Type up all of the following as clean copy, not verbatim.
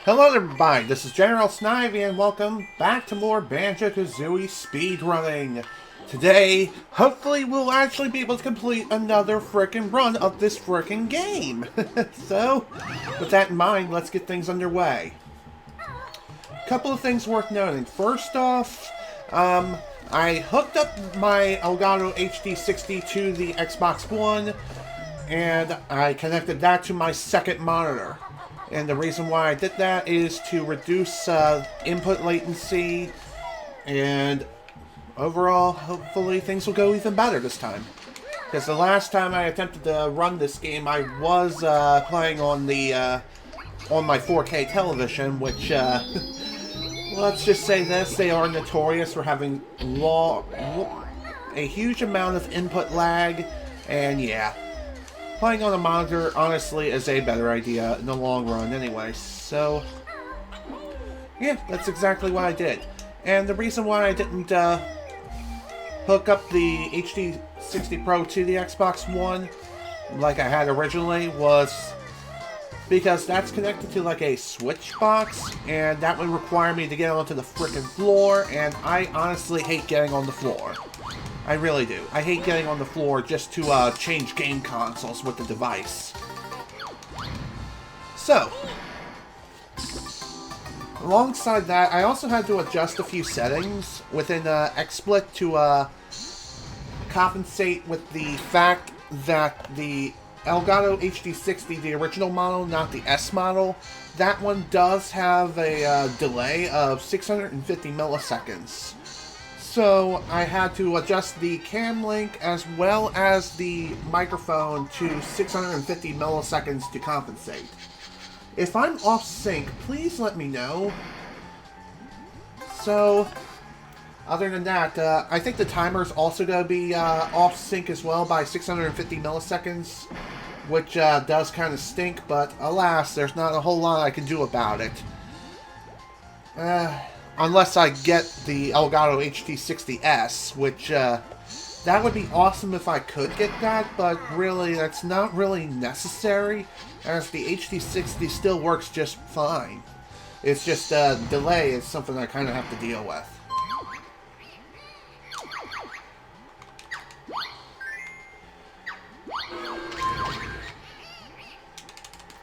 Hello everybody, this is General Snivy and welcome back to more Banjo Kazooie speedrunning. Today, hopefully we'll actually be able to complete another frickin' run of this frickin' game. So, with that in mind, let's get things underway. Couple of things worth noting. First off, I hooked up my Elgato HD60 to the Xbox One, and I connected that to my second monitor. And the reason why I did that is to reduce input latency, and overall, hopefully things will go even better this time. Because the last time I attempted to run this game, I was playing on the on my 4K television, which let's just say this: they are notorious for having a huge amount of input lag, and yeah. Playing on a monitor, honestly, is a better idea in the long run anyway. So, yeah, that's exactly what I did. And the reason why I didn't hook up the HD60 Pro to the Xbox One like I had originally was because that's connected to like a switch box, and that would require me to get onto the frickin' floor, and I honestly hate getting on the floor. I really do. I hate getting on the floor just to change game consoles with the device. So, alongside that, I also had to adjust a few settings within XSplit to compensate with the fact that the Elgato HD60, the original model, not the S model, that one does have a delay of 650 milliseconds. So I had to adjust the cam link as well as the microphone to 650 milliseconds to compensate. If I'm off sync, please let me know. So, other than that, I think the timer's also going to be off sync as well by 650 milliseconds, which does kind of stink, but alas, there's not a whole lot I can do about it. Unless I get the Elgato HD60S, which, that would be awesome if I could get that, but really, that's not really necessary, as the HD60 still works just fine. It's just, delay is something I kind of have to deal with.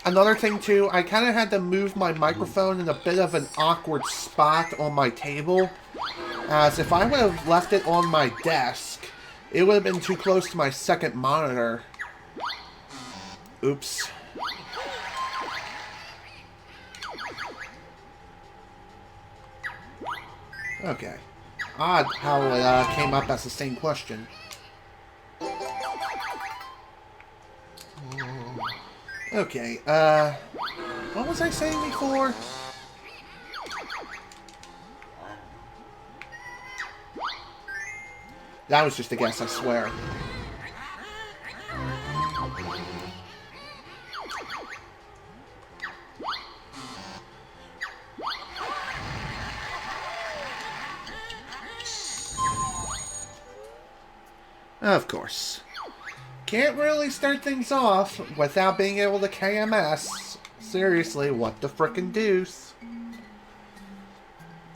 Another thing too, I kind of had to move my microphone in a bit of an awkward spot on my table, as if I would have left it on my desk, it would have been too close to my second monitor. Oops. Okay. Odd how it came up as the same question. Okay, what was I saying before? That was just a guess, I swear. Of course. Can't really start things off without being able to KMS. Seriously, what the frickin' deuce?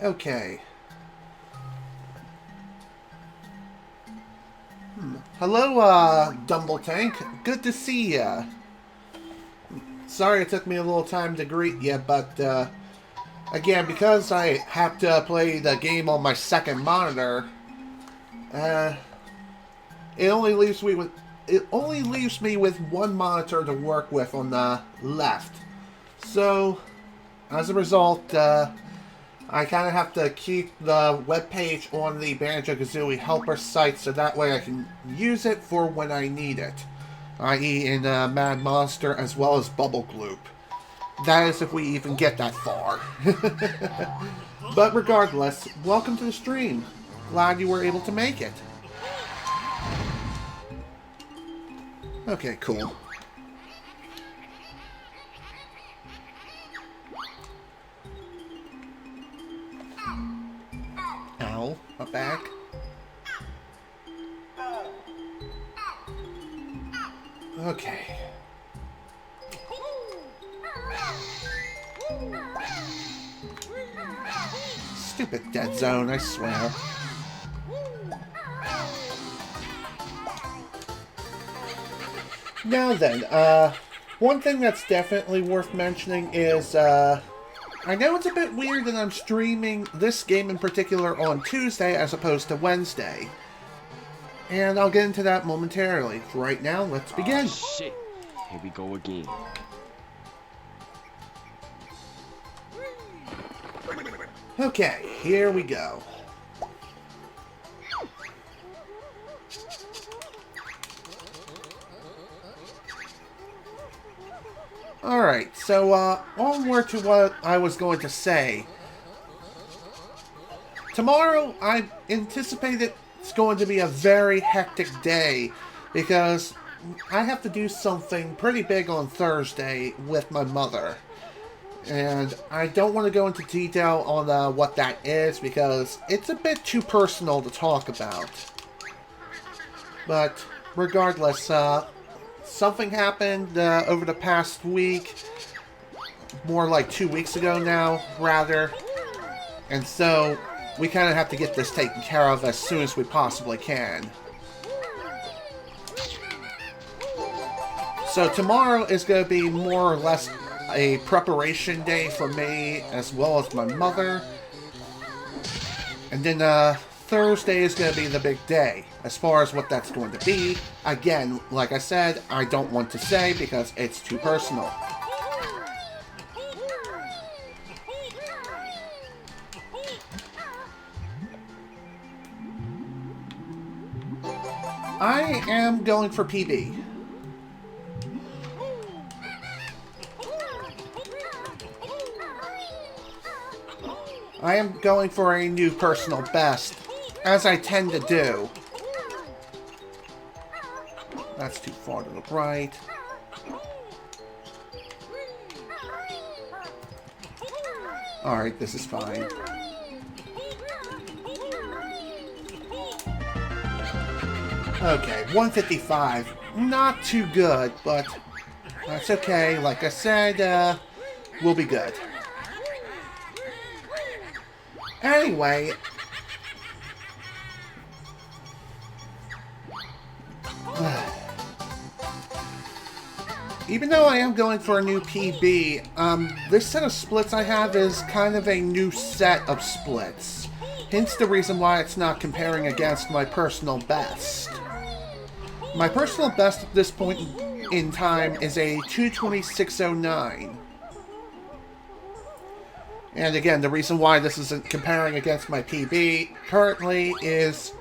Okay. Hello, Dumble Tank. Good to see ya. Sorry it took me a little time to greet ya, but, again, because I have to play the game on my second monitor, it only leaves me with one monitor to work with on the left. So, as a result, I kind of have to keep the webpage on the Banjo Kazooie helper site so that way I can use it for when I need it. I.e. in Mad Monster as well as Bubble Gloop. That is if we even get that far. But regardless, welcome to the stream. Glad you were able to make it. Okay, cool. Ow, my back. Okay. Stupid dead zone, I swear. Now then, one thing that's definitely worth mentioning is, I know it's a bit weird that I'm streaming this game in particular on Tuesday as opposed to Wednesday. And I'll get into that momentarily. For right now, let's begin. Oh, shit. Here we go again. Okay, here we go. Alright, so, onward to what I was going to say. Tomorrow, I anticipate it's going to be a very hectic day, because I have to do something pretty big on Thursday with my mother. And I don't want to go into detail on what that is, because it's a bit too personal to talk about. But, regardless, something happened over the past week, more like 2 weeks ago now, rather. And so, we kind of have to get this taken care of as soon as we possibly can. So tomorrow is going to be more or less a preparation day for me, as well as my mother. And then Thursday is going to be the big day. As far as what that's going to be, again, like I said, I don't want to say because it's too personal. I am going for PB. I am going for a new personal best, as I tend to do. That's too far to the right. Alright, this is fine. Okay, 155. Not too good, but that's okay. Like I said, we'll be good. Anyway, even though I am going for a new PB, this set of splits I have is kind of a new set of splits. Hence the reason why it's not comparing against my personal best. My personal best at this point in time is a 226.09. And again, the reason why this isn't comparing against my PB currently is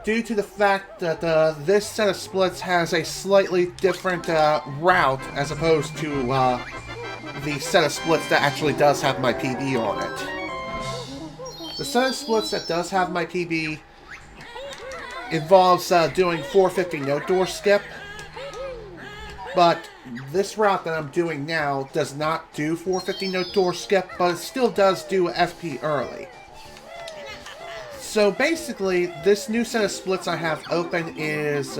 due to the fact that this set of splits has a slightly different route as opposed to the set of splits that actually does have my PB on it. The set of splits that does have my PB involves doing 450 note door skip, but this route that I'm doing now does not do 450 note door skip, but it still does do FP early. So basically, this new set of splits I have open is,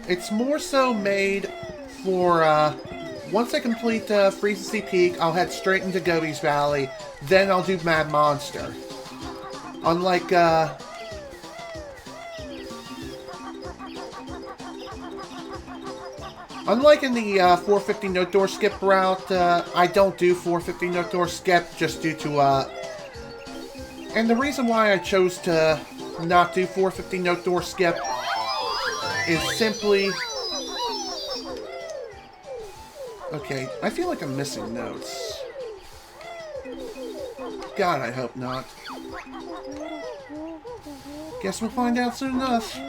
it's more so made for, once I complete Freezy Peak, I'll head straight into Gobi's Valley, then I'll do Mad Monster. Unlike, unlike in the 450 note door skip route, I don't do 450 note door skip just due to, and the reason why I chose to not do 450 note door skip is simply... Okay, I feel like I'm missing notes. God, I hope not. Guess we'll find out soon enough.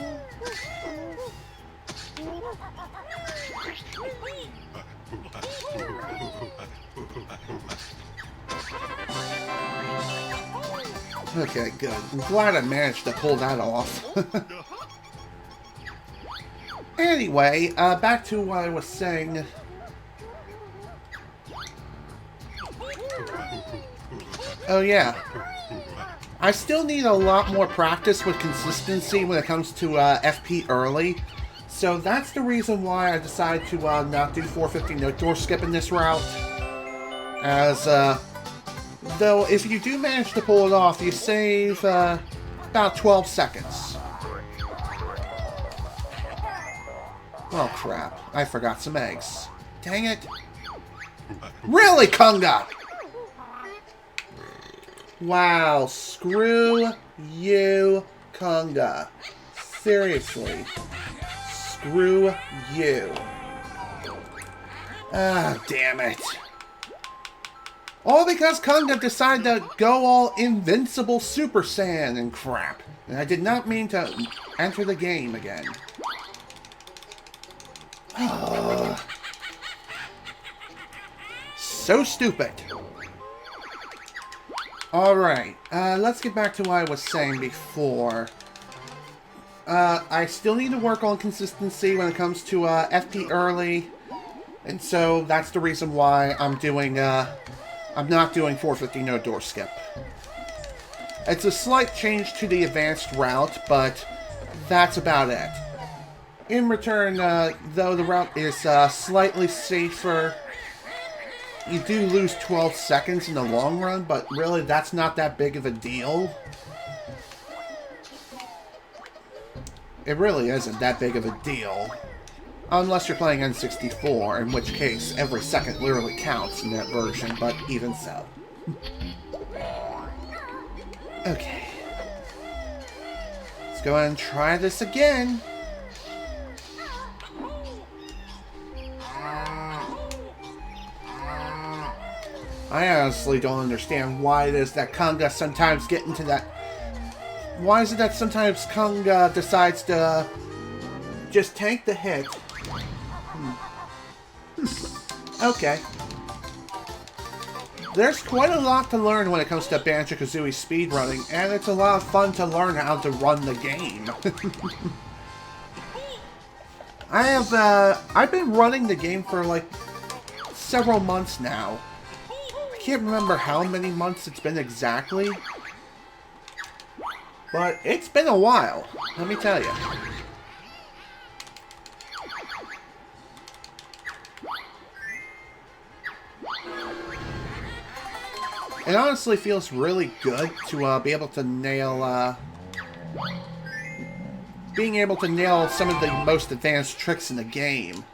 Okay, good. I'm glad I managed to pull that off. Anyway, back to what I was saying. Oh yeah. I still need a lot more practice with consistency when it comes to FP early. So that's the reason why I decided to not do 450 no door skip in this route. As, though, if you do manage to pull it off, you save about 12 seconds. Oh crap, I forgot some eggs. Dang it. Really, Kunga? Wow, screw you, Kunga. Seriously. Screw you. Ah, damn it. All because Kunga decided to go all invincible Super Saiyan and crap. And I did not mean to enter the game again. So stupid. Alright, let's get back to what I was saying before. I still need to work on consistency when it comes to FP early. And so that's the reason why I'm doing, I'm not doing 450 no door skip. It's a slight change to the advanced route, but that's about it. In return, though the route is slightly safer, you do lose 12 seconds in the long run, but really that's not that big of a deal. It really isn't that big of a deal. Unless you're playing N64, in which case every second literally counts in that version, but even so. Okay. Let's go ahead and try this again. I honestly don't understand why it is that Kunga sometimes get into that. Why is it that sometimes Kunga decides to just tank the hit? Okay. There's quite a lot to learn when it comes to Banjo Kazooie speedrunning, and it's a lot of fun to learn how to run the game. I've been running the game for like several months now. I can't remember how many months it's been exactly, but it's been a while, let me tell you. It honestly feels really good to be able to nail, being able to nail some of the most advanced tricks in the game.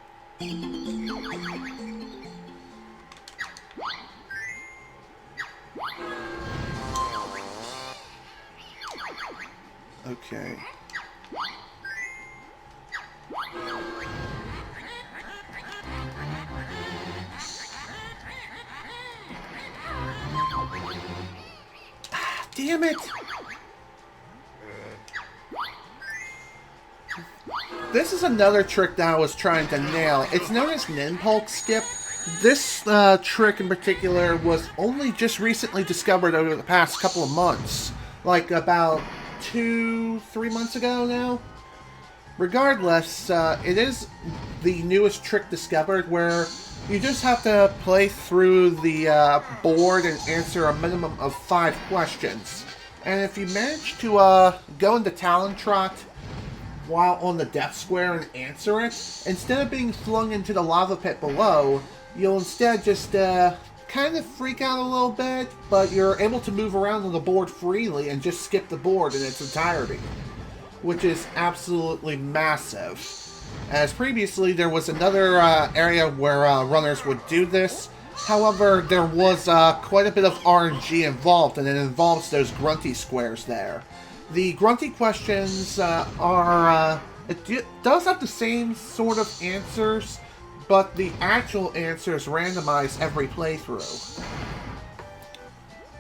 Okay. Damn it! This is another trick that I was trying to nail. It's known as Ninpulk Skip. This trick in particular was only just recently discovered over the past couple of months. Like about 2-3 months ago now. Regardless, it is the newest trick discovered where you just have to play through the board and answer a minimum of 5 questions. And if you manage to go into Talon Trot while on the death square and answer it, instead of being flung into the lava pit below, you'll instead just kind of freak out a little bit, but you're able to move around on the board freely and just skip the board in its entirety, which is absolutely massive. As previously, there was another area where runners would do this. However, there was quite a bit of RNG involved, and it involves those grunty squares there. The grunty questions it does have the same sort of answers, but the actual answers randomize every playthrough.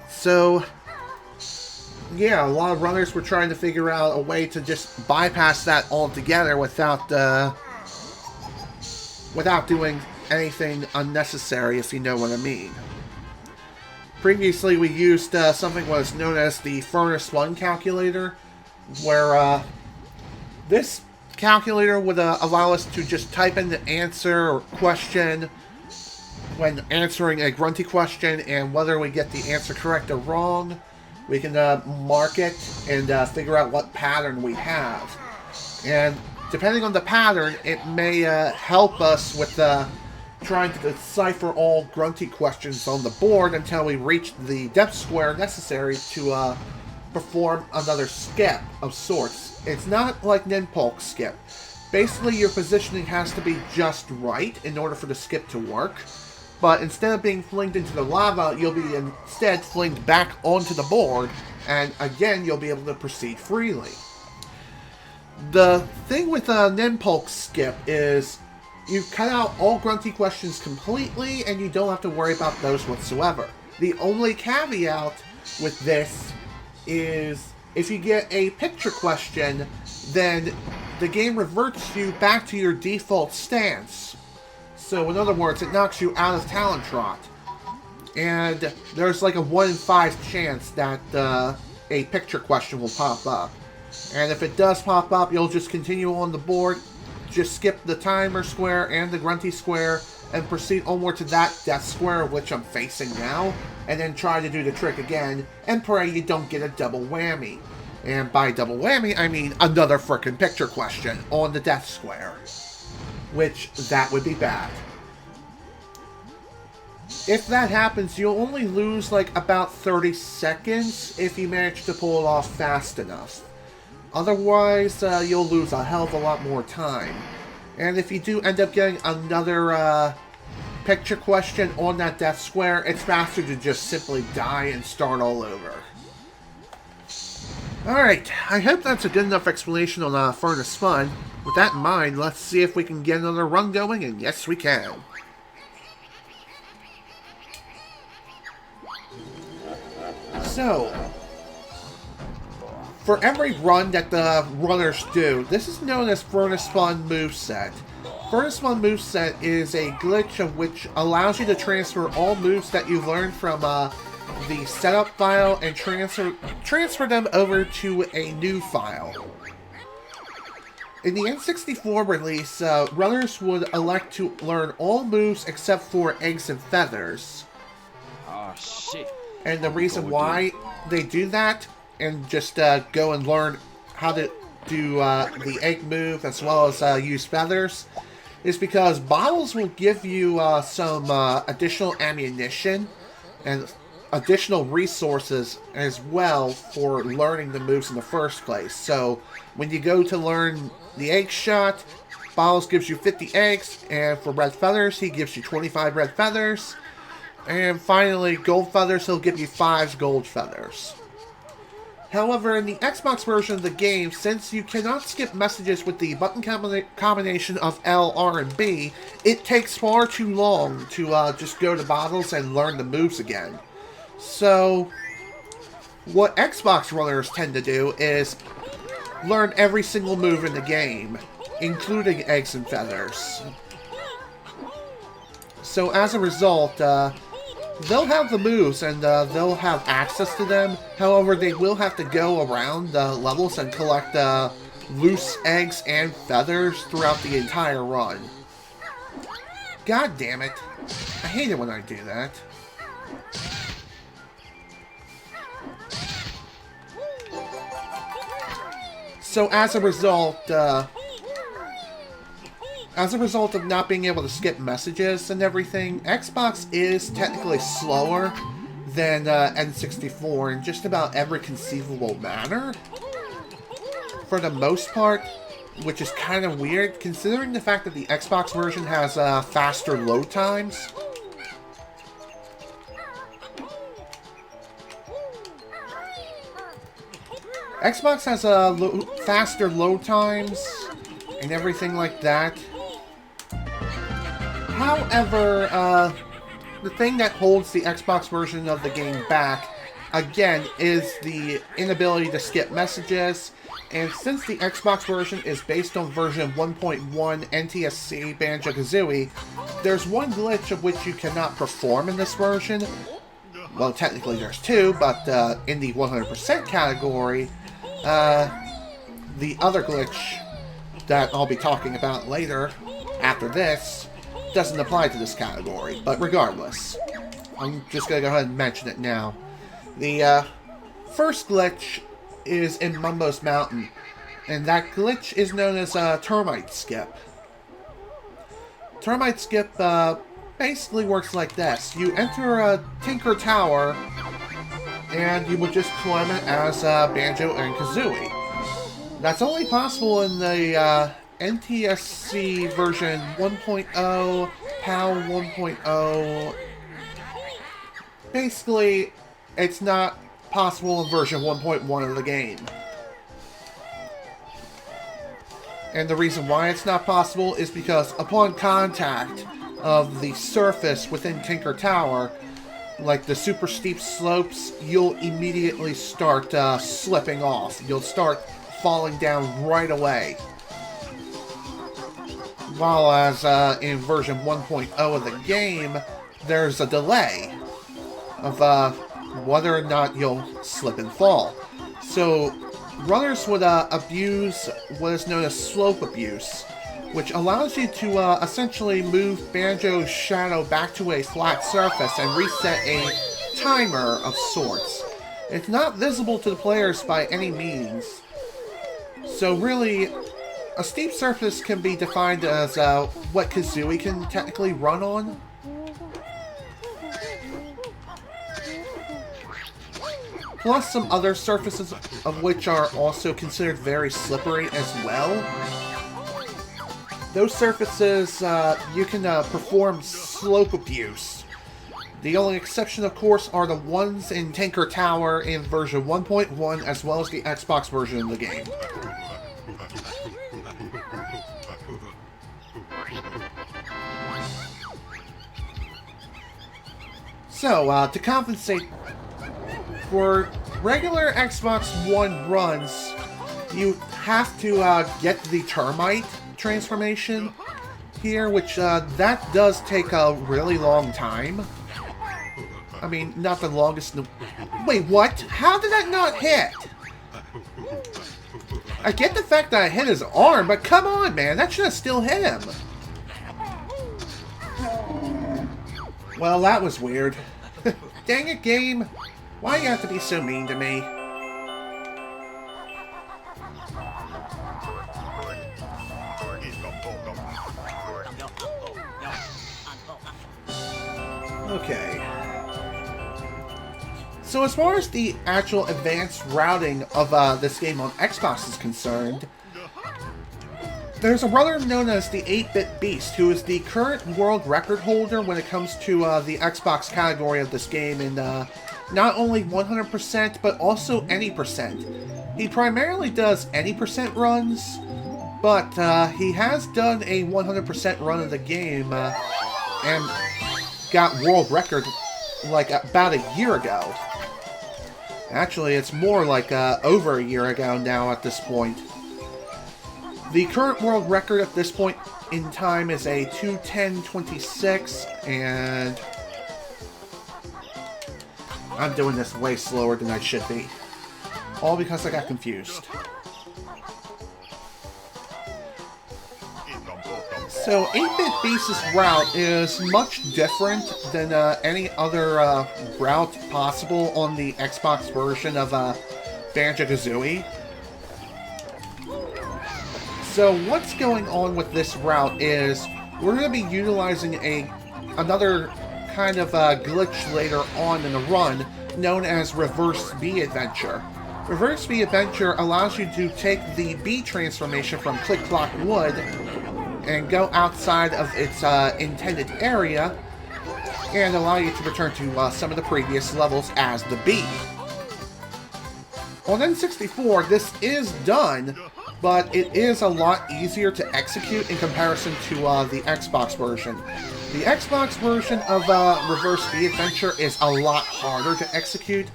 So, yeah, a lot of runners were trying to figure out a way to just bypass that altogether without doing anything unnecessary, if you know what I mean. Previously, we used something what is known as the Furnace 1 calculator, where this calculator would allow us to just type in the answer or question when answering a grunty question, and whether we get the answer correct or wrong, we can mark it and figure out what pattern we have. And depending on the pattern, it may help us with trying to decipher all grunty questions on the board until we reach the depth square necessary to perform another skip of sorts. It's not like Ninpulk's skip. Basically, your positioning has to be just right in order for the skip to work. But instead of being flinged into the lava, you'll be instead flinged back onto the board, and again, you'll be able to proceed freely. The thing with Ninpulk's skip is you cut out all grunty questions completely, and you don't have to worry about those whatsoever. The only caveat with this is if you get a picture question, then the game reverts you back to your default stance. So in other words, it knocks you out of Talon Trot. And there's like a 1 in 5 chance that a picture question will pop up. And if it does pop up, you'll just continue on the board, just skip the timer square and the grunty square, and proceed onward to that death square, which I'm facing now, and then try to do the trick again, and pray you don't get a double whammy. And by double whammy, I mean another frickin' picture question on the death square. Which, that would be bad. If that happens, you'll only lose like about 30 seconds if you manage to pull it off fast enough. Otherwise, you'll lose a hell of a lot more time. And if you do end up getting another picture question on that death square, it's faster to just simply die and start all over. Alright, I hope that's a good enough explanation on Furnace Fun. With that in mind, let's see if we can get another run going, and yes, we can. So, for every run that the runners do, this is known as Furnace Fun Moveset. Furnace Fun Moveset is a glitch of which allows you to transfer all moves that you've learned from the setup file and transfer them over to a new file. In the N64 release, runners would elect to learn all moves except for eggs and feathers. Oh shit. And the reason why they do that and just go and learn how to do the egg move as well as use feathers is because bottles will give you some additional ammunition and additional resources as well for learning the moves in the first place. So when you go to learn the egg shot, Bottles gives you 50 eggs, and for red feathers, he gives you 25 red feathers. And finally, gold feathers, he'll give you 5 gold feathers. However, in the Xbox version of the game, since you cannot skip messages with the button combination of L, R, and B, it takes far too long to just go to Bottles and learn the moves again. So, what Xbox runners tend to do is learn every single move in the game, including eggs and feathers. So as a result, they'll have the moves and they'll have access to them. However, they will have to go around the levels and collect loose eggs and feathers throughout the entire run. God damn it. I hate it when I do that. So as a result of not being able to skip messages and everything, Xbox is technically slower than N64 in just about every conceivable manner. For the most part, which is kind of weird, considering the fact that the Xbox version has faster load times. Xbox has faster load times and everything like that. However, the thing that holds the Xbox version of the game back, again, is the inability to skip messages. And since the Xbox version is based on version 1.1 NTSC Banjo Kazooie, there's one glitch of which you cannot perform in this version. Well, technically there's 2, but in the 100% category, the other glitch that I'll be talking about later, after this, doesn't apply to this category. But regardless, I'm just going to go ahead and mention it now. The first glitch is in Mumbo's Mountain. And that glitch is known as termite skip. Termite skip basically works like this. You enter a Tinker Tower, and you will just climb it as Banjo and Kazooie. That's only possible in the NTSC version 1.0, PAL 1.0. Basically, it's not possible in version 1.1 of the game. And the reason why it's not possible is because upon contact of the surface within Tinker Tower, like the super steep slopes, you'll immediately start slipping off. You'll start falling down right away. While as in version 1.0 of the game, there's a delay of whether or not you'll slip and fall. So runners would abuse what is known as slope abuse, which allows you to essentially move Banjo's shadow back to a flat surface and reset a timer of sorts. It's not visible to the players by any means. So really, a steep surface can be defined as what Kazooie can technically run on. Plus some other surfaces of which are also considered very slippery as well. Those surfaces, you can perform slope abuse. The only exception, of course, are the ones in Tinker Tower in version 1.1, as well as the Xbox version of the game. So, to compensate for regular Xbox One runs, you have to get the termite transformation here, which that does take a really long time. I mean, not the longest. Wait, what? How did that not hit? I get the fact that I hit his arm, but come on, man, that should have still hit him. Well, that was weird. Dang it, game. Why you have to be so mean to me? Okay. So as far as the actual advanced routing of this game on Xbox is concerned, there's a brother known as the 8-Bit Beast, who is the current world record holder when it comes to the Xbox category of this game in not only 100%, but also any percent. He primarily does any percent runs, but he has done a 100% run of the game and got world record like about a year ago. Actually, it's more like over a year ago now at this point. The current world record at this point in time is a 2:10:26, and I'm doing this way slower than I should be. All because I got confused. So 8-Bit Beast's route is much different than any other route possible on the Xbox version of Banjo Kazooie. So what's going on with this route is we're going to be utilizing another kind of glitch later on in the run known as Reverse B Adventure. Reverse B Adventure allows you to take the B transformation from Click Clock Wood and go outside of its intended area and allow you to return to some of the previous levels as the B. On N64, this is done, but it is a lot easier to execute in comparison to the Xbox version. The Xbox version of Reverse B Adventure is a lot harder to execute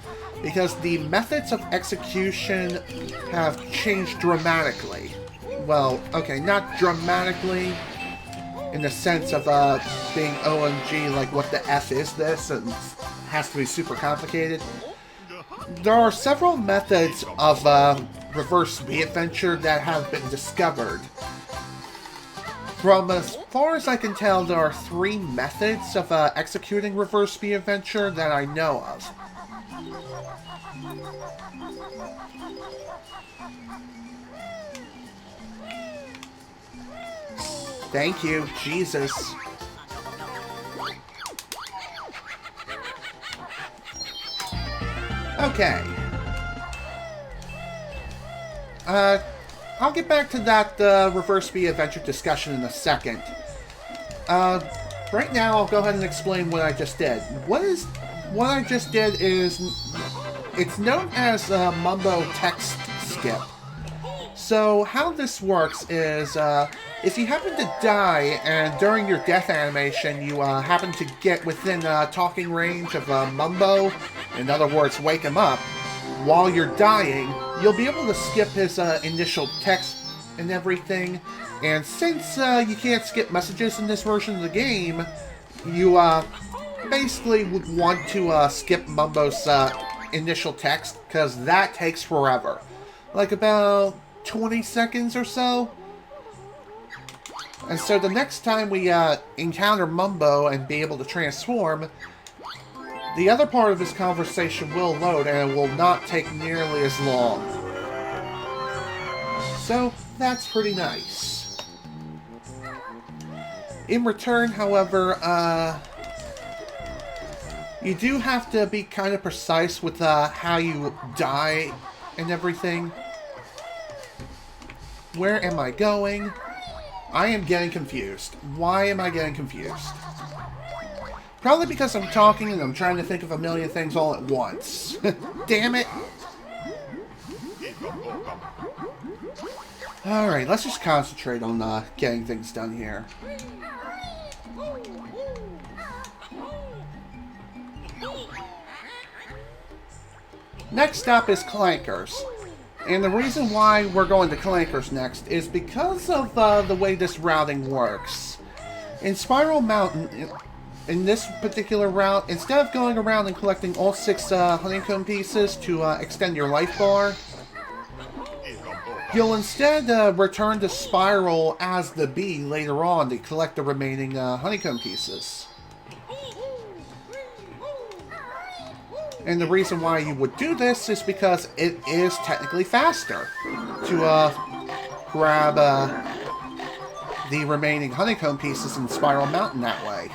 because the methods of execution have changed dramatically. Well, okay, not dramatically in the sense of being OMG, like what the F is this, and has to be super complicated. There are several methods of Reverse B Adventure that have been discovered. From as far as I can tell, there are 3 methods of executing Reverse B Adventure that I know of. Thank you, Jesus. Okay. I'll get back to that reverse speed adventure discussion in a second. Right now, I'll go ahead and explain what I just did. What I just did is, it's known as Mumbo Text Skip. So how this works is, if you happen to die and during your death animation you happen to get within talking range of Mumbo, in other words, wake him up, while you're dying, you'll be able to skip his initial text and everything. And since you can't skip messages in this version of the game, you basically would want to skip Mumbo's initial text, because that takes forever. Like about 20 seconds or so. And so the next time we encounter Mumbo and be able to transform, the other part of his conversation will load and it will not take nearly as long. So that's pretty nice. In return, however, you do have to be kind of precise with how you die and everything. Where am I going? I am getting confused. Why am I getting confused? Probably because I'm talking and I'm trying to think of a million things all at once. Damn it! Alright, let's just concentrate on getting things done here. Next stop is Clankers. And the reason why we're going to Clankers next is because of the way this routing works. In Spiral Mountain, in this particular route, instead of going around and collecting all 6 honeycomb pieces to extend your life bar, you'll instead return to Spiral as the bee later on to collect the remaining honeycomb pieces. And the reason why you would do this is because it is technically faster to grab the remaining honeycomb pieces in Spiral Mountain that way.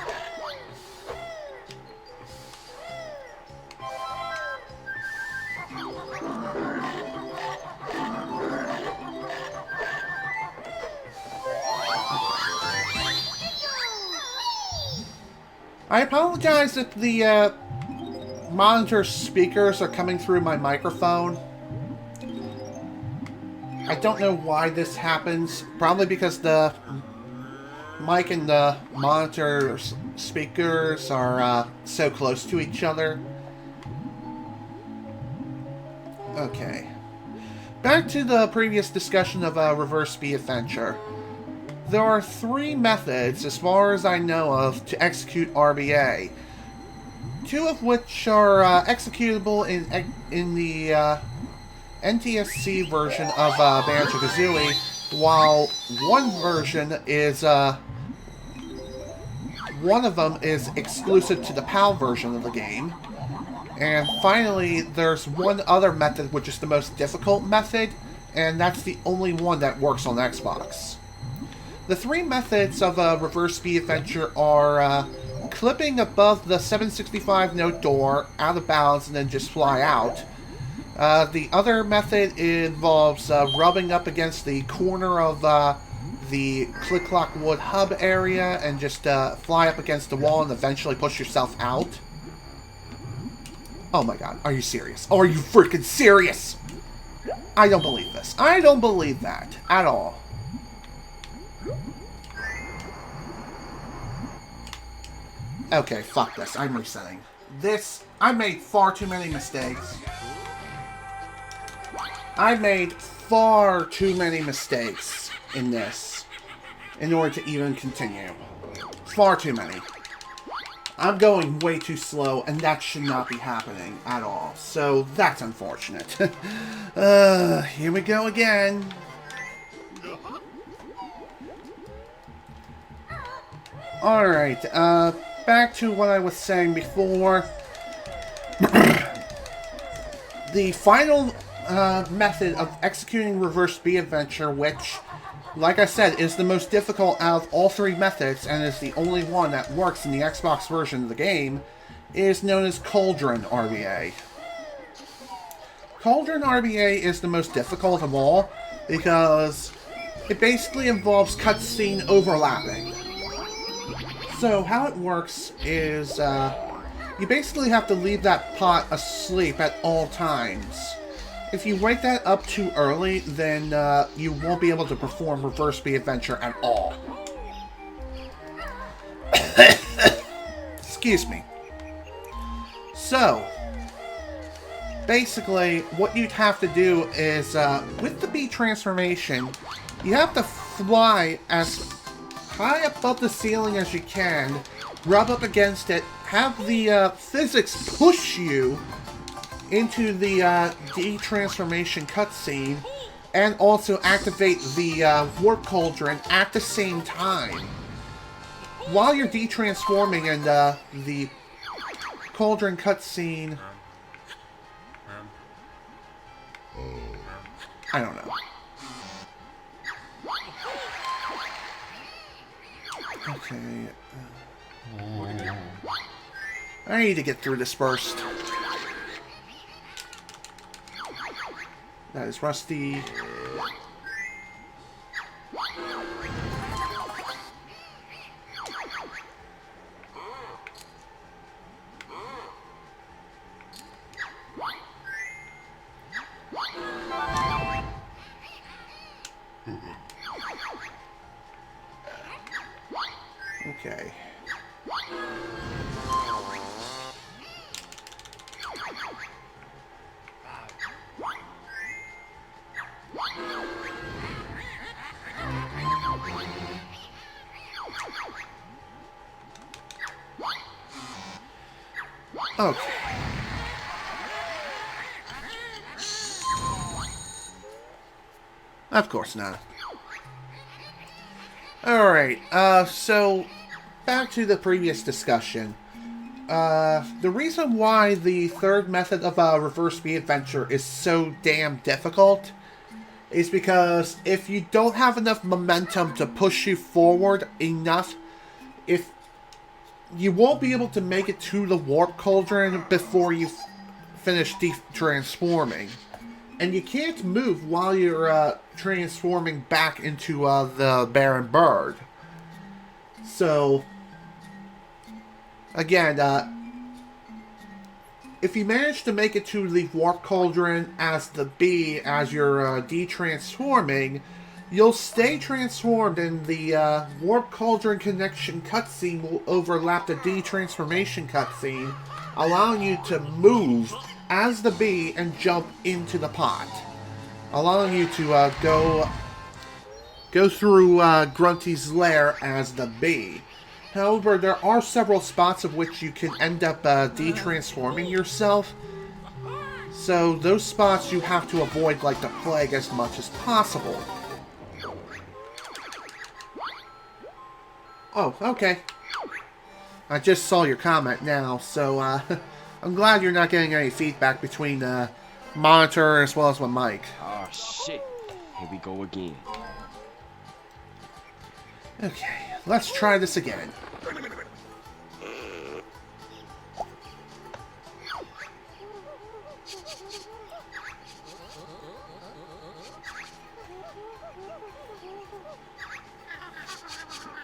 I apologize if the monitor speakers are coming through my microphone. I don't know why this happens. Probably because the mic and the monitor speakers are so close to each other. Okay. Back to the previous discussion of reverse speed adventure. There are 3 methods, as far as I know of, to execute RBA. 2 of which are executable in the NTSC version of Banjo Kazooie, while one of them is exclusive to the PAL version of the game. And finally, there's one other method, which is the most difficult method, and that's the only one that works on Xbox. The 3 methods of reverse speed adventure are clipping above the 765 note door out of bounds and then just fly out. The other method involves rubbing up against the corner of the Click Clock Wood hub area and just fly up against the wall and eventually push yourself out. Oh my god, are you serious? Are you freaking serious? I don't believe this. I don't believe that at all. Okay, fuck this. I'm resetting. I made far too many mistakes. I made far too many mistakes in this in order to even continue. Far too many. I'm going way too slow, and that should not be happening at all. So, that's unfortunate. Here we go again. Alright, back to what I was saying before. The final method of executing reverse speed adventure, which like I said, is the most difficult out of all three methods, and is the only one that works in the Xbox version of the game, is known as Cauldron RBA. Cauldron RBA is the most difficult of all, because it basically involves cutscene overlapping. So how it works is, you basically have to leave that pot asleep at all times. If you wake that up too early, then you won't be able to perform Reverse Speed Adventure at all. Excuse me. So, basically, what you'd have to do is, with the bee transformation, you have to fly as high above the ceiling as you can, rub up against it, have the physics push you into the de-transformation cutscene, and also activate the warp cauldron at the same time. While you're de-transforming and the cauldron cutscene... I don't know. Okay. I need to get through this first. That is Rusty. Okay. Okay. Of course not. Alright, so back to the previous discussion. The reason why the third method of Reverse Speed Adventure is so damn difficult is because if you don't have enough momentum to push you forward enough, you won't be able to make it to the warp cauldron before you finish transforming. And you can't move while you're transforming back into the Baron Bird. So, again, if you manage to make it to the warp cauldron as the bee as you're de-transforming, you'll stay transformed, and the warp cauldron connection cutscene will overlap the de-transformation cutscene, allowing you to move as the bee and jump into the pot, allowing you to go through Grunty's lair as the bee. However, there are several spots of which you can end up de-transforming yourself, so those spots you have to avoid like the plague as much as possible. Oh, okay. I just saw your comment now, so I'm glad you're not getting any feedback between the monitor as well as my mic. Oh shit. Here we go again. Okay, let's try this again.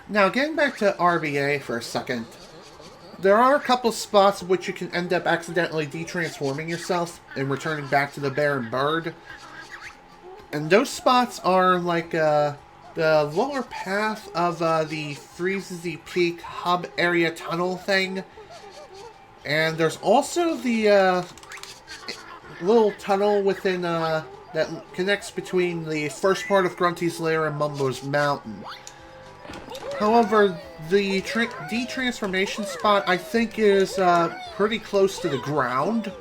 Now, getting back to RBA for a second, there are a couple spots in which you can end up accidentally de-transforming yourself and returning back to the Baron Bird. And those spots are like the lower path of the Freezy Peak hub area tunnel thing. And there's also the little tunnel within that connects between the first part of Grunty's Lair and Mumbo's Mountain. However, the de-transformation spot, I think, is pretty close to the ground.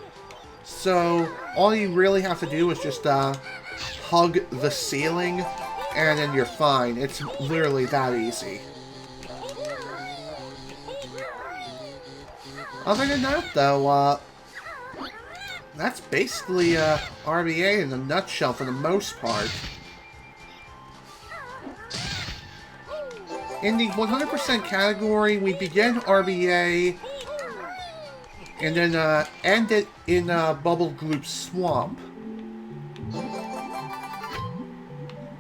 So, all you really have to do is just hug the ceiling, and then you're fine. It's literally that easy. Other than that, though, that's basically RBA in a nutshell for the most part. In the 100% category, we begin RBA and then end it in Bubble Gloop Swamp.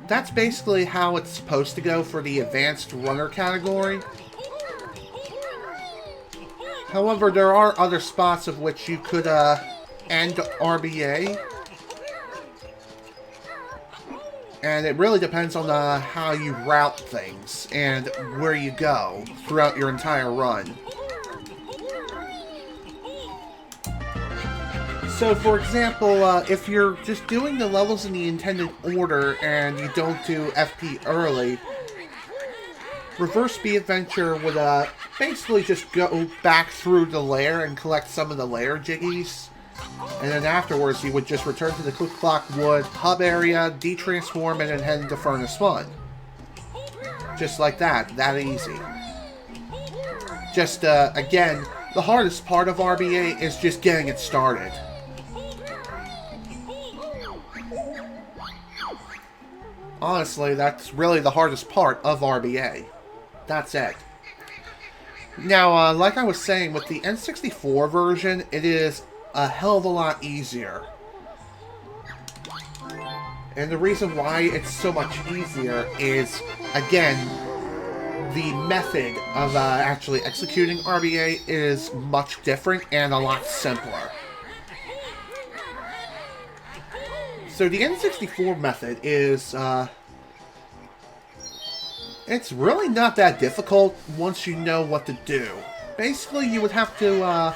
That's basically how it's supposed to go for the Advanced Runner category. However, there are other spots of which you could end RBA. And it really depends on how you route things and where you go throughout your entire run. So, for example, if you're just doing the levels in the intended order and you don't do FP early, Reverse Speed Adventure would basically just go back through the lair and collect some of the lair jiggies. And then afterwards, you would just return to the Click Clock Wood hub area, de-transform, and then head into Furnace 1. Just like that. That easy. Just, again, the hardest part of RBA is just getting it started. Honestly, that's really the hardest part of RBA. That's it. Now, like I was saying, with the N64 version, it is a hell of a lot easier. And the reason why it's so much easier is, again, the method of actually executing RBA is much different and a lot simpler. So the N64 method is, it's really not that difficult once you know what to do. Basically, you would have to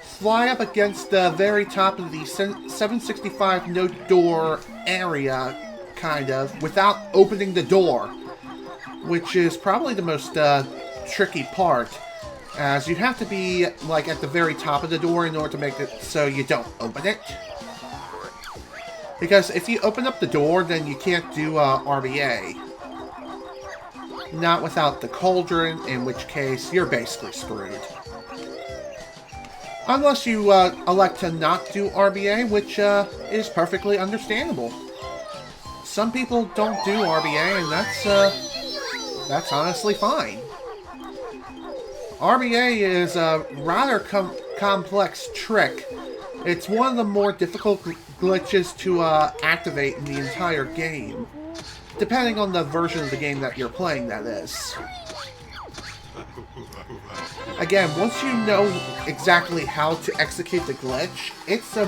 fly up against the very top of the 765 note door area, kind of, without opening the door, which is probably the most tricky part, as you'd have to be like at the very top of the door in order to make it so you don't open it. Because if you open up the door, then you can't do RBA. Not without the cauldron, in which case you're basically screwed. Unless you elect to not do RBA, which is perfectly understandable. Some people don't do RBA, and that's honestly fine. RBA is a rather complex trick. It's one of the more difficult glitches to activate in the entire game. Depending on the version of the game that you're playing, that is. Again, once you know exactly how to execute the glitch, it's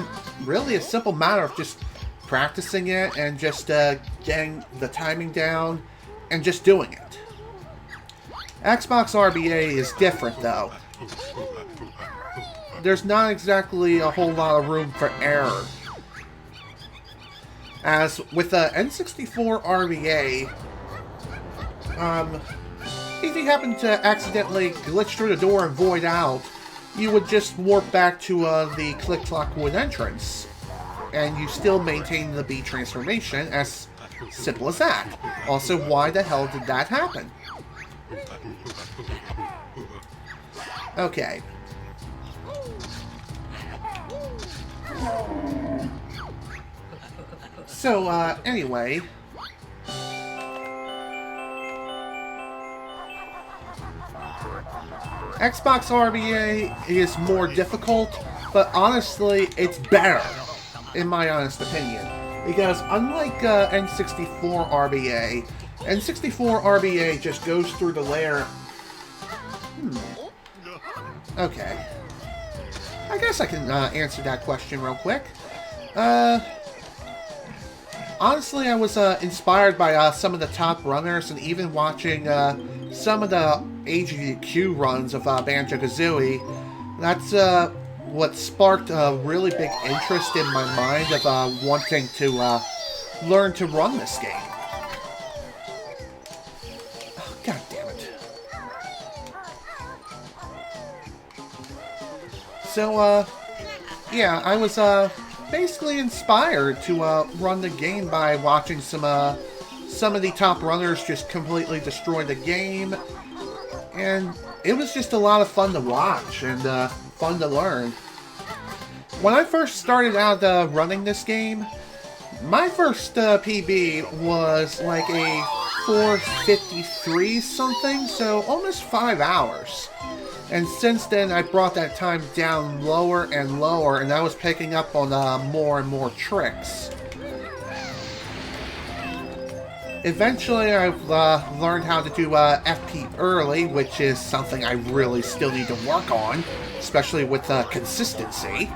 really a simple matter of just practicing it and just getting the timing down and just doing it. Xbox RBA is different, though. There's not exactly a whole lot of room for error. As with the N64 RBA, if you happen to accidentally glitch through the door and void out, you would just warp back to the Click Clock Wood entrance, and you still maintain the B transformation, as simple as that. Also, why the hell did that happen? Okay. So, anyway... Xbox RBA is more difficult, but honestly, it's better, in my honest opinion. Because unlike N64 RBA, N64 RBA just goes through the layer... Okay. I guess I can answer that question real quick. Honestly, I was inspired by some of the top runners, and even watching some of the AGQ runs of Banjo Kazooie. That's what sparked a really big interest in my mind of wanting to learn to run this game. Oh, God damn it. So, yeah, I was basically inspired to run the game by watching some of the top runners just completely destroy the game, and it was just a lot of fun to watch and fun to learn. When I first started out running this game, my first PB was like a 4:53 something, so almost 5 hours. And since then, I brought that time down lower and lower, and I was picking up on more and more tricks. Eventually, I've learned how to do FP early, which is something I really still need to work on, especially with consistency.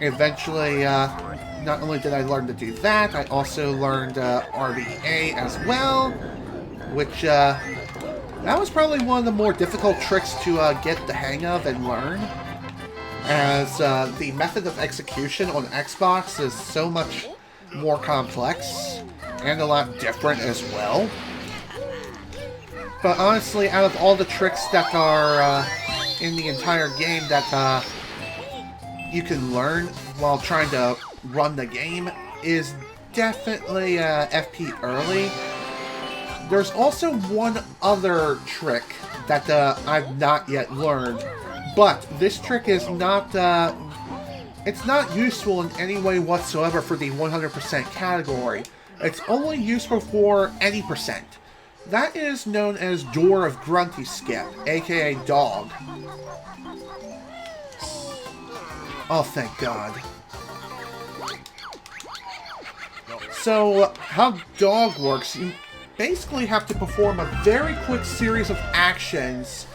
Eventually, not only did I learn to do that, I also learned RBA as well, which that was probably one of the more difficult tricks to get the hang of and learn, as the method of execution on Xbox is so much more complex and a lot different as well. But honestly, out of all the tricks that are in the entire game that you can learn while trying to run the game, is definitely FP early. There's also one other trick that I've not yet learned, but this trick is not, it's not useful in any way whatsoever for the 100% category. It's only useful for any percent. That is known as Door of Grunty Skip, aka Dog. Oh, thank God. So, how Dog works, you basically have to perform a very quick series of actions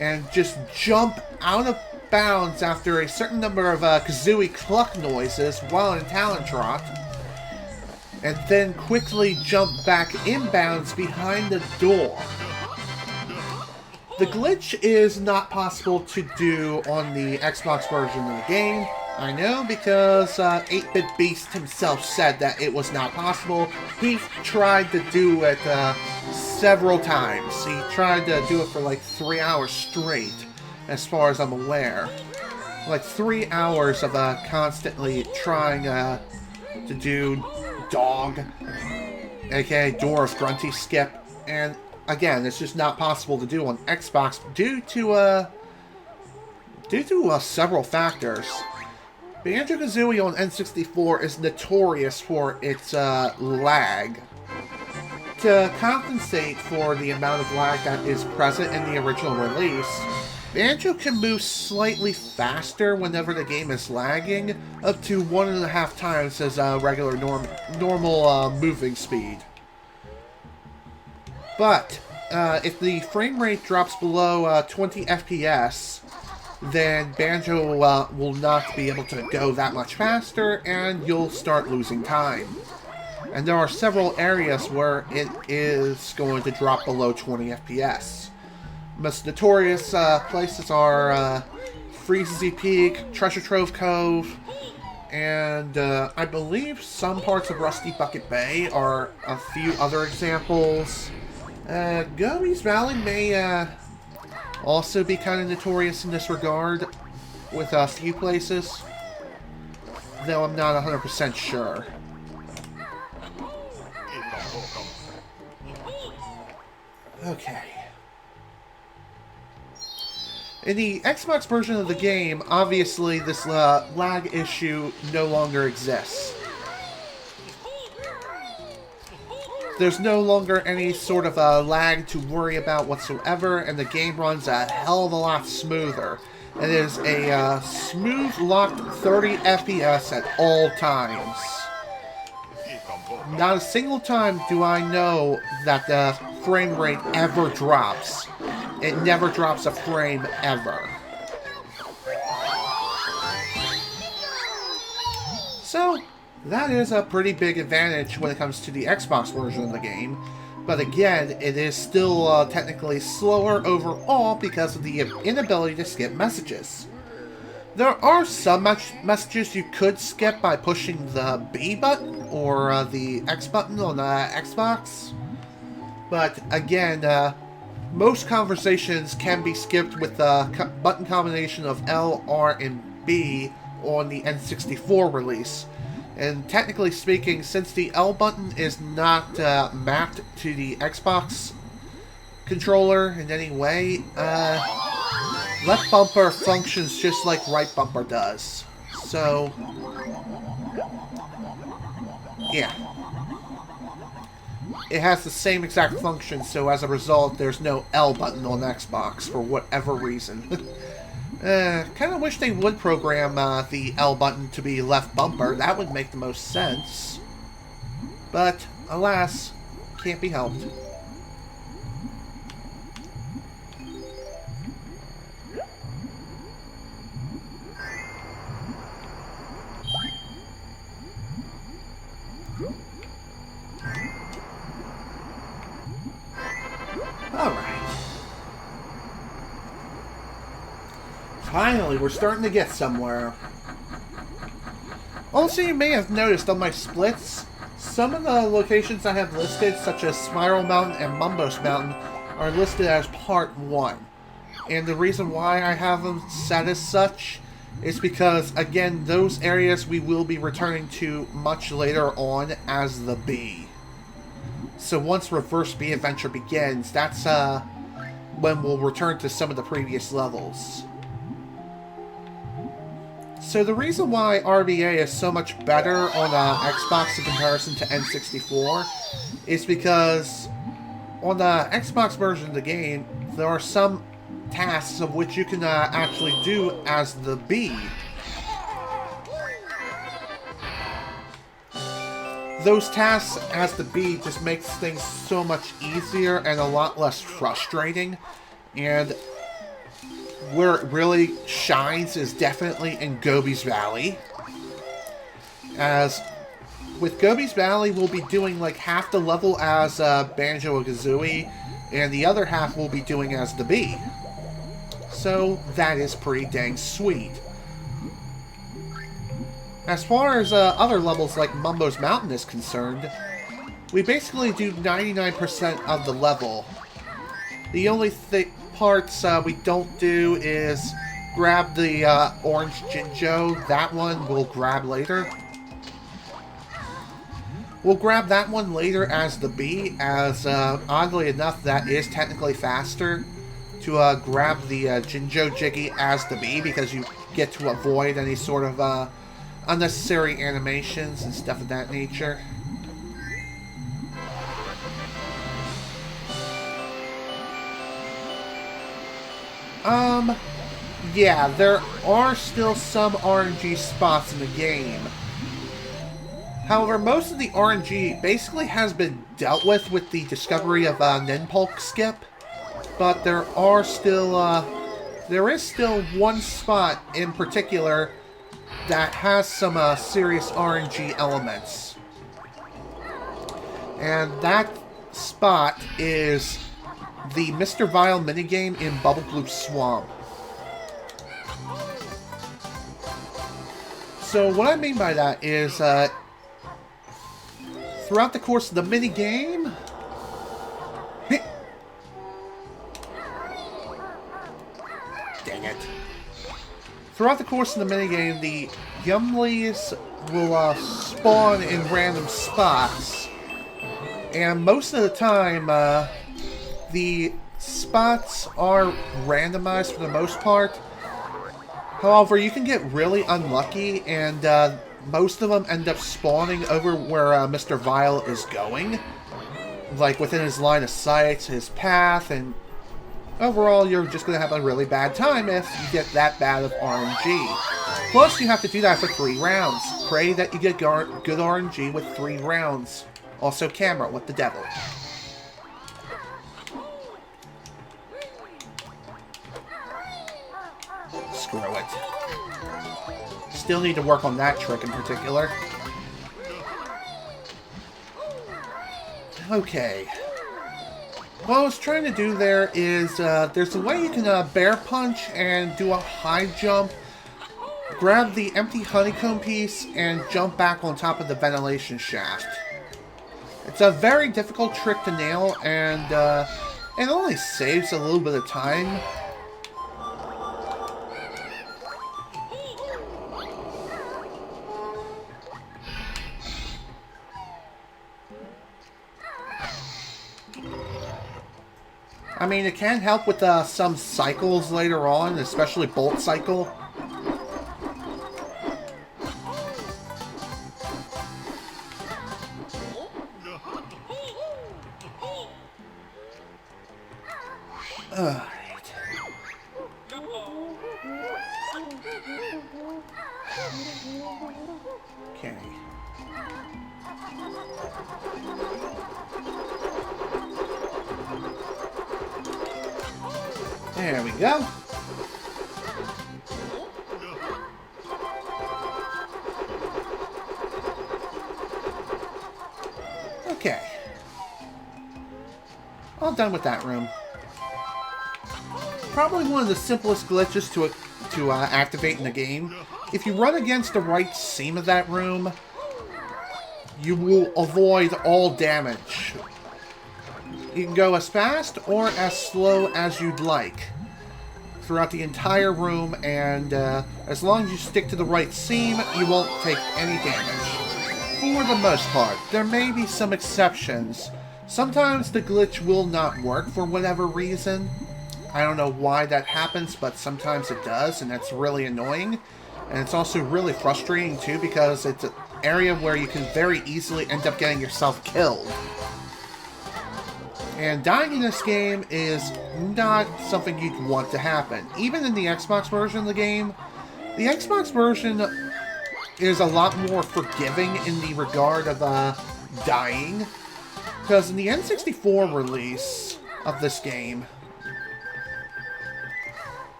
and just jump out of bounds after a certain number of Kazooie cluck noises while in Talon Trot, and then quickly jump back inbounds behind the door. The glitch is not possible to do on the Xbox version of the game. I know, because 8-Bit Beast himself said that it was not possible. He tried to do it several times. He tried to do it for like 3 hours straight, as far as I'm aware. Like 3 hours of constantly trying to do Dog, aka Door of Grunty Skip, and again, it's just not possible to do on Xbox due to several factors. Banjo Kazooie on N64 is notorious for its lag. To compensate for the amount of lag that is present in the original release, Banjo can move slightly faster whenever the game is lagging, up to 1.5 times his regular normal moving speed. But if the frame rate drops below 20 FPS, then Banjo will not be able to go that much faster, and you'll start losing time. And there are several areas where it is going to drop below 20 FPS. Most notorious places are Freezy Peak, Treasure Trove Cove, and I believe some parts of Rusty Bucket Bay are a few other examples. Gobi's Valley may also be kind of notorious in this regard, with a few places, though I'm not 100% sure. Okay. In the Xbox version of the game, obviously this lag issue no longer exists. There's no longer any sort of lag to worry about whatsoever, and the game runs a hell of a lot smoother. It is a smooth locked 30 FPS at all times. Not a single time do I know that the frame rate ever drops. It never drops a frame ever. So, that is a pretty big advantage when it comes to the Xbox version of the game, but again, it is still technically slower overall because of the inability to skip messages. There are some messages you could skip by pushing the B button or the X button on Xbox, but again, most conversations can be skipped with the button combination of L, R, and B on the N64 release. And technically speaking, since the L button is not mapped to the Xbox controller in any way, left bumper functions just like right bumper does. So, yeah. it has the same exact function, so as a result, there's no L button on Xbox for whatever reason. Kind of wish they would program the L button to be left bumper. That would make the most sense. But, alas, can't be helped. Alright. Finally, we're starting to get somewhere. Also, you may have noticed on my splits, some of the locations I have listed, such as Spiral Mountain and Mumbos Mountain, are listed as Part 1. And the reason why I have them set as such is because, again, those areas we will be returning to much later on as the B. So once Reverse B Adventure begins, that's when we'll return to some of the previous levels. So the reason why RBA is so much better on Xbox in comparison to N64 is because on the Xbox version of the game, there are some tasks of which you can actually do as the B. Those tasks as the B just makes things so much easier and a lot less frustrating. And where it really shines is definitely in Gobi's Valley. As with Gobi's Valley, we'll be doing like half the level as Banjo Kazooie, and the other half we'll be doing as the B. So that is pretty dang sweet. As far as other levels like Mumbo's Mountain is concerned, we basically do 99% of the level. The only parts we don't do is grab the orange Jinjo. That one we'll grab later. We'll grab that one later as the B, as oddly enough that is technically faster to grab the Jinjo Jiggy as the B, because you get to avoid any sort of unnecessary animations and stuff of that nature. Yeah, there are still some RNG spots in the game. However, most of the RNG basically has been dealt with the discovery of Ninpulk Skip, but there are still, there is still one spot in particular that has some serious RNG elements. And that spot is the Mr. Vile minigame in Bubble Gloop Swamp. So what I mean by that is, throughout the course of the minigame, dang it. Throughout the course of the minigame, the Yumlies will spawn in random spots. And most of the time, the spots are randomized for the most part. However, you can get really unlucky, and most of them end up spawning over where Mr. Vile is going. Like, within his line of sight, his path, and overall, you're just going to have a really bad time if you get that bad of RNG. Plus, you have to do that for 3 rounds. Pray that you get good RNG with 3 rounds. Also, camera, what the devil. Screw it. Still need to work on that trick in particular. Okay. What I was trying to do there is, there's a way you can bear punch and do a high jump, grab the empty honeycomb piece, and jump back on top of the ventilation shaft. It's a very difficult trick to nail, and it only saves a little bit of time. I mean, it can help with some cycles later on, especially Bolt Cycle. Alright. Okay. There we go. Okay. All done with that room. Probably one of the simplest glitches to activate in the game. If you run against the right seam of that room, you will avoid all damage. You can go as fast or as slow as you'd like throughout the entire room, and as long as you stick to the right seam, you won't take any damage. For the most part. There may be some exceptions. Sometimes the glitch will not work for whatever reason. I don't know why that happens, but sometimes it does, and that's really annoying. And it's also really frustrating, too, because it's an area where you can very easily end up getting yourself killed. And dying in this game is not something you'd want to happen. Even in the Xbox version of the game, the Xbox version is a lot more forgiving in the regard of dying. Because in the N64 release of this game,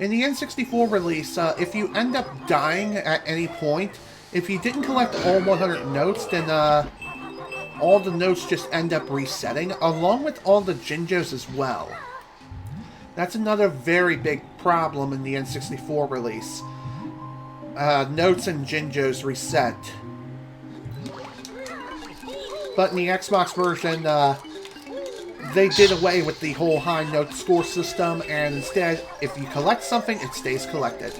if you end up dying at any point, if you didn't collect all 100 notes, then all the notes just end up resetting, along with all the Jinjos as well. That's another very big problem in the N64 release. Notes and Jinjos reset. But in the Xbox version, they did away with the whole high note score system, and instead, if you collect something, it stays collected.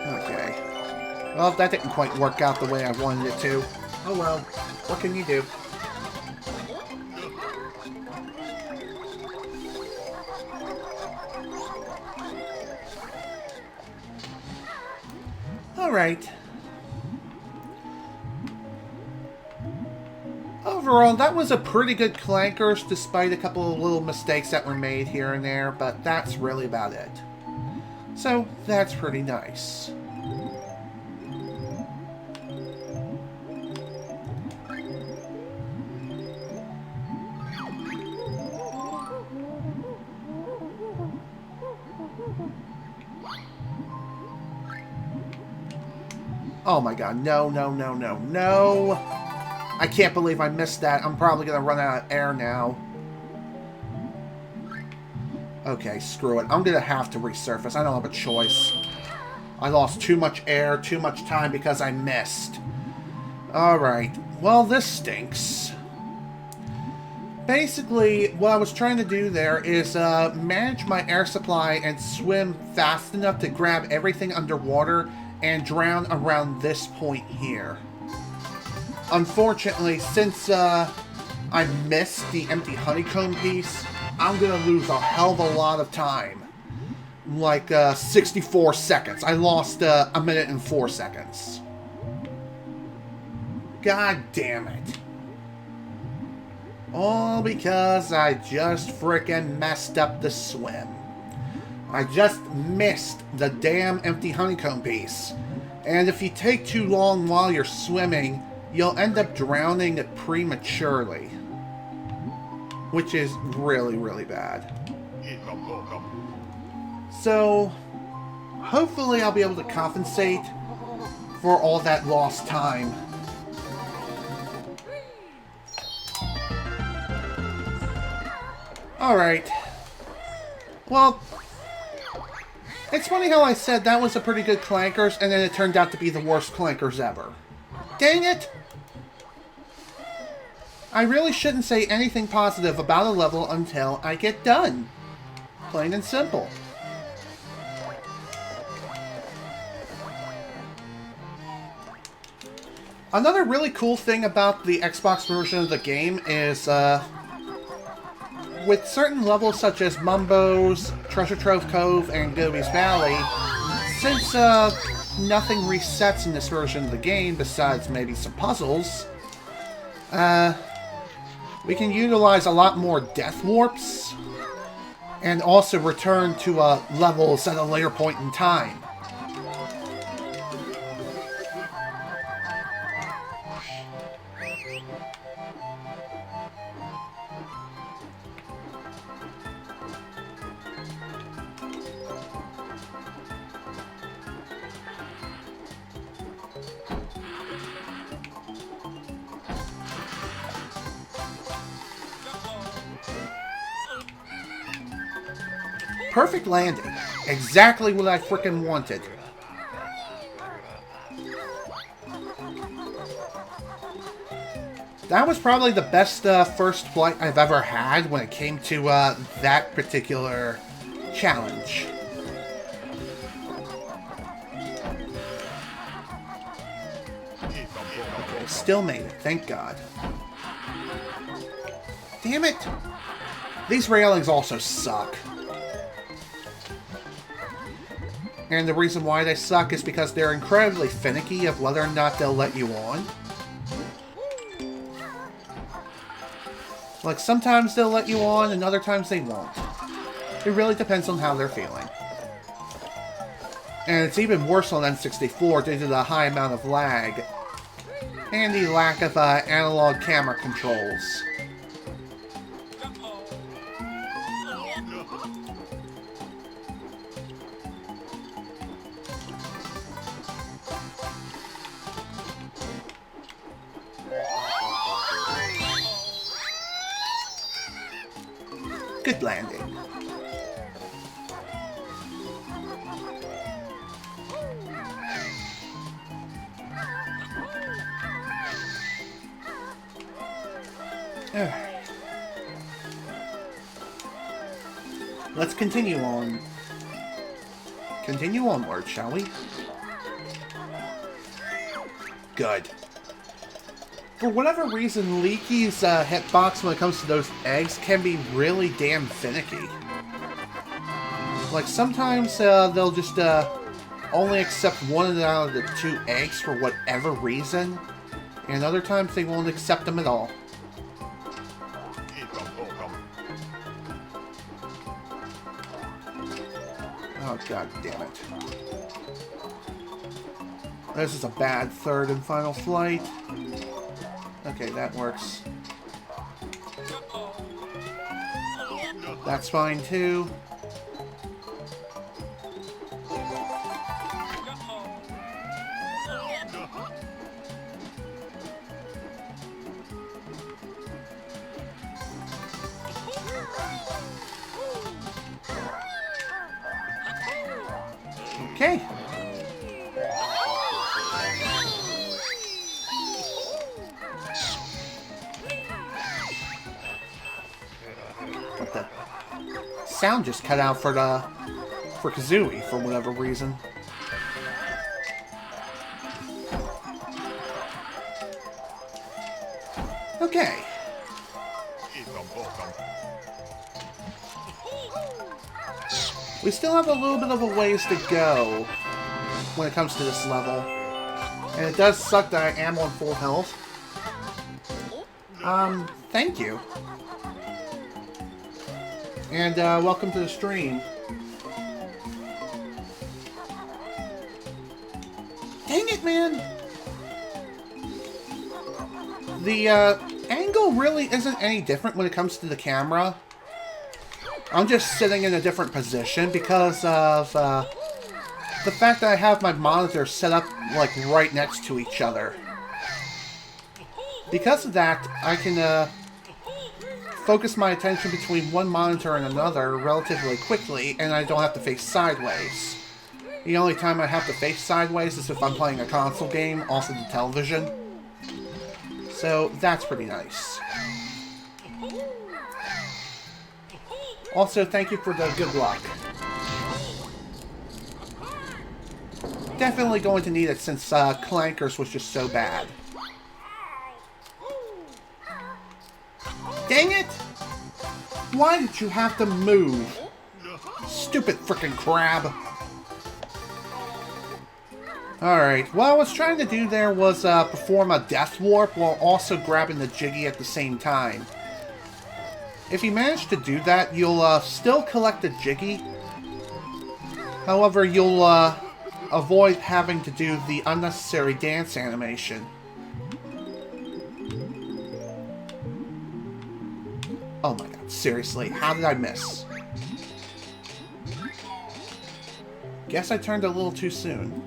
Okay. Well, that didn't quite work out the way I wanted it to. Oh well, what can you do? Alright. Overall, that was a pretty good clankers, despite a couple of little mistakes that were made here and there, but that's really about it. So, that's pretty nice. Oh my god, no, no, no, no, no! I can't believe I missed that. I'm probably gonna run out of air now. Okay, screw it. I'm gonna have to resurface. I don't have a choice. I lost too much air, too much time because I missed. Alright, well this stinks. Basically, what I was trying to do there is manage my air supply and swim fast enough to grab everything underwater and drown around this point here. Unfortunately, since I missed the empty honeycomb piece, I'm gonna lose a hell of a lot of time. Like 64 seconds. I lost a minute and 4 seconds. God damn it. All because I just frickin' messed up the swim. I just missed the damn empty honeycomb piece. And if you take too long while you're swimming, you'll end up drowning prematurely. Which is really, really bad. So, hopefully I'll be able to compensate for all that lost time. Alright. Well, it's funny how I said that was a pretty good clankers, and then it turned out to be the worst clankers ever. Dang it! I really shouldn't say anything positive about a level until I get done. Plain and simple. Another really cool thing about the Xbox version of the game is, with certain levels such as Mumbo's, Treasure Trove Cove, and Gobi's Valley, since nothing resets in this version of the game besides maybe some puzzles, we can utilize a lot more death warps and also return to levels at a later point in time. Perfect landing. Exactly what I frickin' wanted. That was probably the best first flight I've ever had when it came to that particular challenge. Okay, still made it, thank God. Damn it! These railings also suck. And the reason why they suck is because they're incredibly finicky of whether or not they'll let you on. Like, sometimes they'll let you on, and other times they won't. It really depends on how they're feeling. And it's even worse on N64 due to the high amount of lag and the lack of analog camera controls. Good landing. Let's continue on. Continue onward, shall we? Good. For whatever reason, Leaky's hitbox when it comes to those eggs can be really damn finicky. Like, sometimes they'll just only accept one out of the two eggs for whatever reason, and other times they won't accept them at all. Oh, god damn it. This is a bad third and final flight. Okay, that works. That's fine too. Okay. What the? Sound just cut out for Kazooie for whatever reason. Okay. We still have a little bit of a ways to go when it comes to this level. And it does suck that I am on full health. Thank you. And, welcome to the stream. Dang it, man! The, angle really isn't any different when it comes to the camera. I'm just sitting in a different position because of, the fact that I have my monitors set up, like, right next to each other. Because of that, I can, focus my attention between one monitor and another relatively quickly, and I don't have to face sideways. The only time I have to face sideways is if I'm playing a console game off of the television. So, that's pretty nice. Also, thank you for the good luck. Definitely going to need it since Clankers was just so bad. Dang it! Why did you have to move? Stupid frickin' crab. Alright, what I was trying to do there was perform a death warp while also grabbing the Jiggy at the same time. If you manage to do that, you'll still collect the Jiggy. However, you'll avoid having to do the unnecessary dance animation. Oh my god, seriously, how did I miss? Guess I turned a little too soon.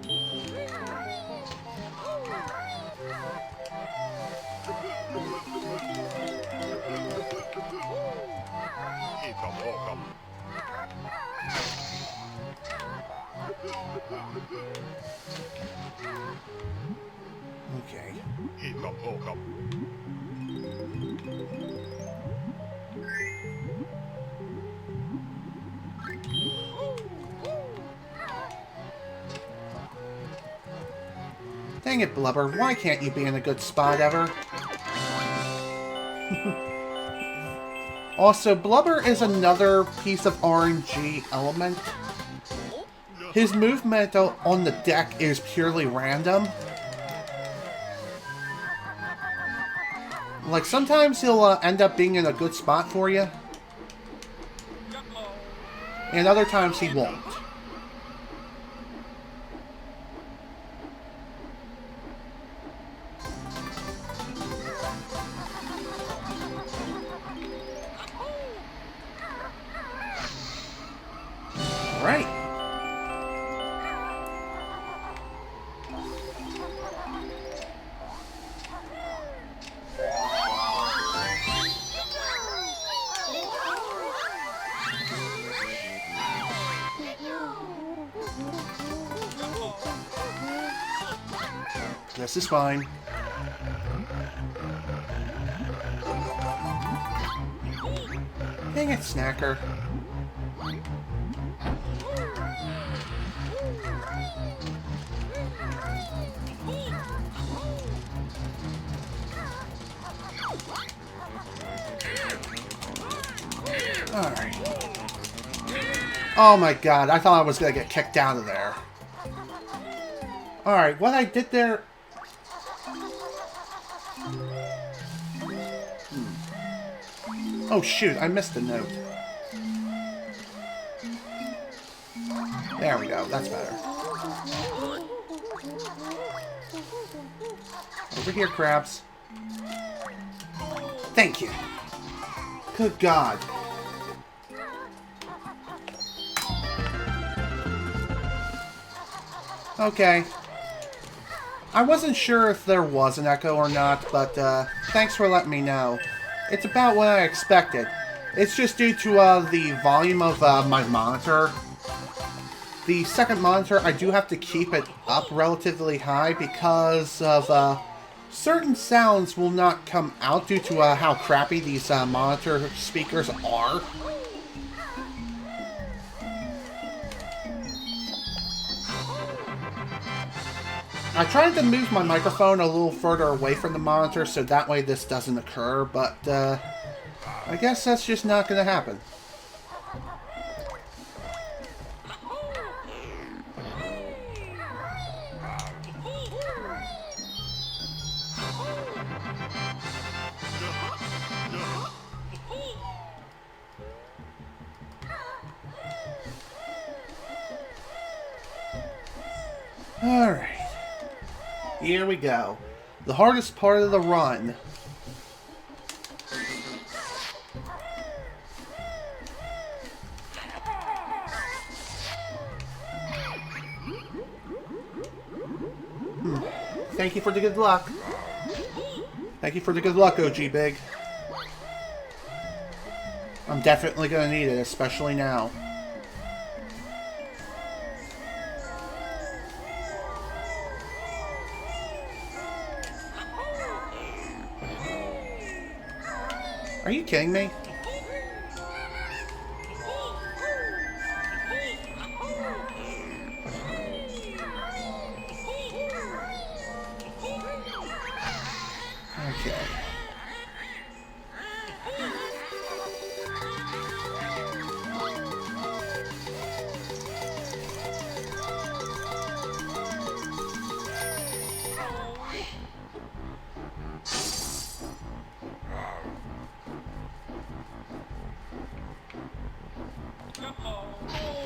Okay. Dang it, Blubber. Why can't you be in a good spot ever? Also, Blubber is another piece of RNG element. His movement on the deck is purely random. Like, sometimes he'll end up being in a good spot for you. And other times he won't. Right. This is fine. Dang it, Snacker. Alright. Oh my god, I thought I was gonna get kicked out of there. Alright, what I did there... Oh shoot, I missed a note. There we go, that's better. Over here, crabs. Thank you. Good God. Okay. I wasn't sure if there was an echo or not, but thanks for letting me know. It's about what I expected. It's just due to the volume of my monitor. The second monitor, I do have to keep it up relatively high because of certain sounds will not come out due to how crappy these monitor speakers are. I tried to move my microphone a little further away from the monitor so that way this doesn't occur, but I guess that's just not going to happen. Alright. Here we go. The hardest part of the run. Thank you for the good luck. Thank you for the good luck, OG Big. I'm definitely going to need it, especially now. Are you kidding me? Okay.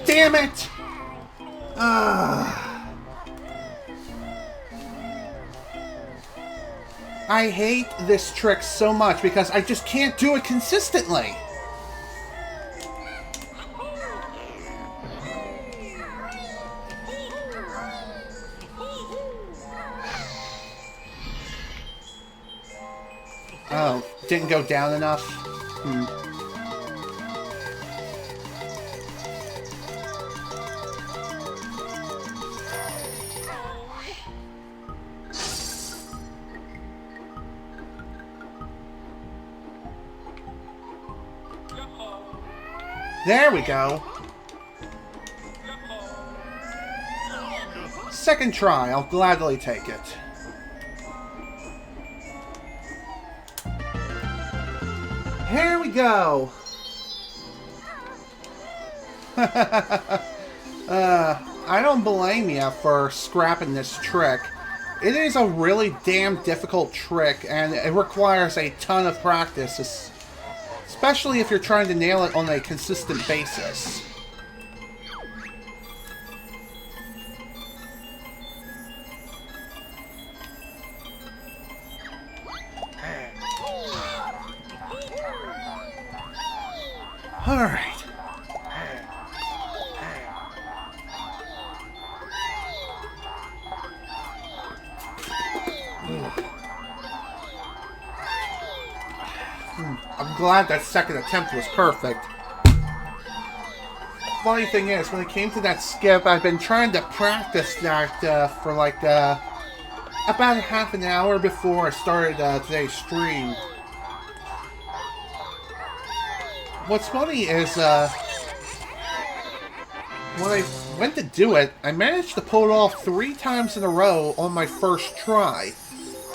Damn it! I hate this trick so much because I just can't do it consistently. Oh, didn't go down enough? There we go. Second try, I'll gladly take it. Here we go. I don't blame you for scrapping this trick. It is a really damn difficult trick, and it requires a ton of practice, especially if you're trying to nail it on a consistent basis. Alright. I'm glad that second attempt was perfect. Funny thing is, when it came to that skip, I've been trying to practice that for like about half an hour before I started today's stream. What's funny is, when I went to do it, I managed to pull it off 3 times in a row on my first try.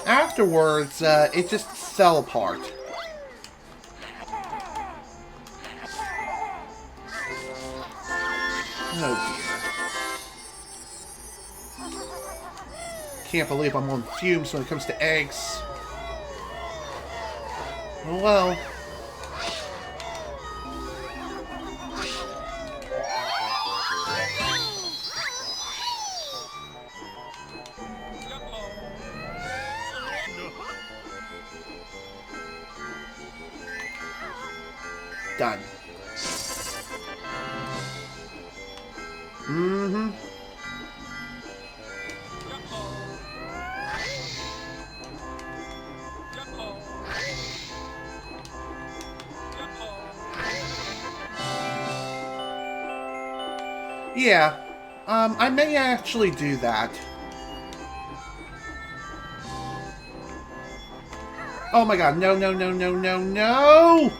Afterwards, it just fell apart. Oh dear. Can't believe I'm on fumes when it comes to eggs. Oh well. Done. Mm-hmm. Yeah. I may actually do that. Oh my god, no, no, no, no, no, no!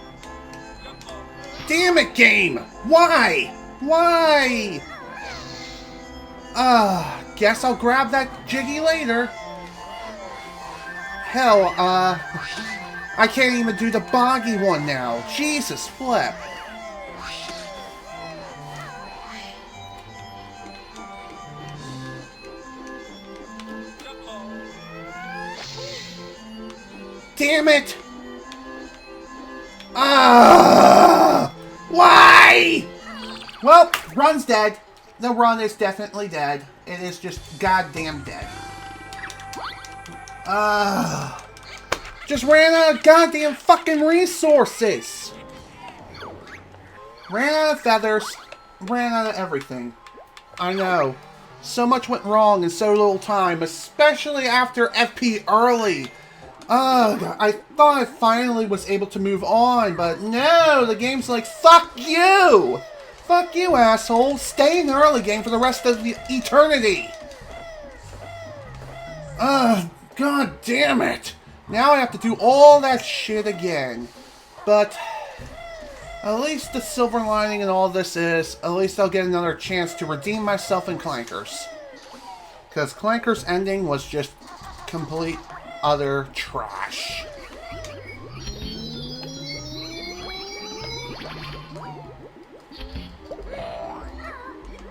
Damn it, game! Why? Why? Guess I'll grab that jiggy later. Hell, I can't even do the boggy one now. Jesus flip. Damn it! Why? Well, run's dead. The run is definitely dead. It is just goddamn dead. Just ran out of goddamn fucking resources. Ran out of feathers. Ran out of everything. I know. So much went wrong in so little time, especially after FP early. I thought I finally was able to move on, but no, the game's like, fuck you! Fuck you, asshole! Stay in the early game for the rest of the eternity! God damn it! Now I have to do all that shit again. But at least the silver lining in all this is, at least I'll get another chance to redeem myself in Clankers. Because Clankers' ending was just complete utter trash.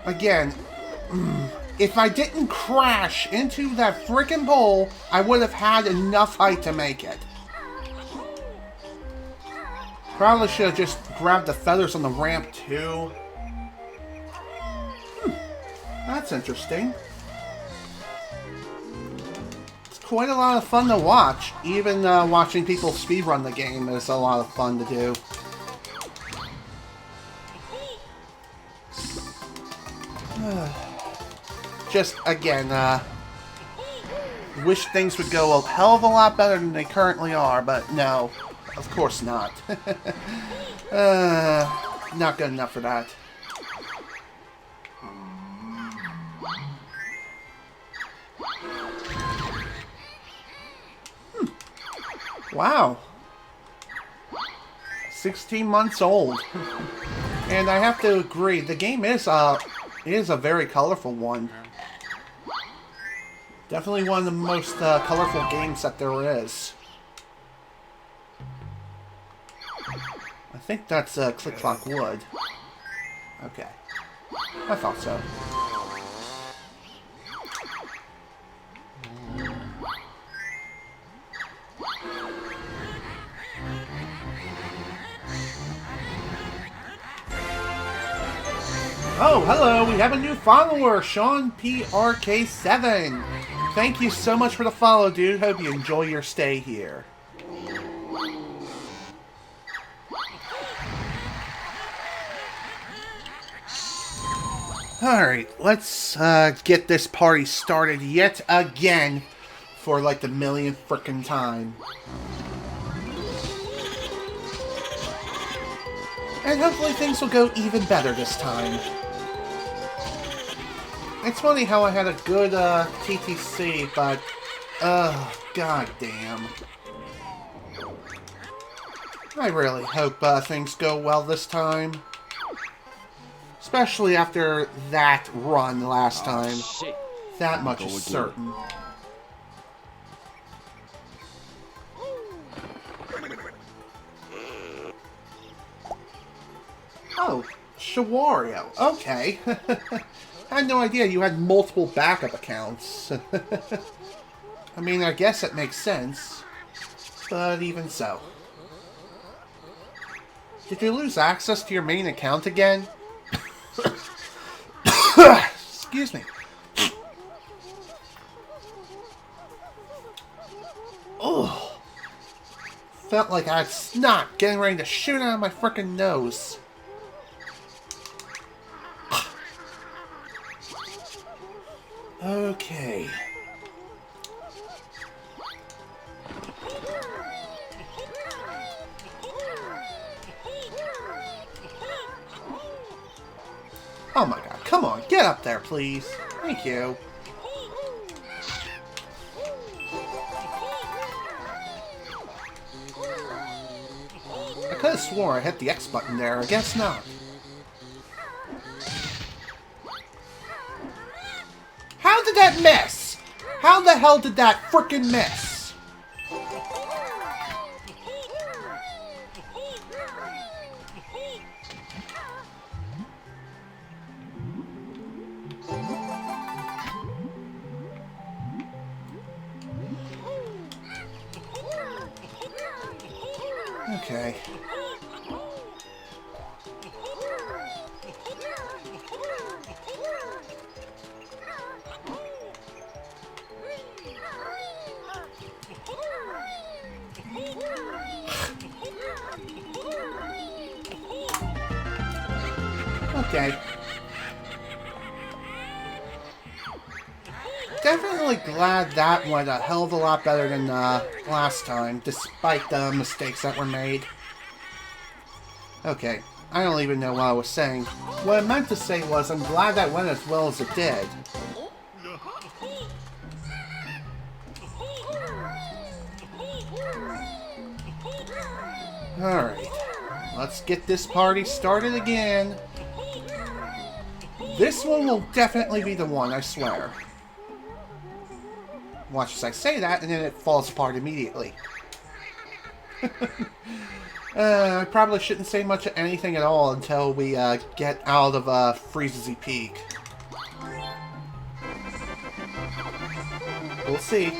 Again, if I didn't crash into that frickin' bowl, I would have had enough height to make it. Probably should have just grabbed the feathers on the ramp too. That's interesting. It's quite a lot of fun to watch. Even watching people speedrun the game is a lot of fun to do. Just, again, wish things would go a hell of a lot better than they currently are, but no, of course not. Not good enough for that. Wow. 16 months old. And I have to agree, the game is a very colorful one. Definitely one of the most colorful games that there is. I think that's Click Clock Wood. Okay. I thought so. Oh, hello, we have a new follower, Sean PRK7. Thank you so much for the follow, dude. Hope you enjoy your stay here. Alright, let's get this party started yet again for like the millionth frickin' time. And hopefully things will go even better this time. It's funny how I had a good TTC, but god damn. I really hope things go well this time. Especially after that run last time. That much is certain. Oh, Shawario. Okay. I had no idea you had multiple backup accounts. I mean, I guess it makes sense. But even so. Did you lose access to your main account again? Excuse me. Oh, felt like I had snot getting ready to shoot out of my frickin' nose. Okay. Oh my god, come on, get up there, please. Thank you. I could have swore I hit the X button there, I guess not. How did that miss? How the hell did that frickin' miss? Okay. Okay. Definitely glad that went a hell of a lot better than last time, despite the mistakes that were made. Okay, I don't even know what I was saying. What I meant to say was I'm glad that went as well as it did. Alright, let's get this party started again. This one will definitely be the one, I swear. Watch as I say that, and then it falls apart immediately. I probably shouldn't say much of anything at all until we get out of Freezy Peak. We'll see.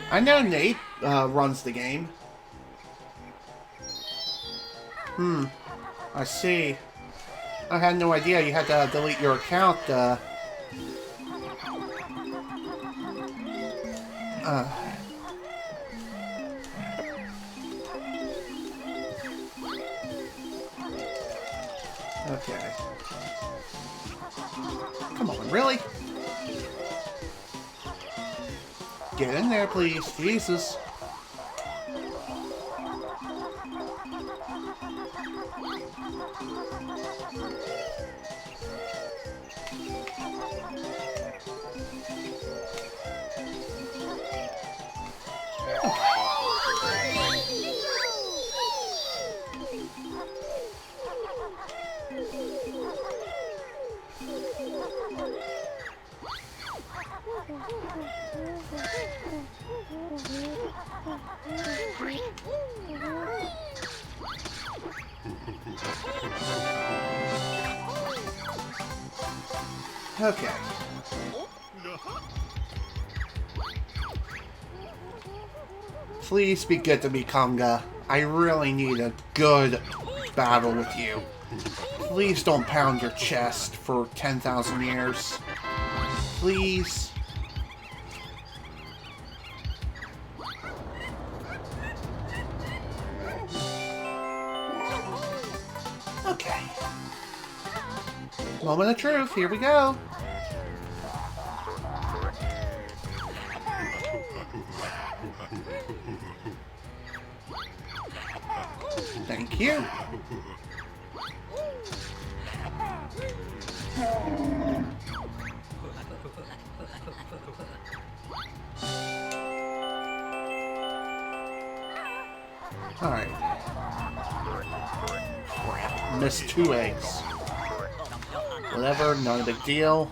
I know Nate runs the game. I see. I had no idea you had to delete your account. Okay. Come on, really? Get in there, please. Jesus. Okay. Please be good to me, Conga. I really need a good battle with you. Please don't pound your chest for 10,000 years. Please. Okay. Moment of truth, here we go. Thank you. Alright. Missed 2 eggs. Whatever, not a big deal.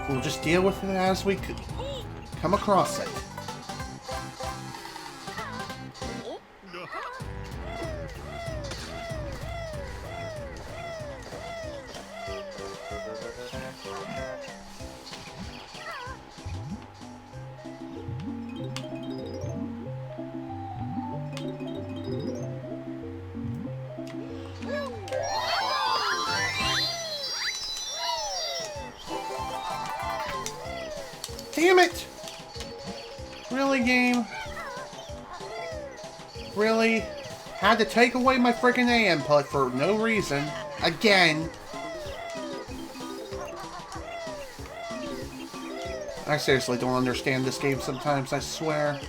We'll just deal with it as we come across it. Damn it! Really, game? Really? Had to take away my freaking A input for no reason. Again. I seriously don't understand this game sometimes, I swear.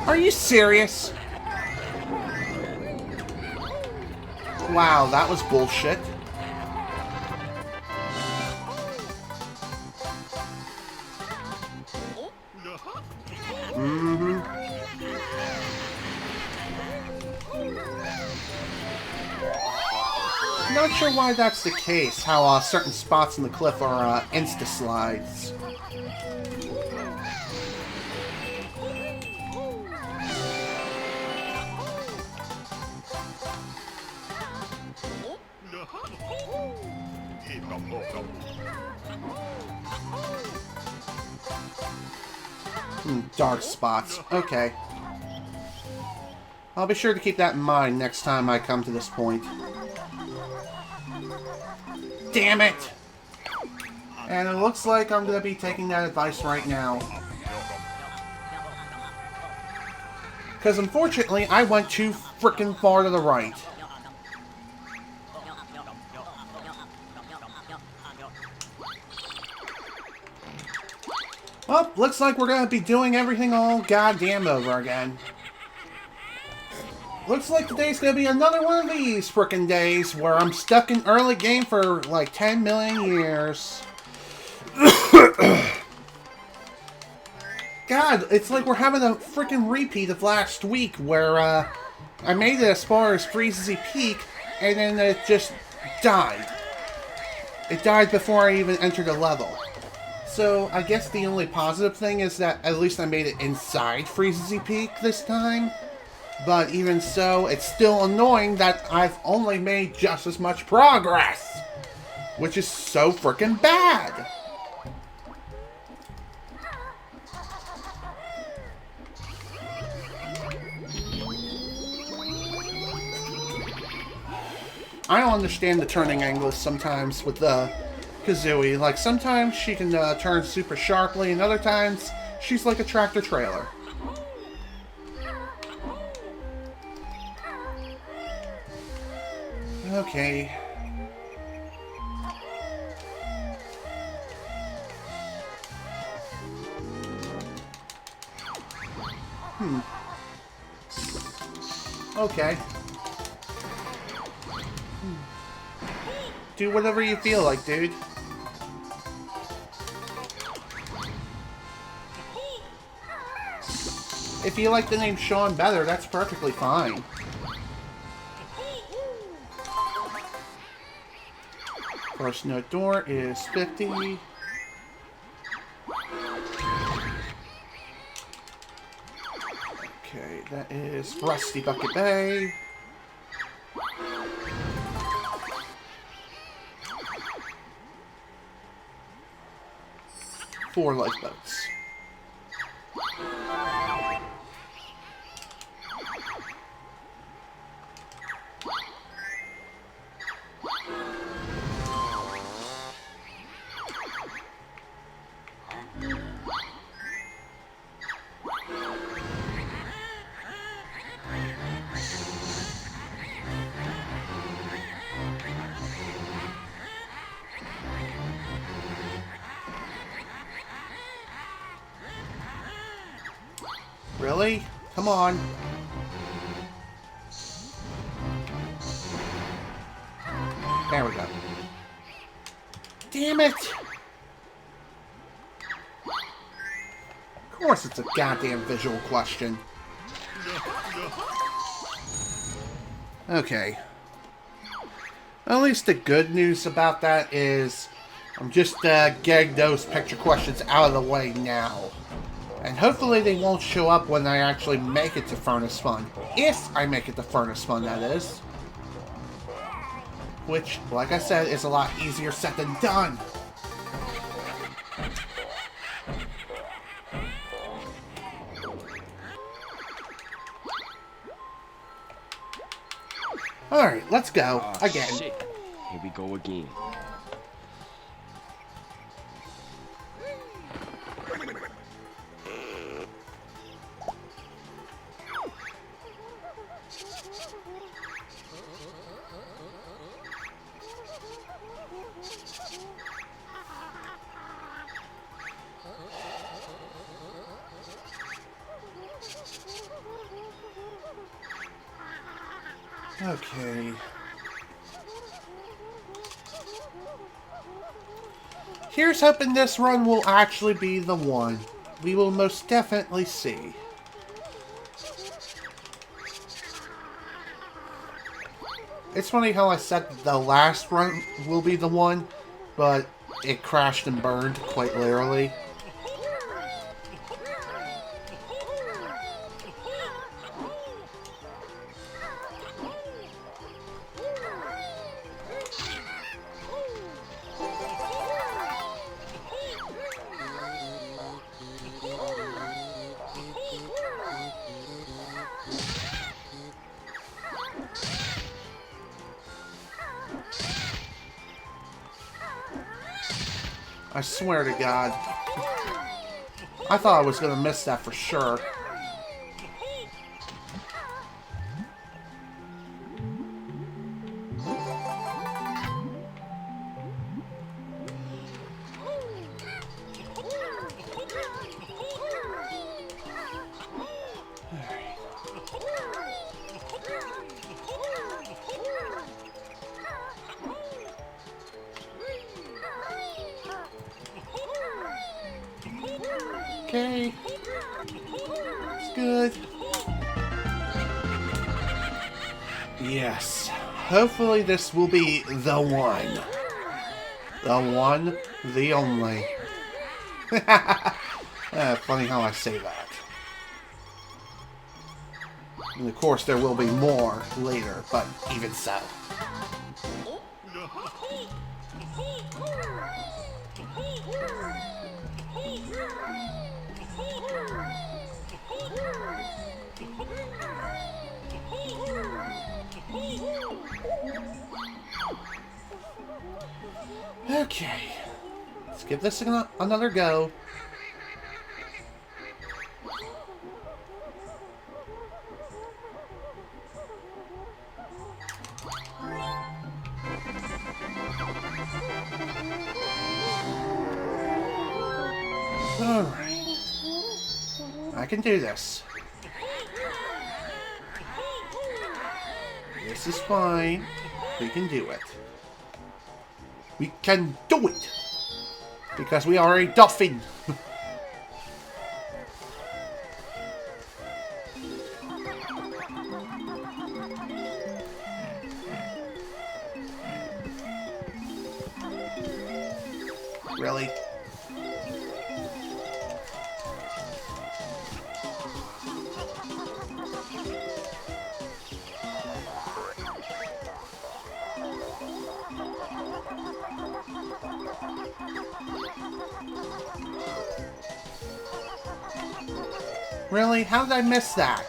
Are you serious? Wow, that was bullshit. Not sure why that's the case, how certain spots in the cliff are insta-slides. Dark spots. Okay. I'll be sure to keep that in mind next time I come to this point. Damn it! And it looks like I'm going to be taking that advice right now. Because unfortunately, I went too frickin' far to the right. Well, looks like we're going to be doing everything all goddamn over again. Looks like today's gonna be another one of these frickin' days where I'm stuck in early game for like 10 million years. God, it's like we're having a frickin' repeat of last week where I made it as far as Freezy Peak and then it just died. It died before I even entered a level. So I guess the only positive thing is that at least I made it inside Freezy Peak this time. But even so, it's still annoying that I've only made just as much progress. Which is so frickin' bad. I don't understand the turning angles sometimes with Kazooie. Like, sometimes she can turn super sharply, and other times she's like a tractor trailer. Okay. Okay. Do whatever you feel like, dude. If you like the name Sean better, that's perfectly fine. First note door is 50. Okay, that is Rusty Bucket Bay. Four lifeboats. Really? Come on. There we go. Damn it! Of course it's a goddamn visual question. Okay. At least the good news about that is I'm just getting those picture questions out of the way now. And hopefully they won't show up when I actually make it to Furnace Fun. If I make it to Furnace Fun, that is. Which, like I said, is a lot easier said than done. Alright, let's go. Again. Shit. Here we go again. Okay. Here's hoping this run will actually be the one. We will most definitely see. It's funny how I said the last run will be the one, but it crashed and burned, quite literally. I swear to God. I thought I was going to miss that for sure. Okay. It's good. Yes. Hopefully this will be the one. The one, the only. Funny how I say that. And of course there will be more later, but even so. Okay, let's give this another go. Alright, I can do this. This is fine. We can do it. We can do it! Because we are a dolphin! Really? Really? How did I miss that?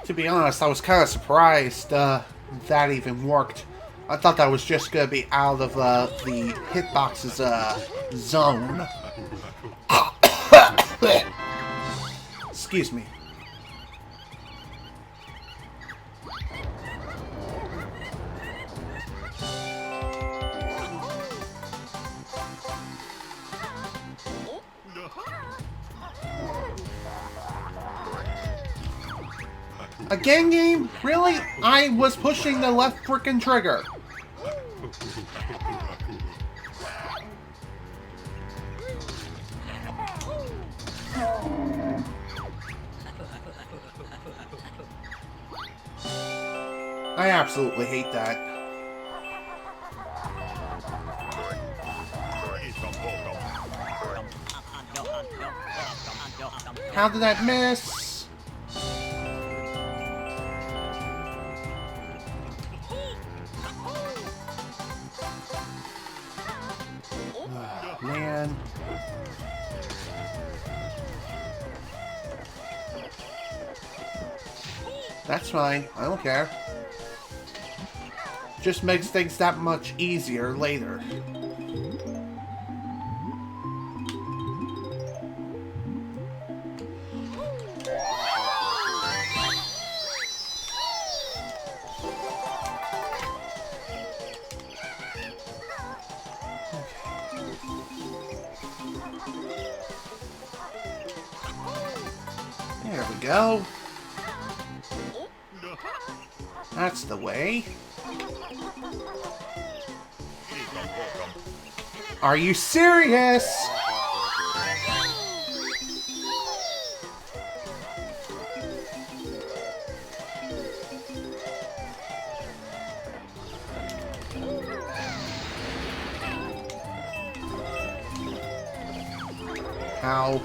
To be honest, I was kind of surprised that even worked. I thought that was just going to be out of the hitbox's zone. Excuse me. Again, game? Really? I was pushing the left frickin' trigger. I absolutely hate that. How did that miss? Man. That's fine. I don't care. Just makes things that much easier later. There we go. That's the way. Are you serious? How?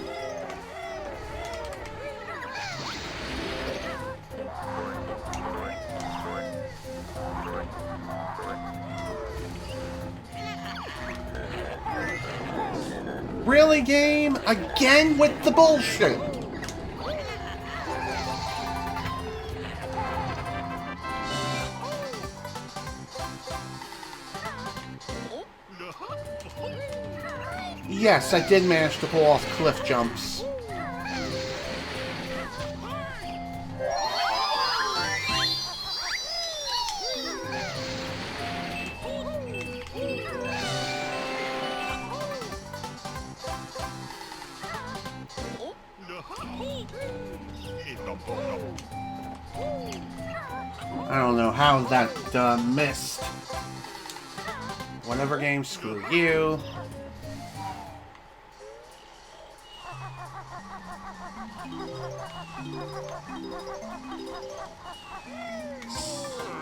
Really, game? Again with the bullshit? Yes, I did manage to pull off cliff jumps. I don't know how that missed. Whatever game, screw you.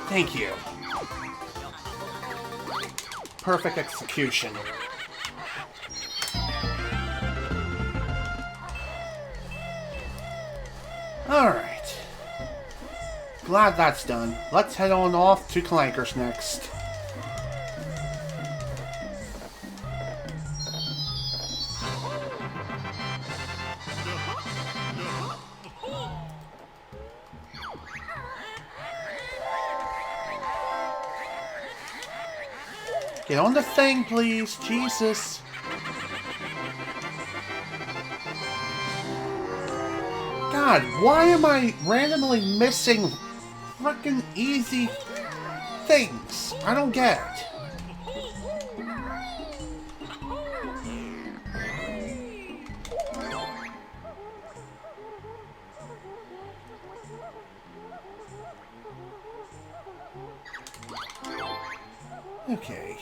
Thank you. Perfect execution. Alright. Glad that's done. Let's head on off to Clankers next. Get on the thing, please. Jesus. God, why am I randomly missing frickin' easy things? I don't get it. Okay.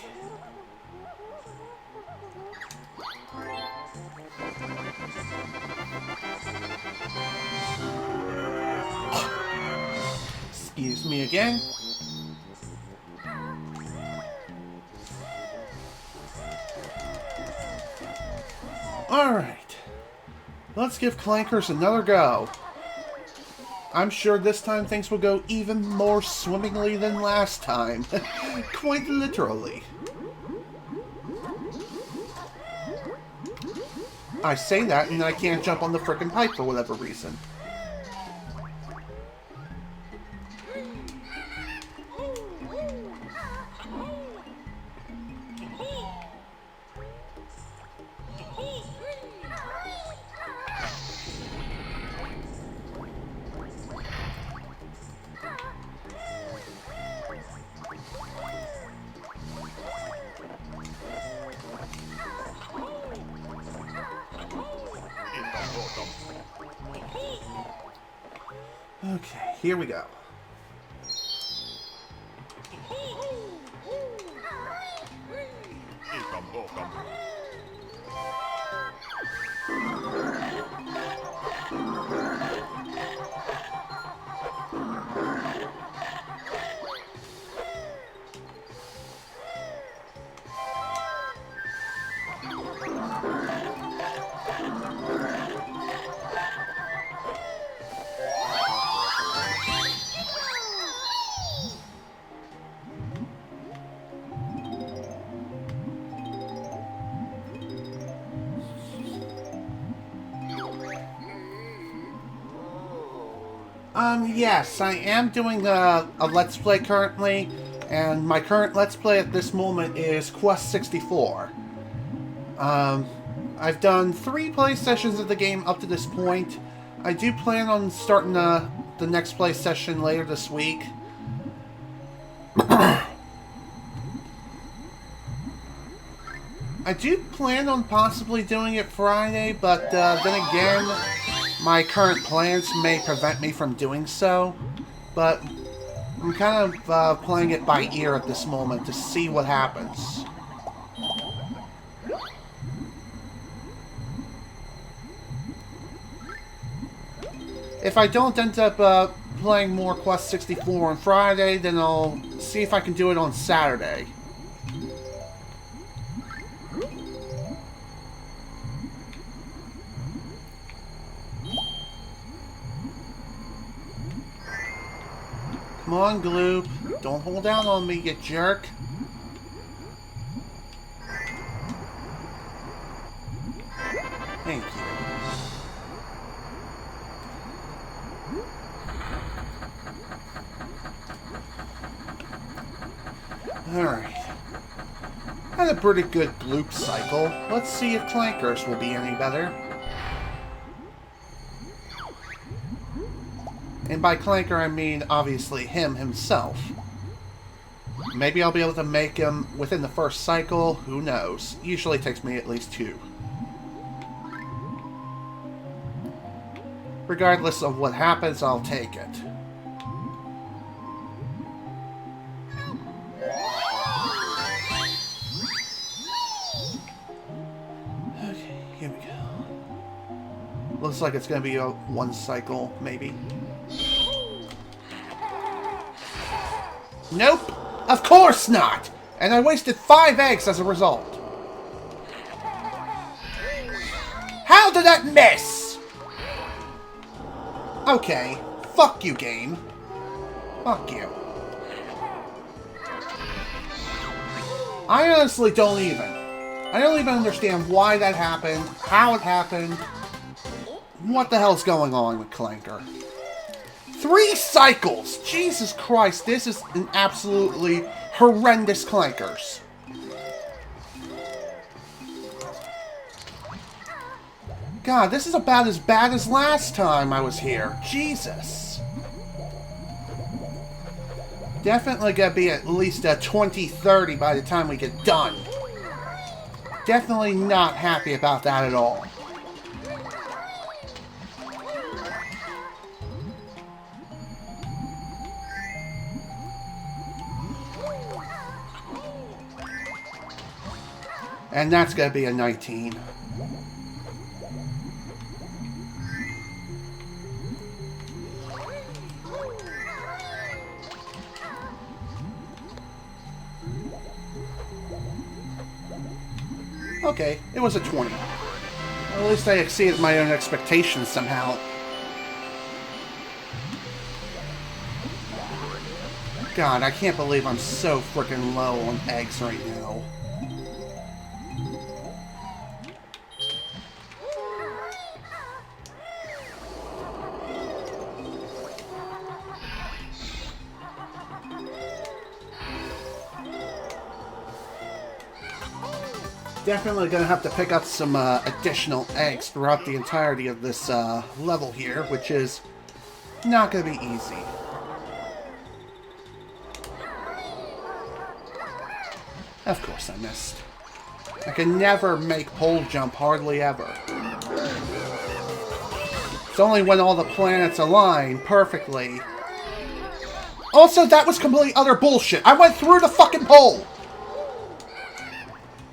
Excuse me again. Alright. Let's give Clankers another go. I'm sure this time things will go even more swimmingly than last time. Quite literally. I say that and I can't jump on the frickin' pipe for whatever reason. Okay, here we go. Yes, I am doing a Let's Play currently, and my current Let's Play at this moment is Quest 64. I've done 3 play sessions of the game up to this point. I do plan on starting the next play session later this week. I do plan on possibly doing it Friday, but then again, my current plans may prevent me from doing so. But I'm kind of playing it by ear at this moment to see what happens. If I don't end up playing more Quest 64 on Friday, then I'll see if I can do it on Saturday. Come on, Gloop. Don't hold out on me, you jerk. Thank you. Alright. Had a pretty good bloop cycle. Let's see if Clankers will be any better. And by Clanker, I mean, obviously, him himself. Maybe I'll be able to make him within the first cycle. Who knows? Usually takes me at least 2. Regardless of what happens, I'll take it. Okay, here we go. Looks like it's going to be a 1 cycle, maybe. Nope! Of course not! And I wasted 5 eggs as a result. How did that miss? Okay. Fuck you, game. Fuck you. I honestly don't even. I don't even understand why that happened, how it happened, what the hell's going on with Clanker. 3 cycles! Jesus Christ, this is an absolutely horrendous Clankers. God, this is about as bad as last time I was here. Jesus. Definitely gonna be at least a 20-30 by the time we get done. Definitely not happy about that at all. And that's going to be a 19. Okay, it was a 20. At least I exceeded my own expectations somehow. God, I can't believe I'm so freaking low on eggs right now. Definitely going to have to pick up some additional eggs throughout the entirety of this level here, which is not going to be easy. Of course I missed. I can never make pole jump, hardly ever. It's only when all the planets align perfectly. Also, that was complete utter bullshit. I went through the fucking pole!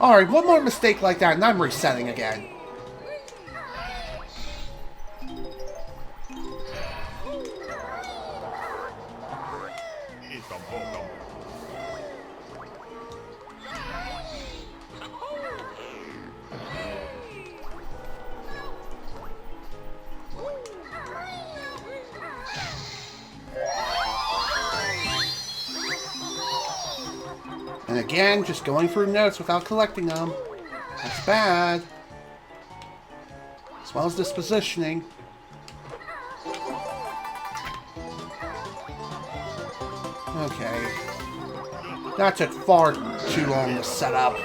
Alright, one more mistake like that and I'm resetting again. And again, just going through notes without collecting them. That's bad. As well as this positioning. Okay. That took far too long to set up.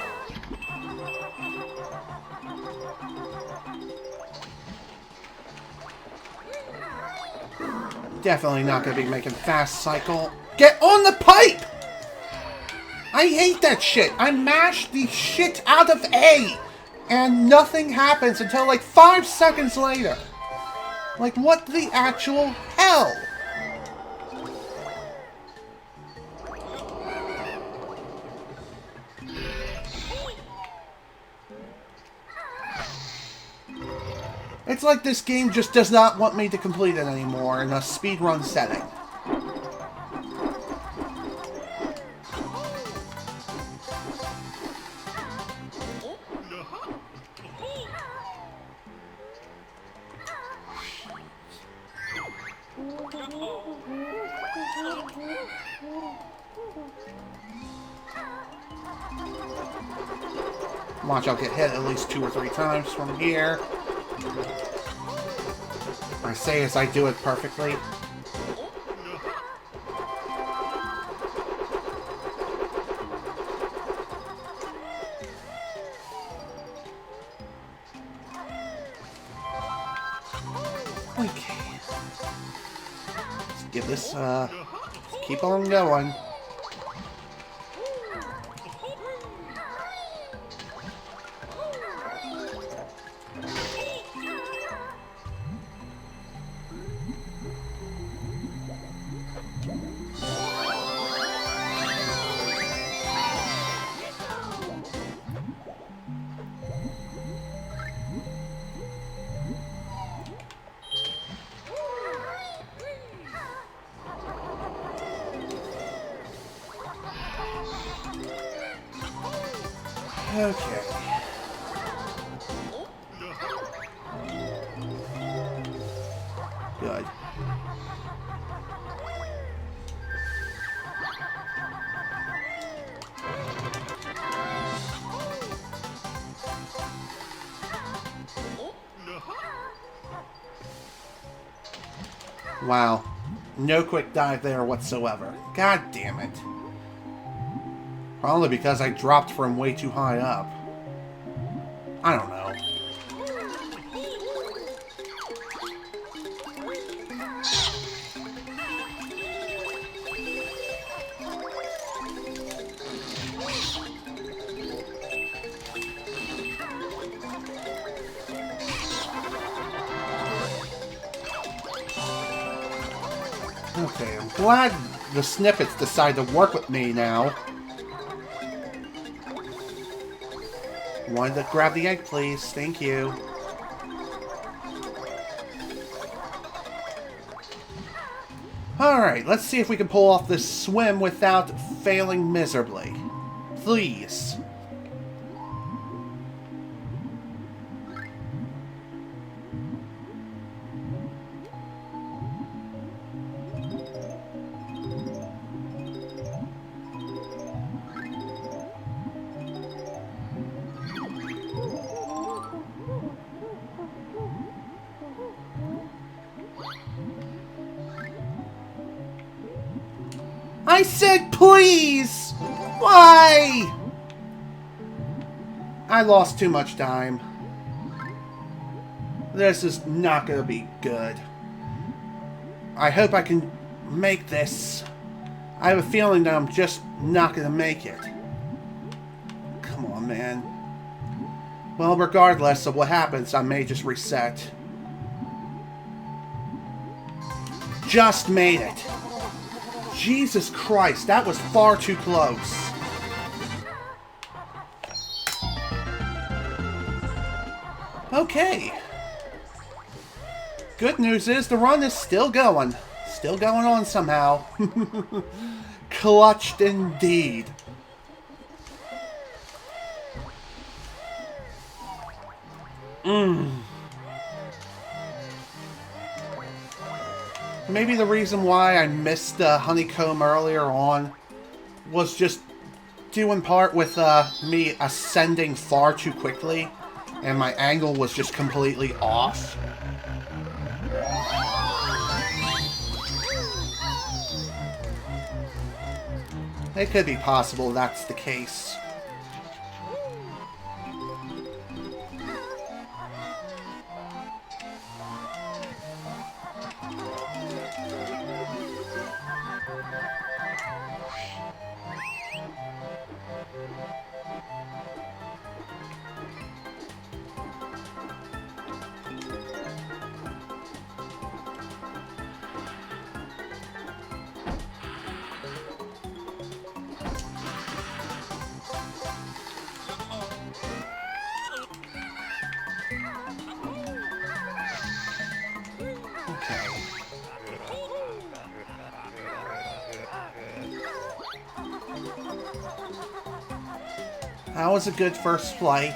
Definitely not going to be making fast cycle. Get on the pipe! I hate that shit. I mashed the shit out of A, and nothing happens until like 5 seconds later. Like, what the actual hell? It's like this game just does not want me to complete it anymore in a speedrun setting. Watch, I'll get hit at least 2 or 3 times from here. I say as I do it perfectly. Okay. Let's give this, let's keep on going. Okay. Good. Wow. No quick dive there whatsoever. God damn it. Probably because I dropped from way too high up. I don't know. Okay, I'm glad the snippets decide to work with me now. Wanted to grab the egg, please. Thank you. Alright, let's see if we can pull off this swim without failing miserably. Please. I said please! Why? I lost too much time. This is not gonna be good. I hope I can make this. I have a feeling that I'm just not gonna make it. Come on, man. Well, regardless of what happens, I may just reset. Just made it. Jesus Christ, that was far too close. Okay. Good news is the run is still going. Still going on somehow. Clutched indeed. Maybe the reason why I missed the honeycomb earlier on was just due in part with me ascending far too quickly, and my angle was just completely off. It could be possible that's the case. That was a good first flight.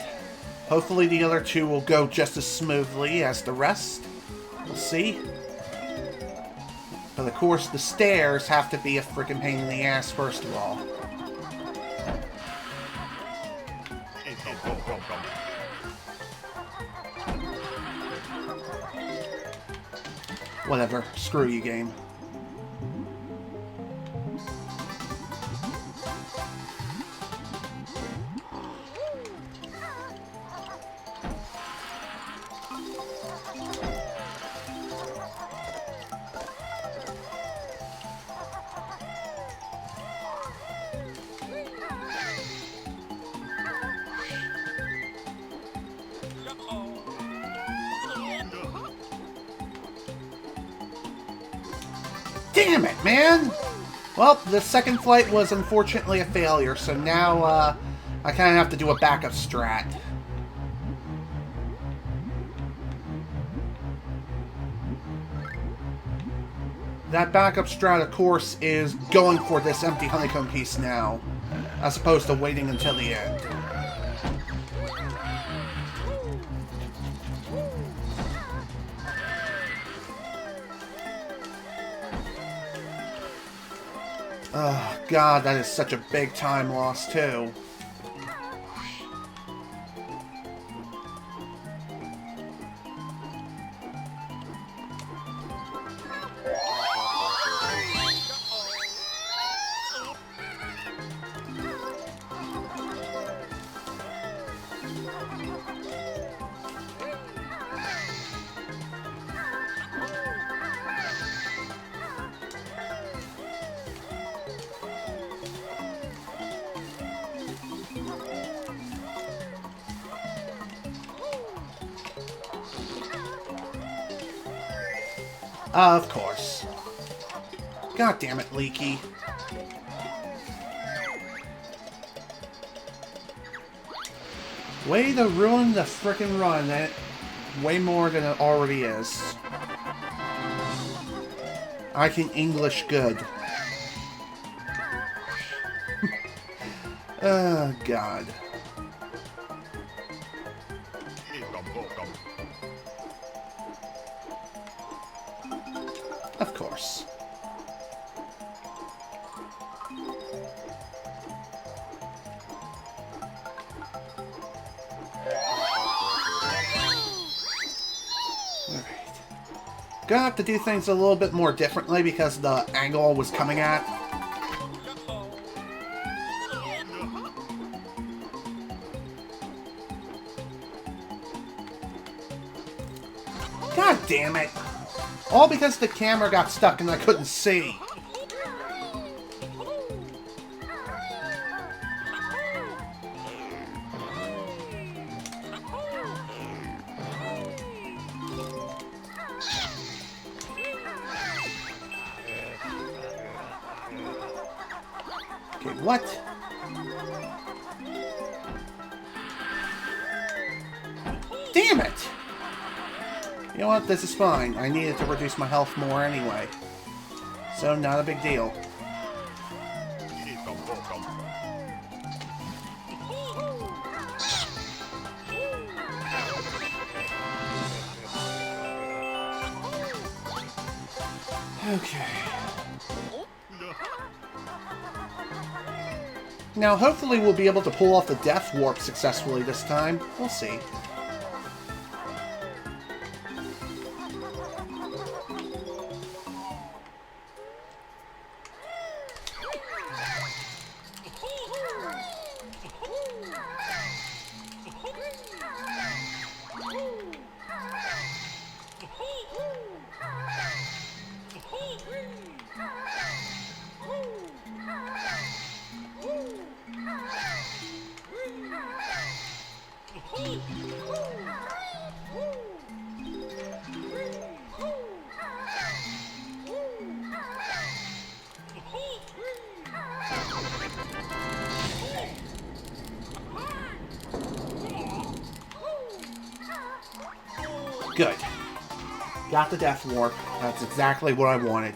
Hopefully the other two will go just as smoothly as the rest. We'll see. But of course the stairs have to be a freaking pain in the ass first of all. Whatever. Screw you, game. Damn it, man! Well, the second flight was unfortunately a failure, so now I kind of have to do a backup strat. That backup strat, of course, is going for this empty honeycomb piece now, as opposed to waiting until the end. Oh, God, that is such a big time loss, too. Of course. God damn it, Leaky. Way to ruin the frickin' run, way more than it already is. I can English good. Oh, God. Of course. Alright. Gonna have to do things a little bit more differently because the angle I was coming at. God damn it! All because the camera got stuck and I couldn't see. Okay, what? Damn it! You know what? This is fine. I needed to reduce my health more anyway. So, not a big deal. Okay. Now, hopefully we'll be able to pull off the Death Warp successfully this time. We'll see. Good. Got the Death Warp. That's exactly what I wanted.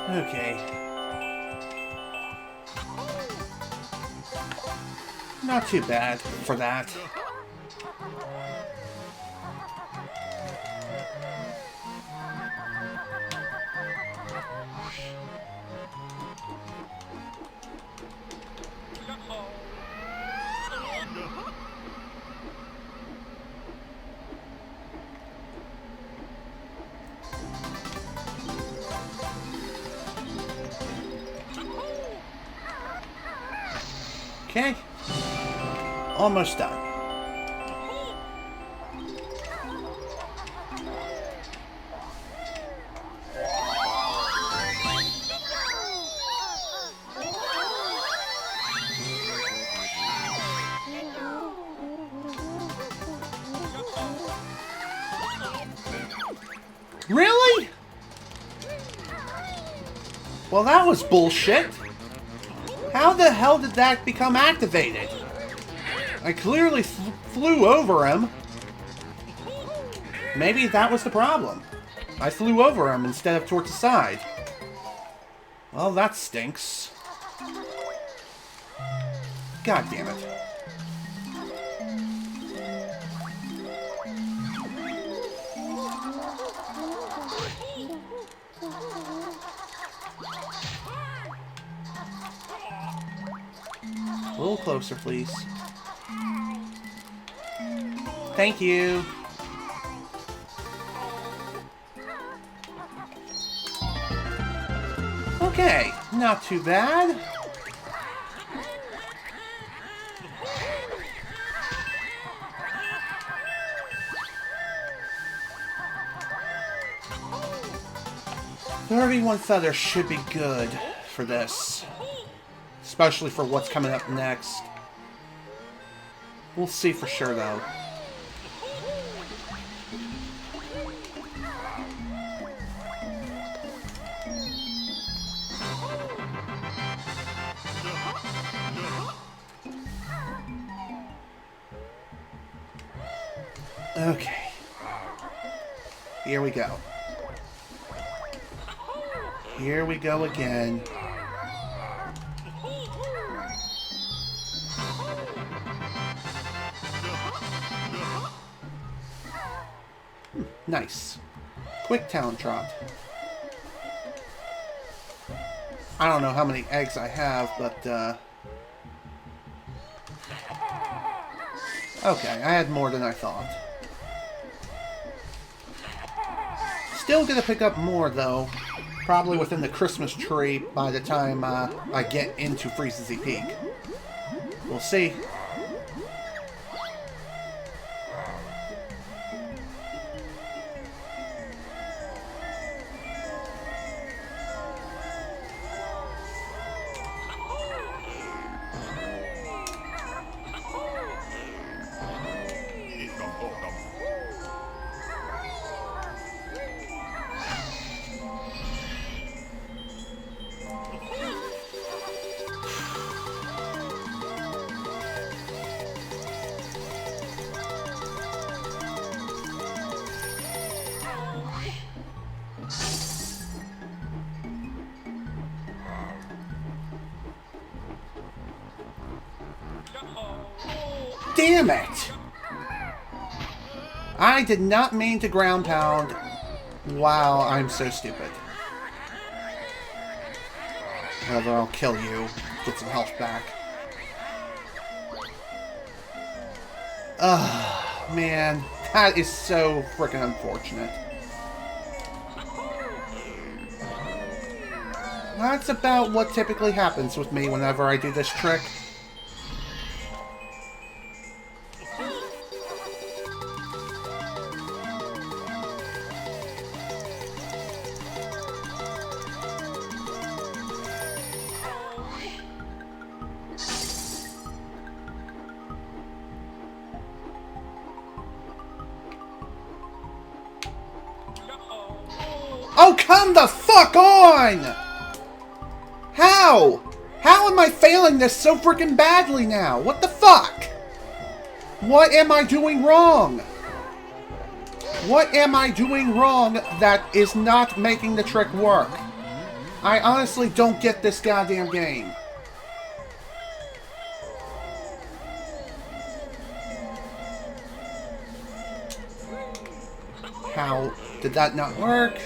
Okay. Not too bad for that. Okay. Almost done. Really? Well, that was bullshit. How the hell did that become activated? I clearly flew over him. Maybe that was the problem. I flew over him instead of towards the side. Well, that stinks. God damn it. A little closer, please. Thank you. Okay, not too bad. $31 feathers should be good for this. Especially for what's coming up next. We'll see for sure, though. Okay. Here we go. Here we go again. Nice. Quick talent trot. I don't know how many eggs I have, but, okay, I had more than I thought. Still gonna pick up more, though. Probably within the Christmas tree by the time, I get into Freeze's Peak. We'll see. Damn it! I did not mean to ground pound. Wow, I'm so stupid. Whatever, I'll kill you. Get some health back. Ugh, man. That is so freaking unfortunate. That's about what typically happens with me whenever I do this trick. Oh, come the fuck on! How? How am I failing this so freaking badly now? What the fuck? What am I doing wrong? What am I doing wrong that is not making the trick work? I honestly don't get this goddamn game. How did that not work?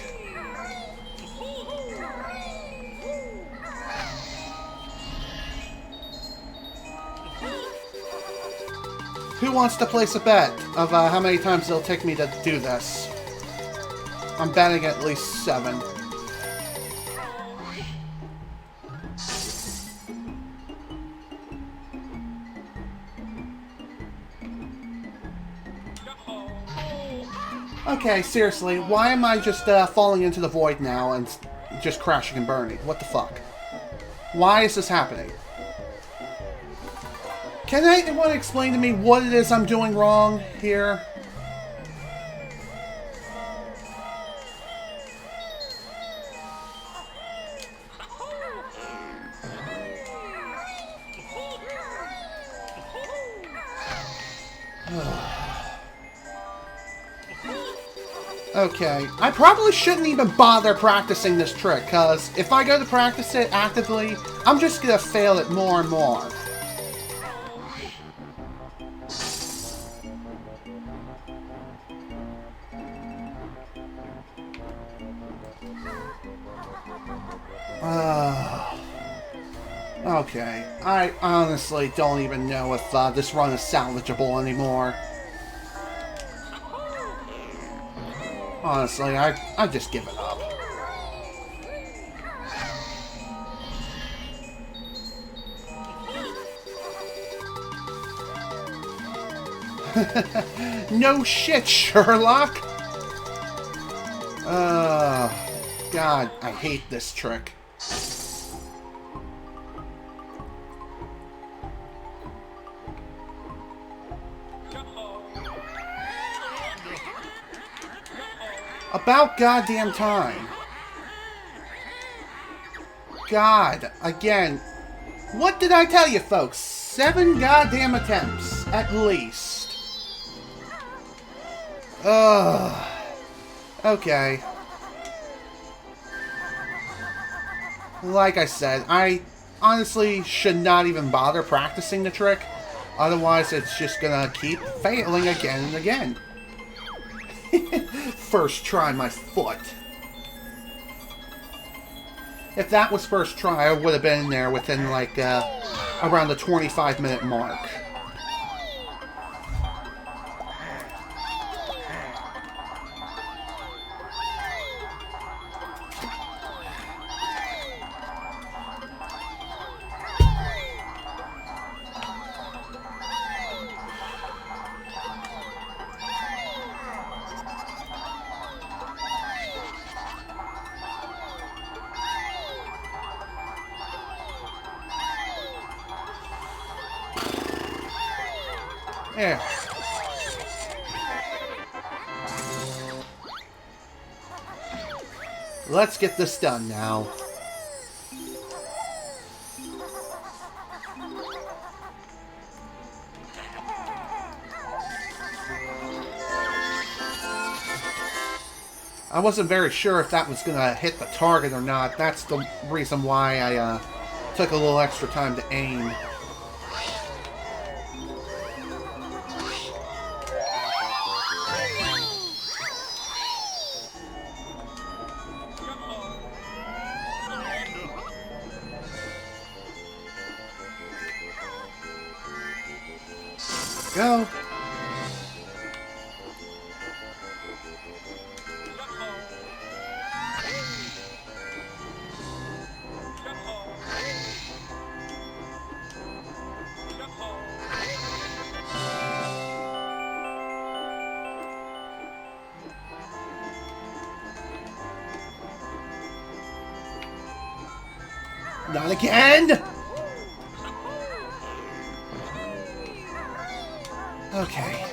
Who wants to place a bet of how many times it'll take me to do this? I'm betting at least 7. Okay, seriously, why am I just falling into the void now and just crashing and burning? What the fuck? Why is this happening? Can anyone explain to me what it is I'm doing wrong here? Okay, I probably shouldn't even bother practicing this trick, because if I go to practice it actively, I'm just gonna fail it more and more. Okay, I honestly don't even know if this run is salvageable anymore. Honestly, I just give it up. No shit, Sherlock! God, I hate this trick. About goddamn time. God, again. What did I tell you, folks? 7 goddamn attempts, at least. Ugh. Okay. Like I said, I honestly should not even bother practicing the trick. Otherwise, it's just gonna keep failing again and again. First try, my foot. If that was first try, I would have been in there within, like, around the 25-minute mark. Yeah. Let's get this done now. I wasn't very sure if that was gonna hit the target or not. That's the reason why I took a little extra time to aim. Go. Not again! Okay.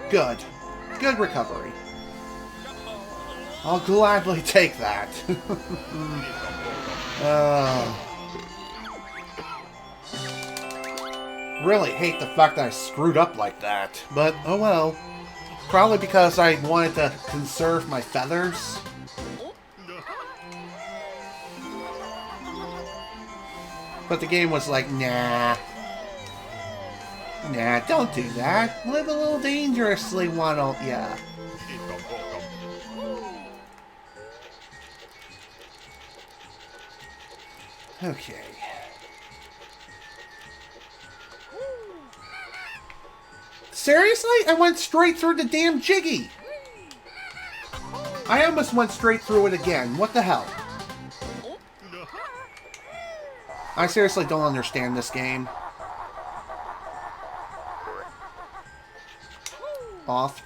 Good. Good recovery. I'll gladly take that. Really hate the fact that I screwed up like that, but oh well. Probably because I wanted to conserve my feathers. But the game was like, nah. Nah, don't do that. Live a little dangerously, why don't ya? Okay. Seriously? I went straight through the damn Jiggy! I almost went straight through it again. What the hell? I seriously don't understand this game. Off.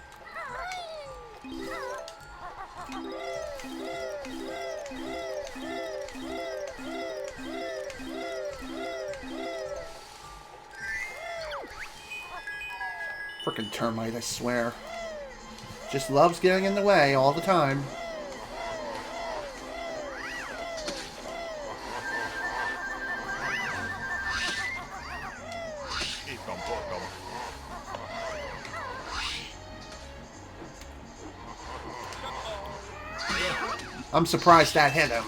Frickin' termite, I swear. Just loves getting in the way all the time. I'm surprised that hit him.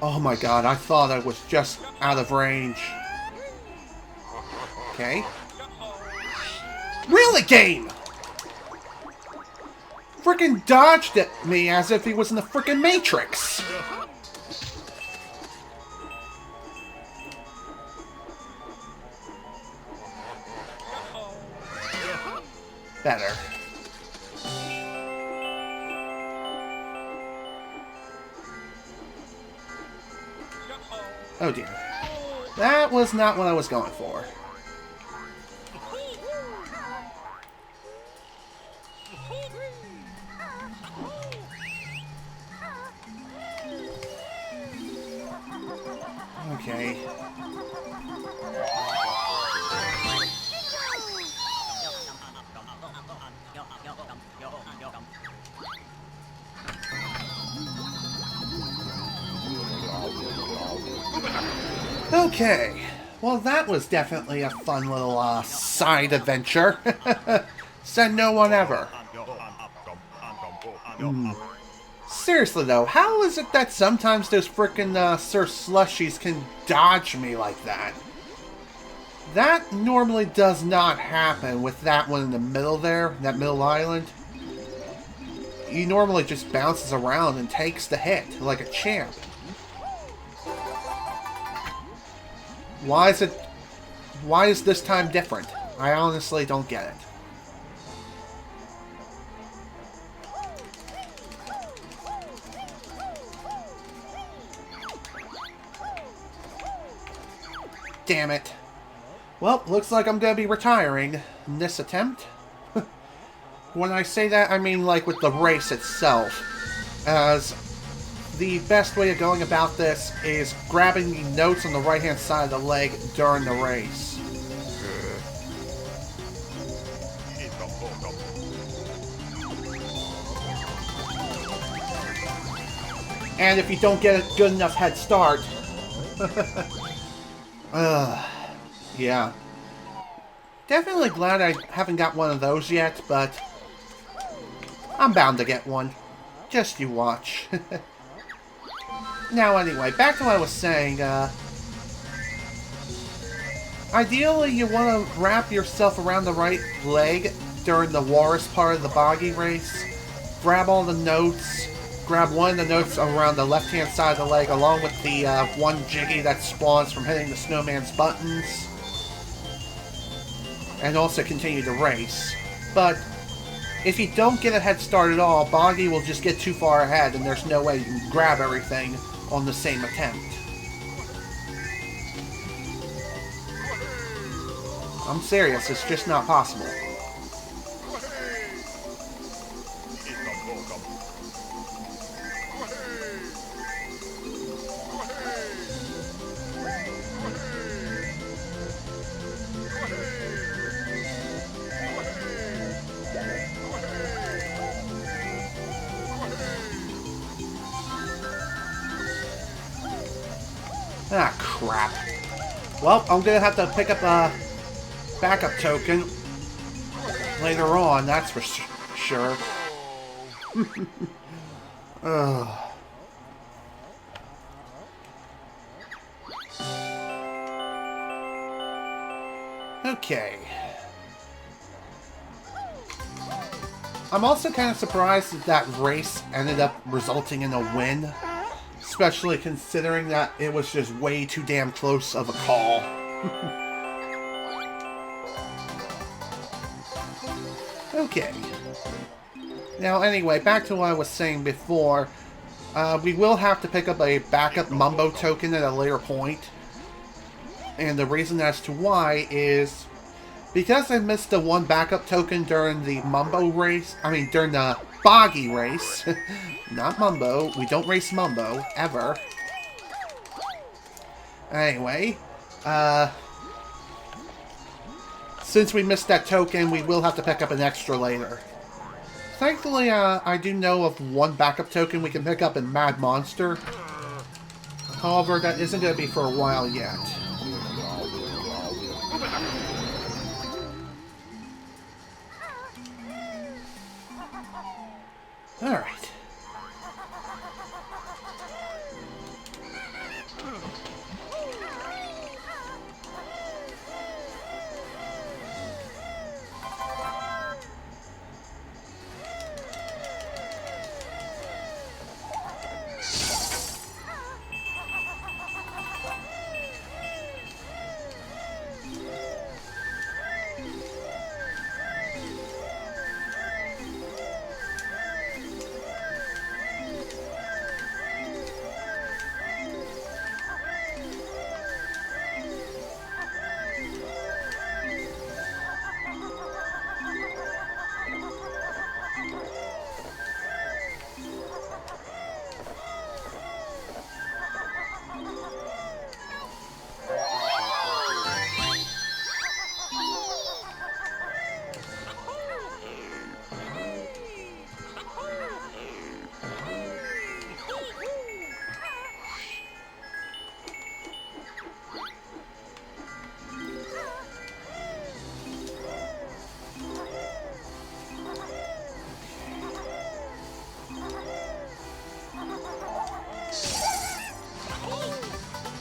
Oh my god, I thought I was just out of range. Okay. Really, game? Frickin' dodged at me as if he was in the frickin' Matrix. Better. Oh dear. That was not what I was going for. Okay. Okay. Well, that was definitely a fun little side adventure. Said no one ever. Seriously though, how is it that sometimes those frickin' Sir Slushies can dodge me like that? That normally does not happen with that one in the middle there, that middle island. He normally just bounces around and takes the hit like a champ. Why is this time different? I honestly don't get it. Damn it. Well, looks like I'm gonna be retiring in this attempt. When I say that, I mean like with the race itself. As the best way of going about this is grabbing the notes on the right-hand side of the leg during the race. And if you don't get a good enough head start... yeah. Definitely glad I haven't got one of those yet, but... I'm bound to get one. Just you watch. Now anyway, back to what I was saying, ideally you want to wrap yourself around the right leg during the walrus part of the boggy race. Grab all the notes, grab one of the notes around the left-hand side of the leg along with the one jiggy that spawns from hitting the snowman's buttons. And also continue the race. But if you don't get a head start at all, Boggy will just get too far ahead and there's no way you can grab everything on the same attempt. I'm serious, it's just not possible. Ah, crap. Well, I'm gonna have to pick up a backup token later on, that's for sure. Ugh. Okay. I'm also kind of surprised that race ended up resulting in a win. Especially considering that it was just way too damn close of a call. Okay. Now anyway, back to what I was saying before. We will have to pick up a backup Mumbo token at a later point. And the reason as to why is because I missed the one backup token during the Mumbo race. I mean, during the Boggy race. Not Mumbo. We don't race Mumbo, ever. Anyway, since we missed that token, we will have to pick up an extra later. Thankfully, I do know of one backup token we can pick up in Mad Monster. However, that isn't going to be for a while yet. Alright.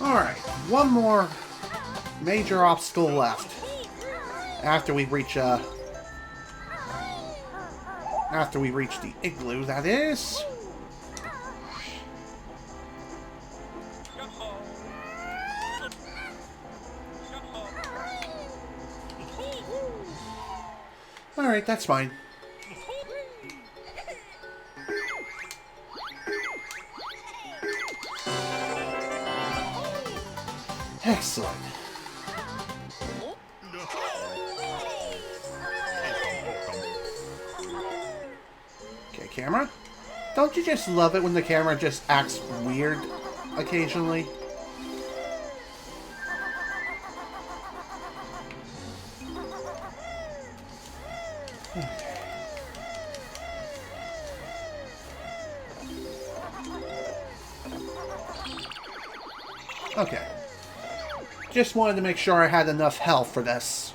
Alright, one more major obstacle left. After we reach the igloo, that is. Alright, that's fine. Excellent. Okay, camera. Don't you just love it when the camera just acts weird occasionally? Okay. Just wanted to make sure I had enough health for this.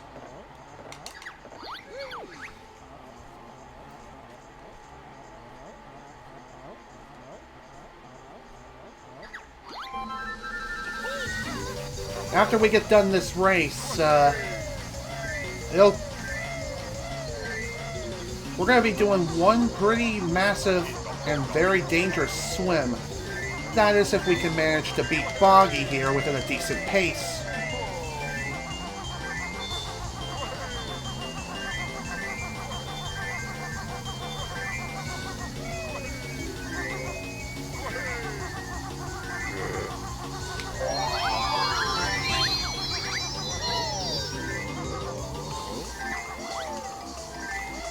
After we get done this race, we're going to be doing one pretty massive and very dangerous swim. That is if we can manage to beat Boggy here within a decent pace.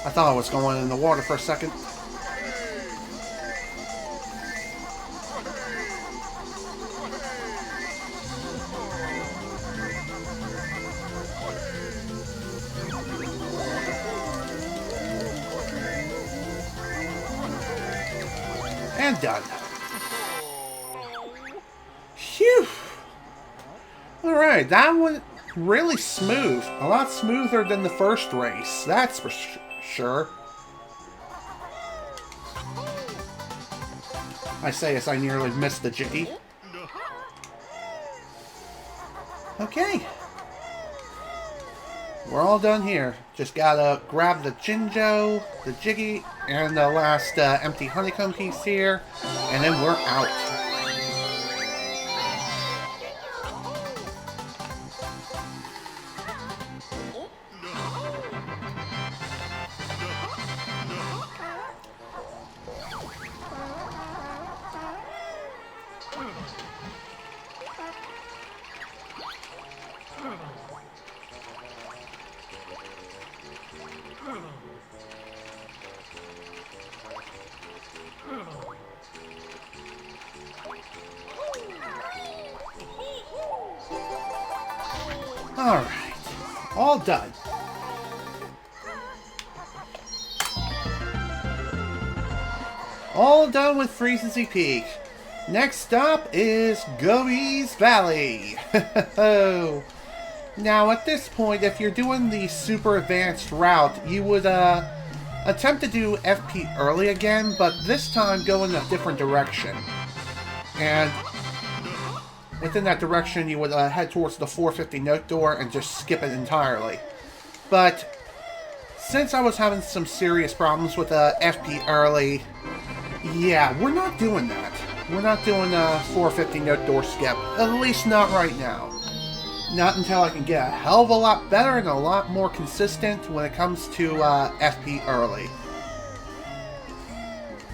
I thought I was going in the water for a second. And done. Phew! Alright, that was really smooth. A lot smoother than the first race, that's for sure. I say as I nearly missed the jiggy. Okay. We're all done here. Just gotta grab the Jinjo, the Jiggy, and the last empty honeycomb piece here, and then we're out. Alright, all done. All done with Freezency Peak. Next stop is Gobi's Valley. Now at this point, if you're doing the super advanced route, you would attempt to do FP early again, but this time go in a different direction. And within that direction, you would head towards the 450 note door and just skip it entirely. But since I was having some serious problems with FP early, yeah, we're not doing that. We're not doing a 450 note door skip, at least not right now. Not until I can get a hell of a lot better and a lot more consistent when it comes to FP early.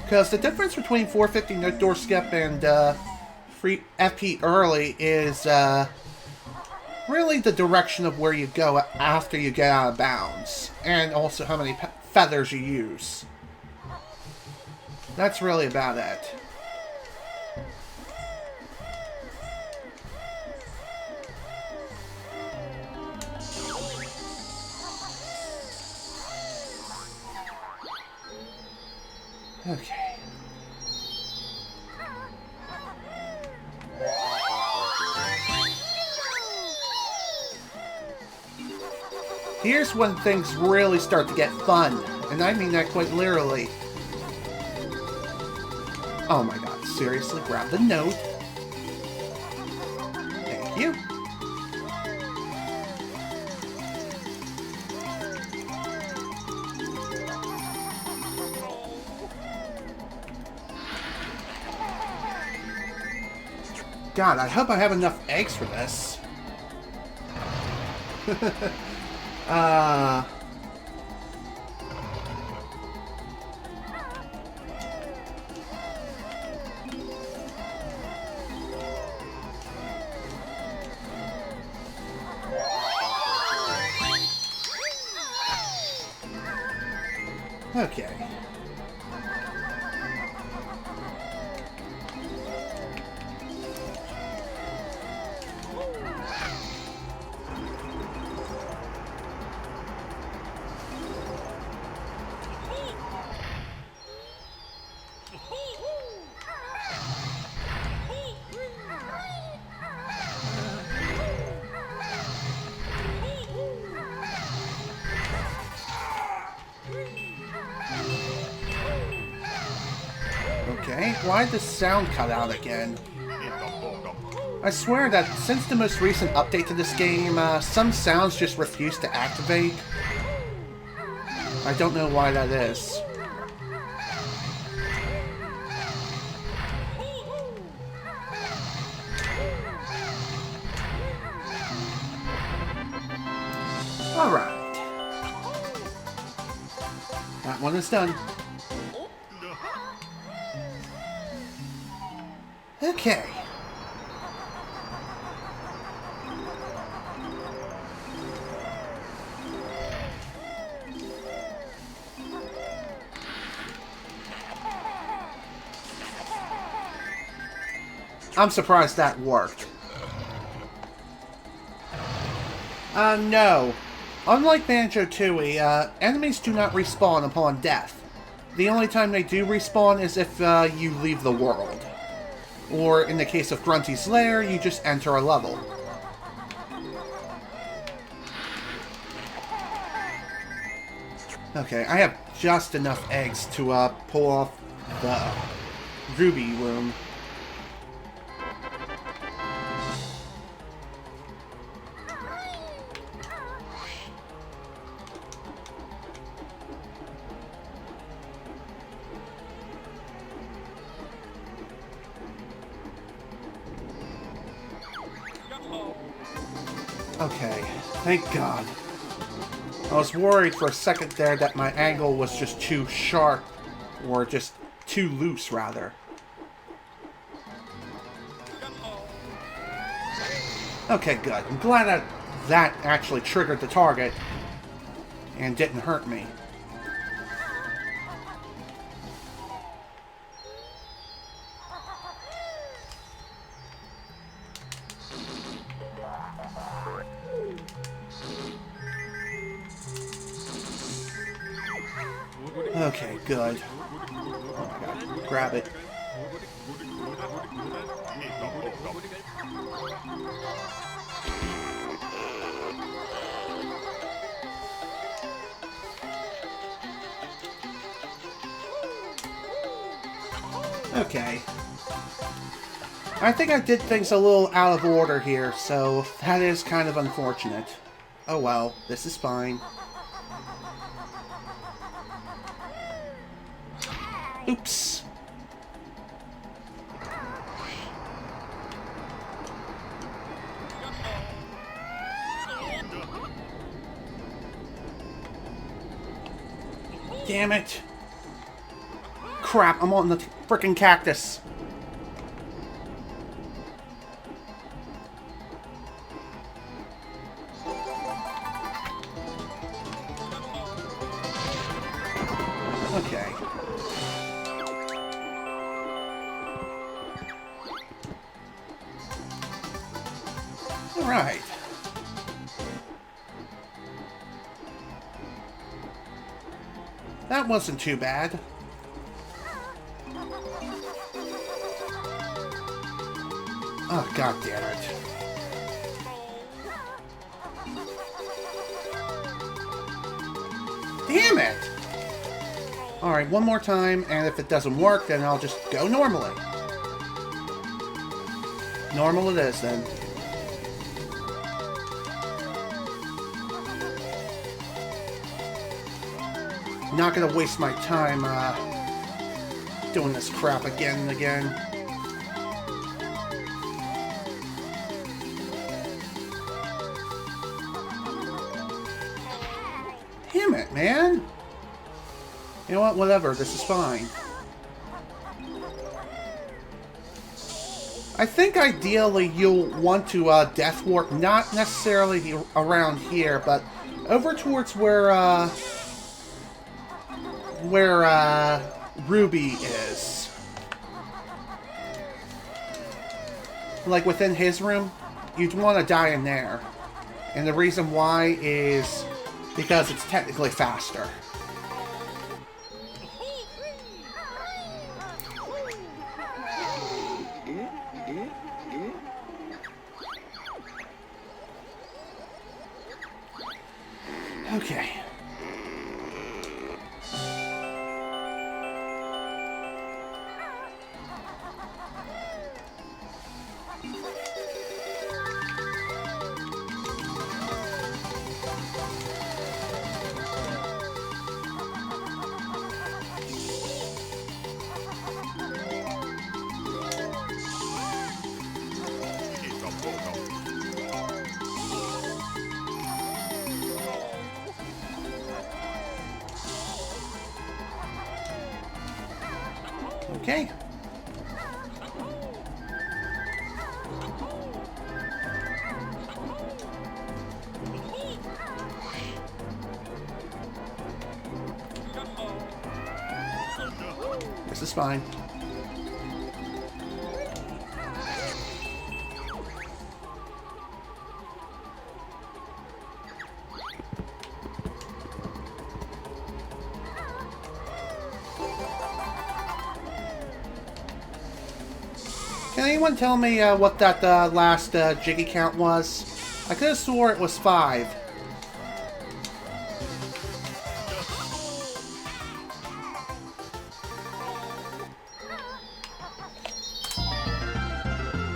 Because the difference between 450 note door skip and free FP early is really the direction of where you go after you get out of bounds, and also how many feathers you use. That's really about it. Okay. Here's when things really start to get fun, and I mean that quite literally. Oh my god, seriously, grab the note. Thank you. God, I hope I have enough eggs for this. Okay. Okay, why'd the sound cut out again? I swear that since the most recent update to this game, some sounds just refuse to activate. I don't know why that is. Alright. That one is done. Okay. I'm surprised that worked. No. Unlike Banjo Kazooie, enemies do not respawn upon death. The only time they do respawn is if you leave the world. Or in the case of Grunty's Lair, you just enter a level. Okay, I have just enough eggs to pull off the ruby room. Okay, thank God. I was worried for a second there that my angle was just too sharp, or just too loose, rather. Okay, good. I'm glad that that actually triggered the target and didn't hurt me. Okay, good. Oh my God, grab it. Okay. I think I did things a little out of order here, so that is kind of unfortunate. Oh well, this is fine. Oops. Damn it. Crap, I'm on the frickin' cactus. Okay. Alright. That wasn't too bad. Oh, God damn it. Damn it! Alright, one more time, and if it doesn't work, then I'll just go normally. Normal it is, then. Not gonna waste my time, doing this crap again and again. Damn it, man! You know what? Whatever. This is fine. I think ideally you'll want to death warp, not necessarily around here, but over towards where Ruby is. Like within his room, you'd want to die in there. And the reason why is because it's technically faster. Okay. Okay. This is fine. Can anyone tell me what that last Jiggy count was? I could have swore it was 5.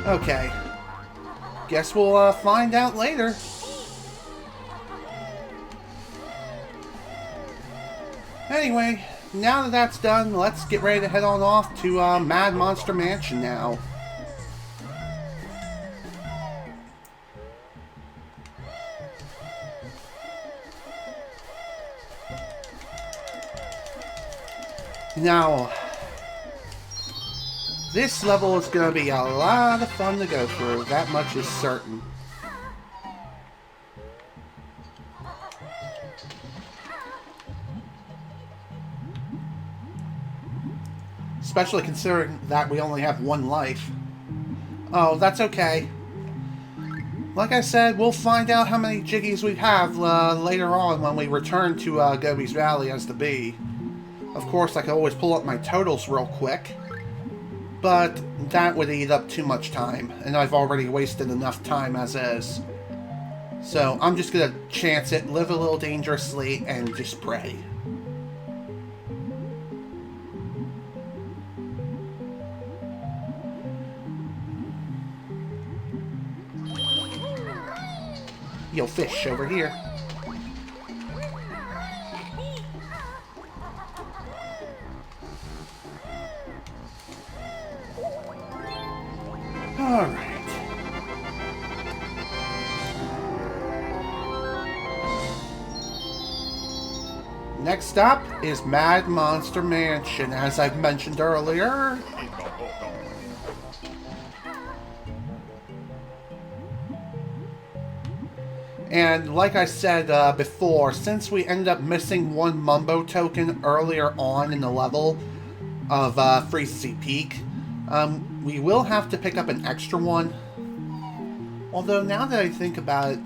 Okay. Guess we'll find out later. Anyway, now that that's done, let's get ready to head on off to Mad Monster Mansion now. Now, this level is going to be a lot of fun to go through, that much is certain. Especially considering that we only have one life. Oh, that's okay. Like I said, we'll find out how many Jiggies we have later on when we return to Gobi's Valley as the bee. Of course, I can always pull up my totals real quick, but that would eat up too much time, and I've already wasted enough time as is. So I'm just gonna chance it, live a little dangerously, and just pray. Yo, fish over here. Alright. Next stop is Mad Monster Mansion, as I've mentioned earlier. And like I said before, since we ended up missing one Mumbo token earlier on in the level of Freezy Peak, we will have to pick up an extra one. Although now that I think about it,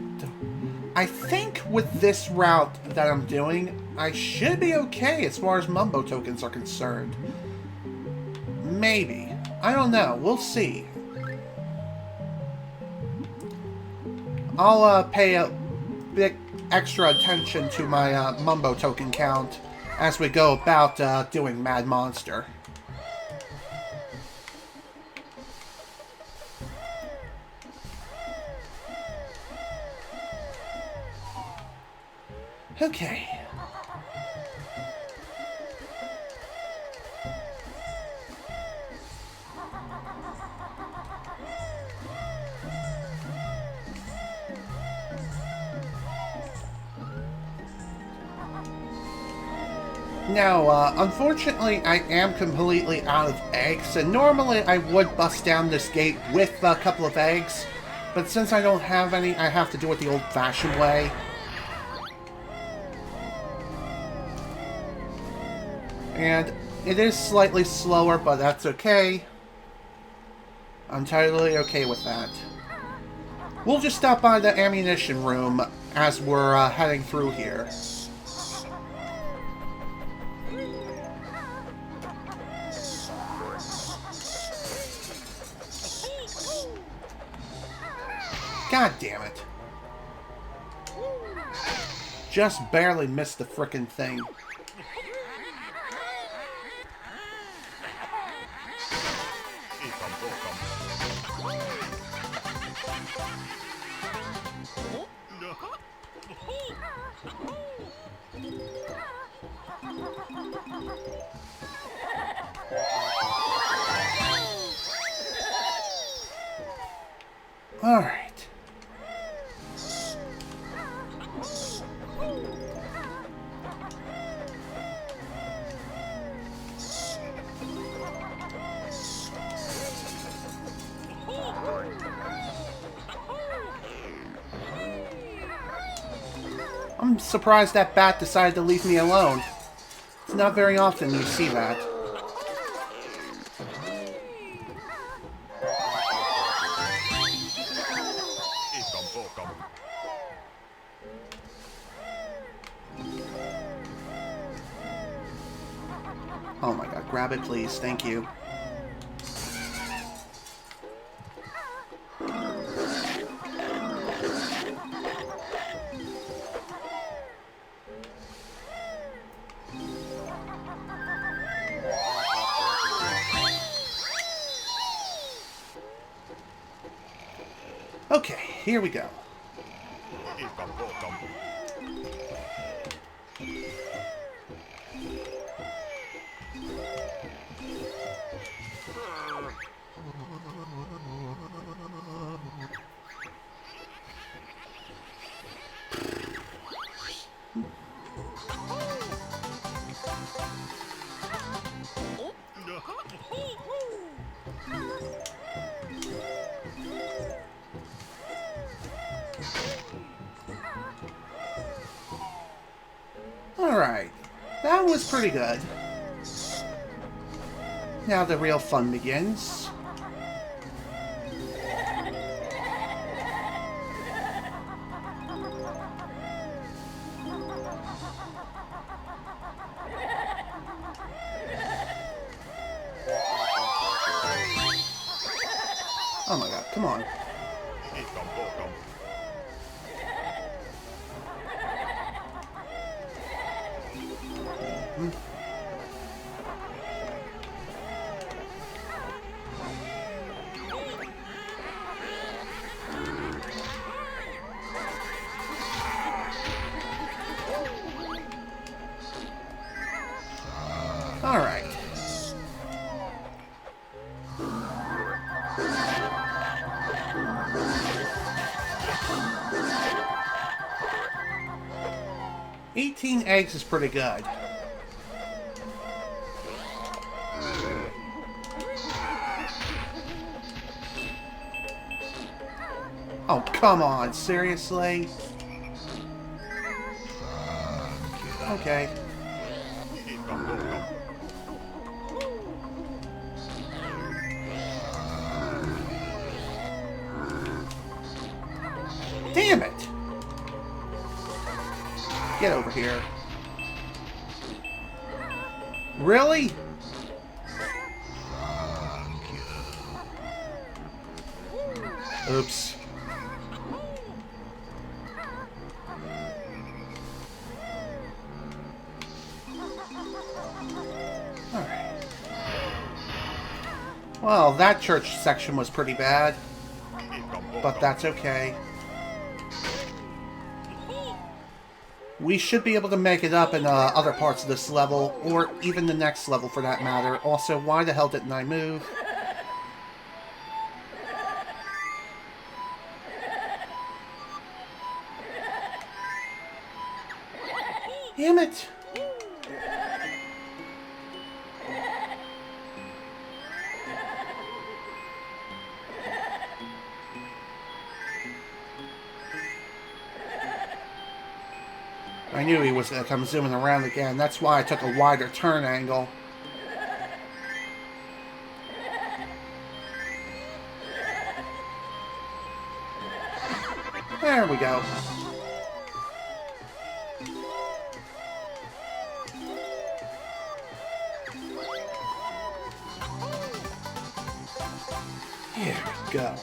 I think with this route that I'm doing, I should be okay as far as Mumbo tokens are concerned. Maybe. I don't know. We'll see. I'll pay a bit extra attention to my Mumbo token count as we go about doing Mad Monster. Okay. Now, unfortunately, I am completely out of eggs, and normally I would bust down this gate with a couple of eggs, but since I don't have any, I have to do it the old-fashioned way. And it is slightly slower, but that's okay. I'm totally okay with that. We'll just stop by the ammunition room as we're heading through here. God damn it. Just barely missed the frickin' thing. Alright. I'm surprised that bat decided to leave me alone. It's not very often you see that. Oh my god, grab it please, thank you. Okay, here we go. Alright, that was pretty good. Now the real fun begins. Oh my god, come on. Alright. $18 eggs is pretty good. Oh, come on, seriously? Okay. Damn it! Get over here. Really? Oops. Alright. Well, that church section was pretty bad. But that's okay. We should be able to make it up in other parts of this level, or even the next level for that matter. Also, why the hell didn't I move? Damn it! I knew he was going to come zooming around again. That's why I took a wider turn angle. There we go. Here we go.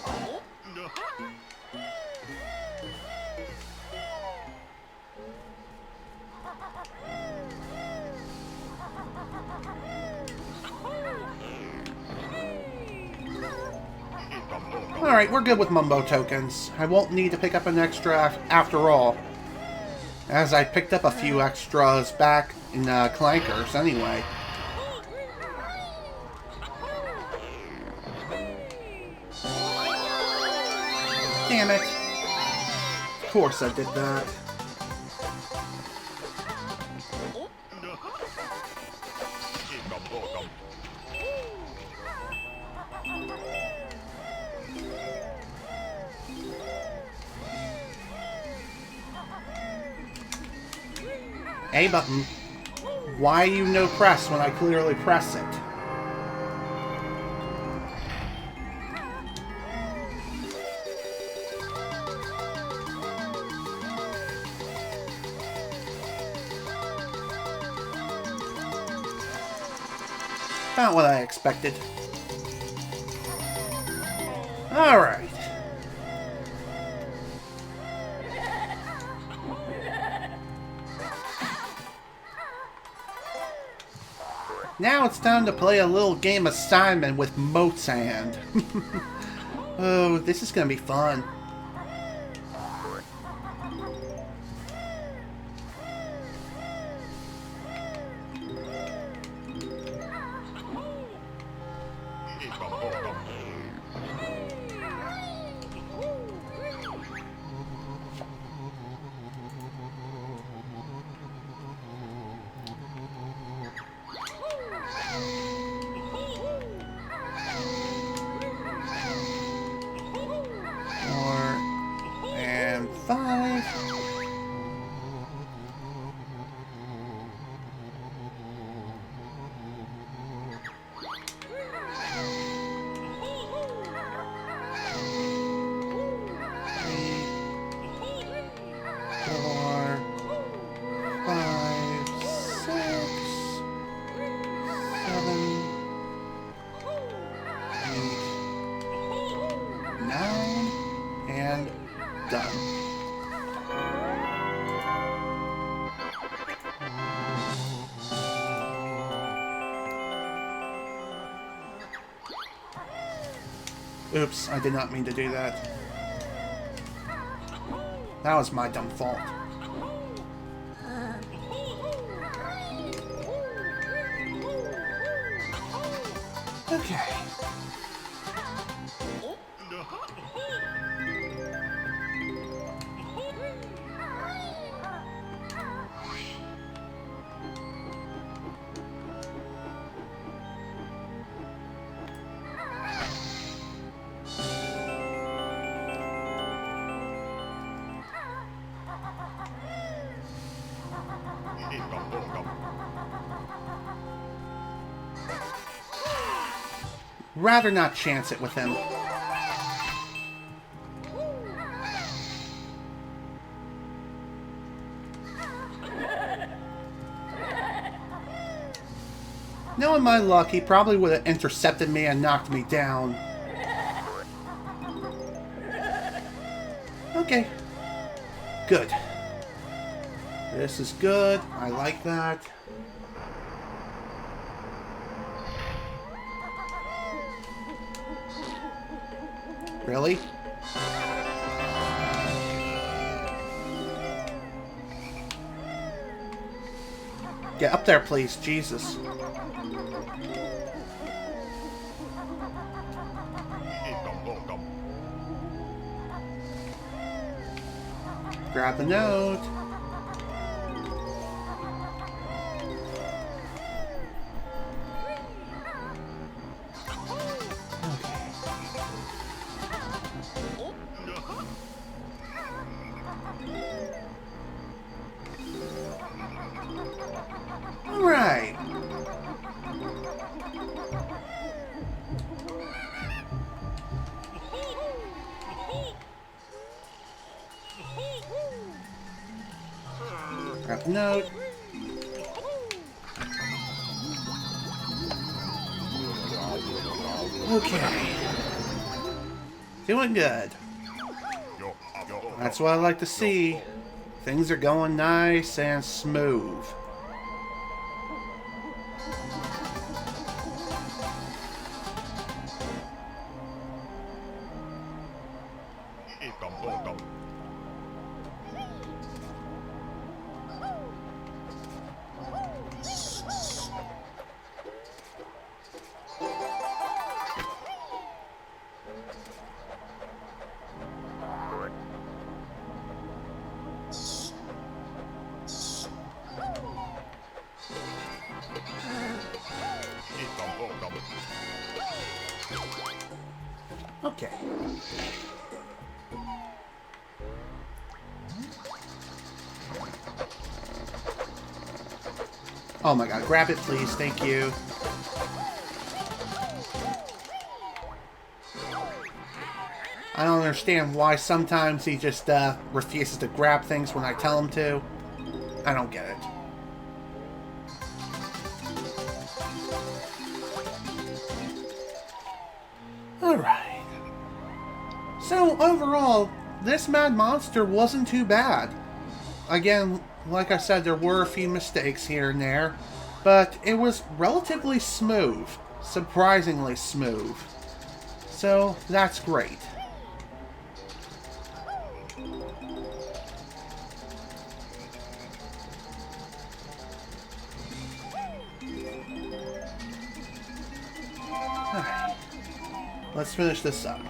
Alright, we're good with Mumbo tokens. I won't need to pick up an extra after all. As I picked up a few extras back in Clankers anyway. Damn it. Of course I did that. A button. Why you no press when I clearly press it? About what I expected. Alright. Now it's time to play a little game of Simon with Moat Sand. Oh, this is gonna be fun. Done. Oops, I did not mean to do that. That was my dumb fault. Okay. Rather not chance it with him. Knowing my luck, he probably would have intercepted me and knocked me down. Okay. Good. This is good. I like that. Really? Get up there, please. Jesus. Grab the note. Right. Grab the note. Okay. Doing good. That's what I like to see. Things are going nice and smooth. Okay. Oh my god, grab it please, thank you. I don't understand why sometimes he just refuses to grab things when I tell him to. I don't get it. Alright. So, overall, this Mad Monster wasn't too bad. Again, like I said, there were a few mistakes here and there, but it was relatively smooth. Surprisingly smooth. So, that's great. Alright. Let's finish this up.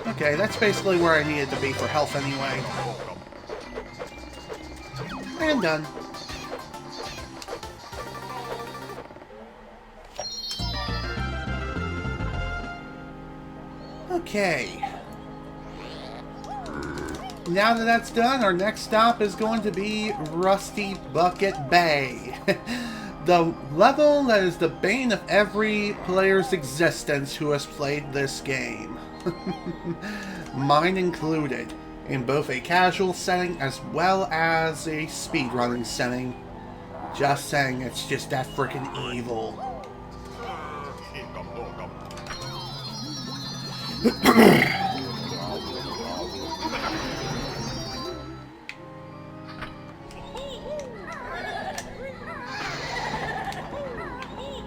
Okay, that's basically where I needed to be for health anyway. And done. Okay. Now that that's done, our next stop is going to be Rusty Bucket Bay. The level that is the bane of every player's existence who has played this game. Mine included, in both a casual setting as well as a speedrunning setting. Just saying, it's just that freaking evil.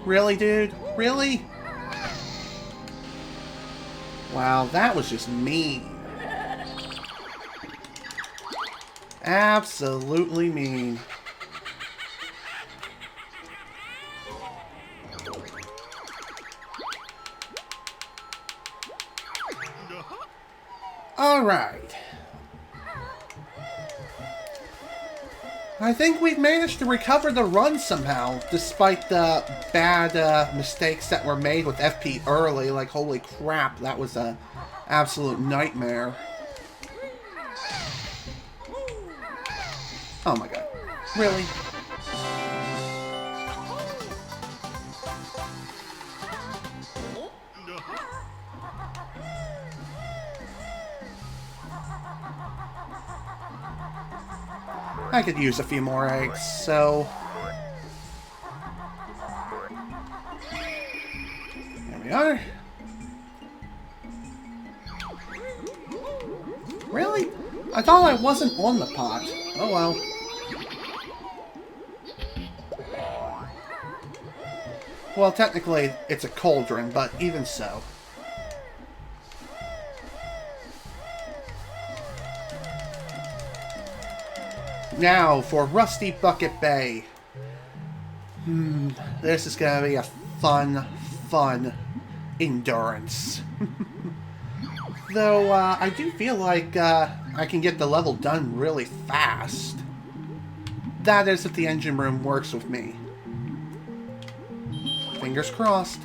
Really, dude? Really? Wow, that was just mean. Absolutely mean. Alright. I think we've managed to recover the run somehow, despite the bad mistakes that were made with FP early. Like, holy crap, that was an absolute nightmare. Oh my god. Really? I could use a few more eggs, so... There we are. Really? I thought I wasn't on the pot. Oh well. Well, technically, it's a cauldron, but even so. Now, for Rusty Bucket Bay. This is gonna be a fun endurance. Though, I do feel like I can get the level done really fast. That is if the engine room works with me. Fingers crossed.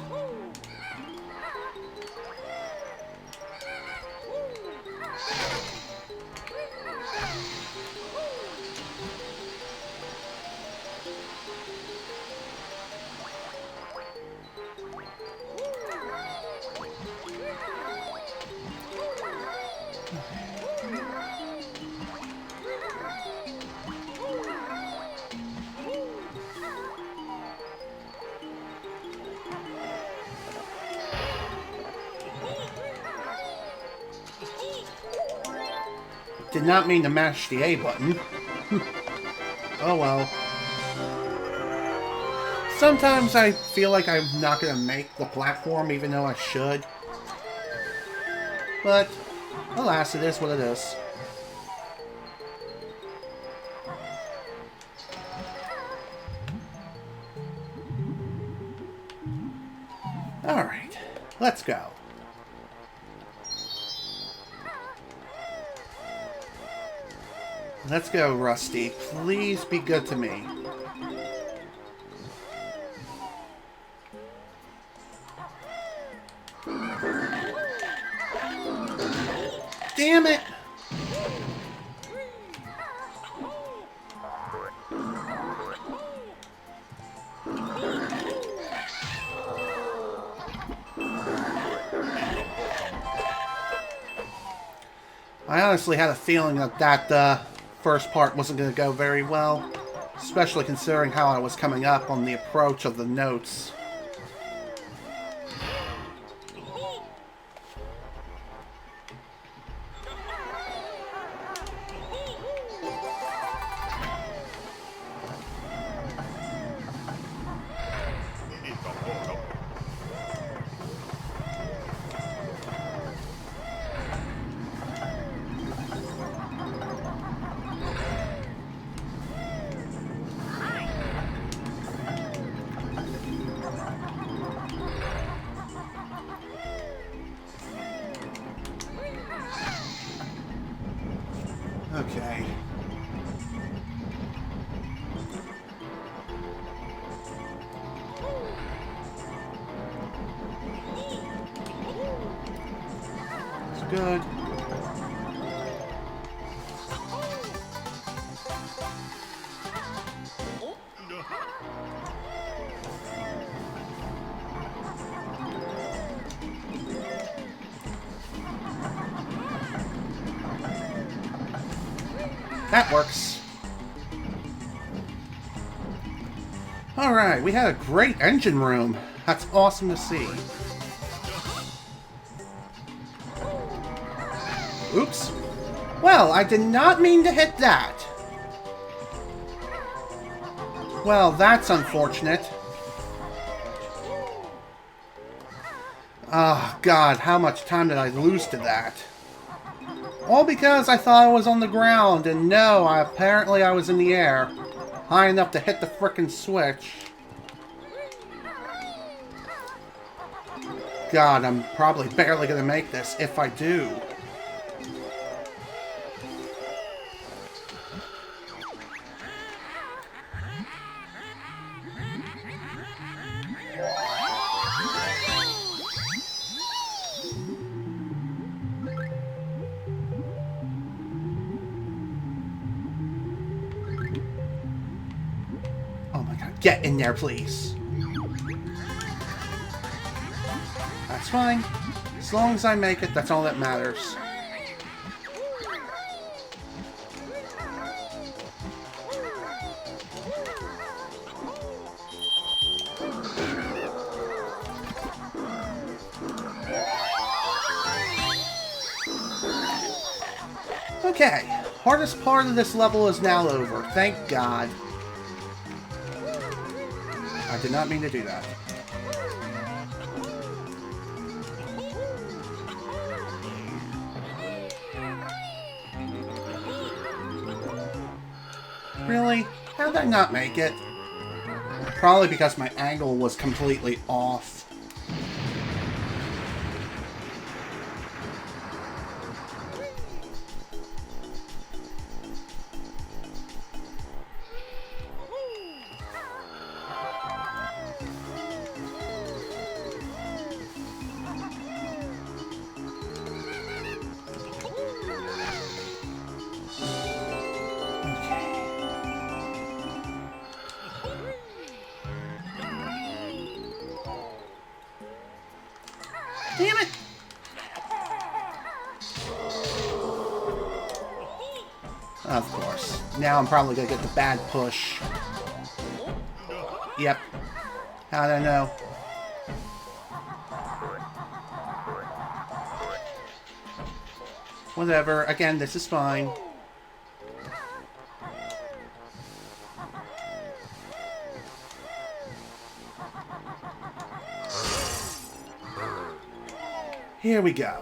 Did not mean to mash the A button. Oh well. Sometimes I feel like I'm not going to make the platform even though I should. But, alas, it is what it is. Alright, let's go. Let's go, Rusty. Please be good to me. Damn it! I honestly had a feeling that first part wasn't going to go very well, especially considering how I was coming up on the approach of the notes. Okay. It's good. That works. Alright, we had a great engine room. That's awesome to see. Oops. Well, I did not mean to hit that. Well, that's unfortunate. Oh, God, how much time did I lose to that? All because I thought I was on the ground, and no, apparently I was in the air. High enough to hit the frickin' switch. God, I'm probably barely gonna make this, if I do. Oh my God, get in there, please. That's fine. As long as I make it, that's all that matters. Okay, hardest part of this level is now over. Thank God. I did not mean to do that. Really? How did I not make it? Probably because my angle was completely off. Damn it! Of course. Now I'm probably gonna get the bad push. Yep. How'd I know? Whatever. Again, this is fine. Here we go.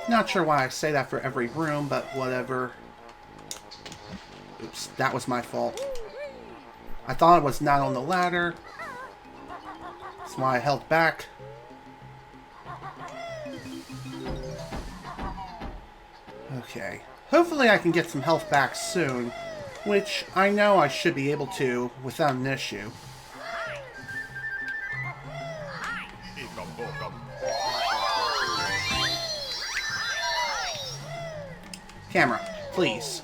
Not sure why I say that for every room, but whatever. Oops, that was my fault. I thought it was not on the ladder. That's why I held back. Okay. Hopefully I can get some health back soon, which I know I should be able to without an issue. Camera, please.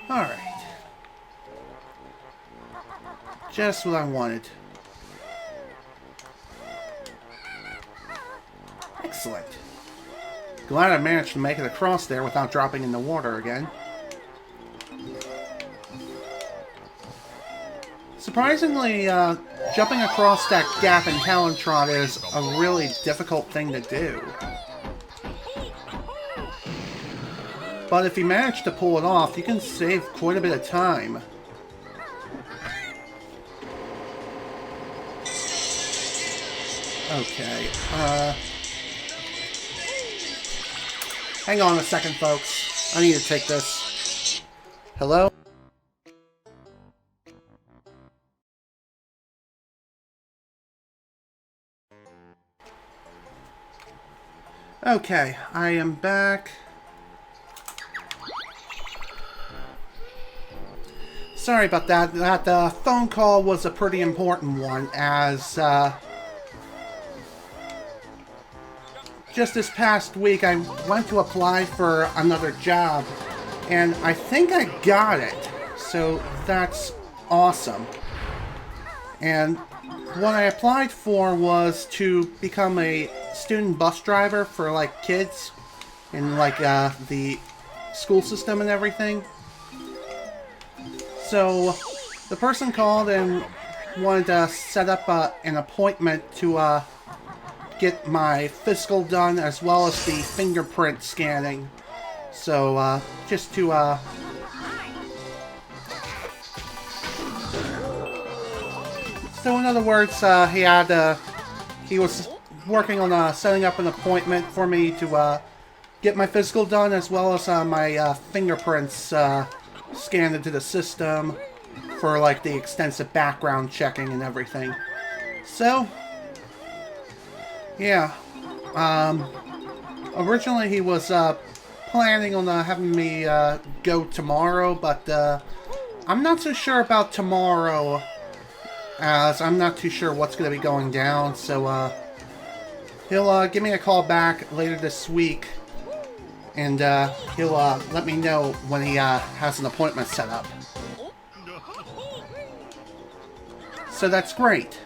All right. Just what I wanted. Excellent. Glad I managed to make it across there without dropping in the water again. Surprisingly, jumping across that gap in Talontrot is a really difficult thing to do. But if you manage to pull it off, you can save quite a bit of time. Okay, hang on a second, folks. I need to take this. Hello? Okay, I am back. sorry about that. That phone call was a pretty important one, as just this past week I went to apply for another job, and I think I got it. So that's awesome. And what I applied for was to become a student bus driver for, like, kids in, like, the school system and everything. So the person called and wanted to set up an appointment to get my physical done, as well as the fingerprint scanning. So just to so in other words, he was working on setting up an appointment for me to get my physical done, as well as my fingerprints scanned into the system for, like, the extensive background checking and everything. So yeah, originally he was planning on having me go tomorrow, but I'm not so sure about tomorrow, as I'm not too sure what's going to be going down. So he'll give me a call back later this week, and he'll let me know when he has an appointment set up. So that's great.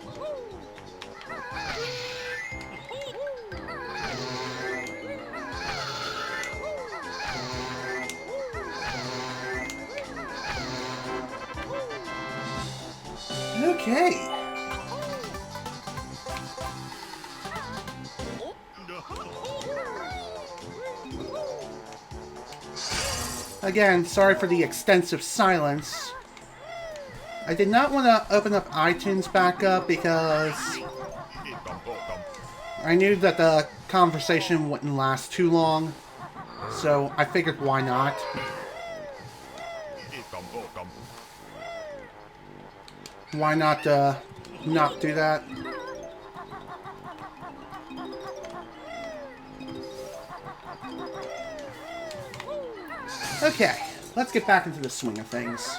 Okay. Again, sorry for the extensive silence. I did not want to open up iTunes back up because I knew that the conversation wouldn't last too long, so I figured why not. Why not do that? Okay, let's get back into the swing of things.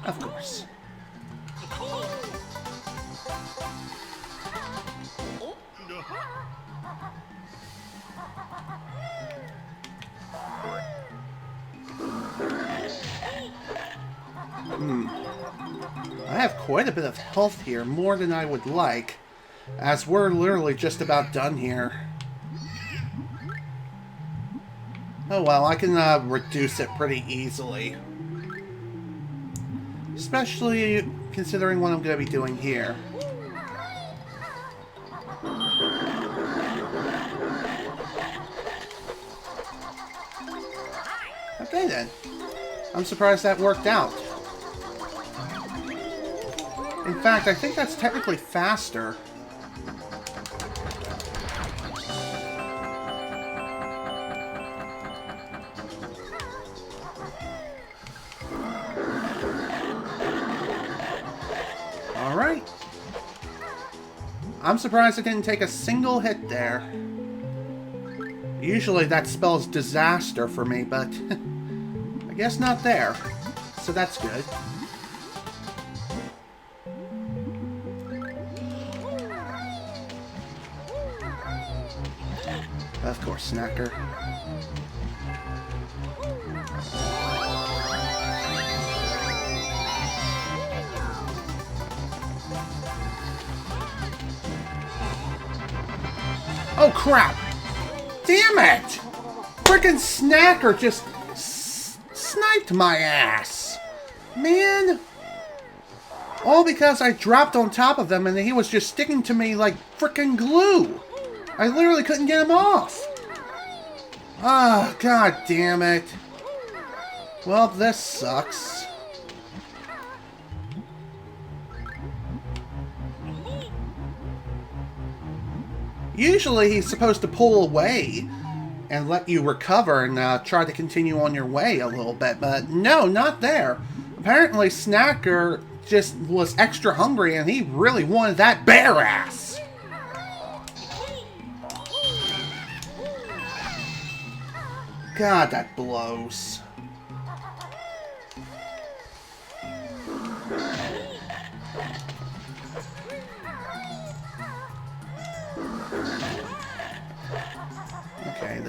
Of course. I have quite a bit of health here, more than I would like, as we're literally just about done here. Oh well, I can reduce it pretty easily. Especially considering what I'm going to be doing here. Okay then. I'm surprised that worked out. In fact, I think that's technically faster. Alright. I'm surprised it didn't take a single hit there. Usually that spells disaster for me, but I guess not there. So that's good. Of course, Snacker. Oh, crap! Damn it! Frickin' Snacker just sniped my ass! Man! All because I dropped on top of him and he was just sticking to me like frickin' glue! I literally couldn't get him off! Ah, god damn it. Well, this sucks. Usually he's supposed to pull away and let you recover and try to continue on your way a little bit, but no, not there. Apparently Snacker just was extra hungry and he really wanted that bear ass. God, that blows.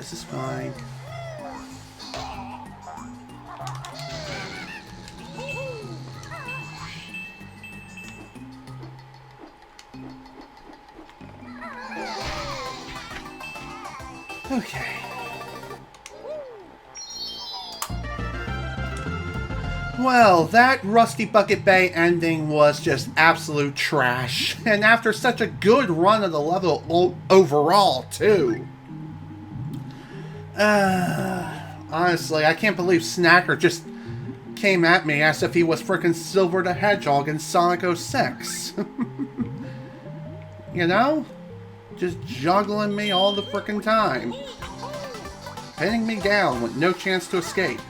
This is fine. Okay. Well, that Rusty Bucket Bay ending was just absolute trash. And after such a good run of the level overall, too. Honestly, I can't believe Snacker just came at me as if he was frickin' Silver the Hedgehog in Sonic 06. You know? Just juggling me all the frickin' time. Pinning me down with no chance to escape.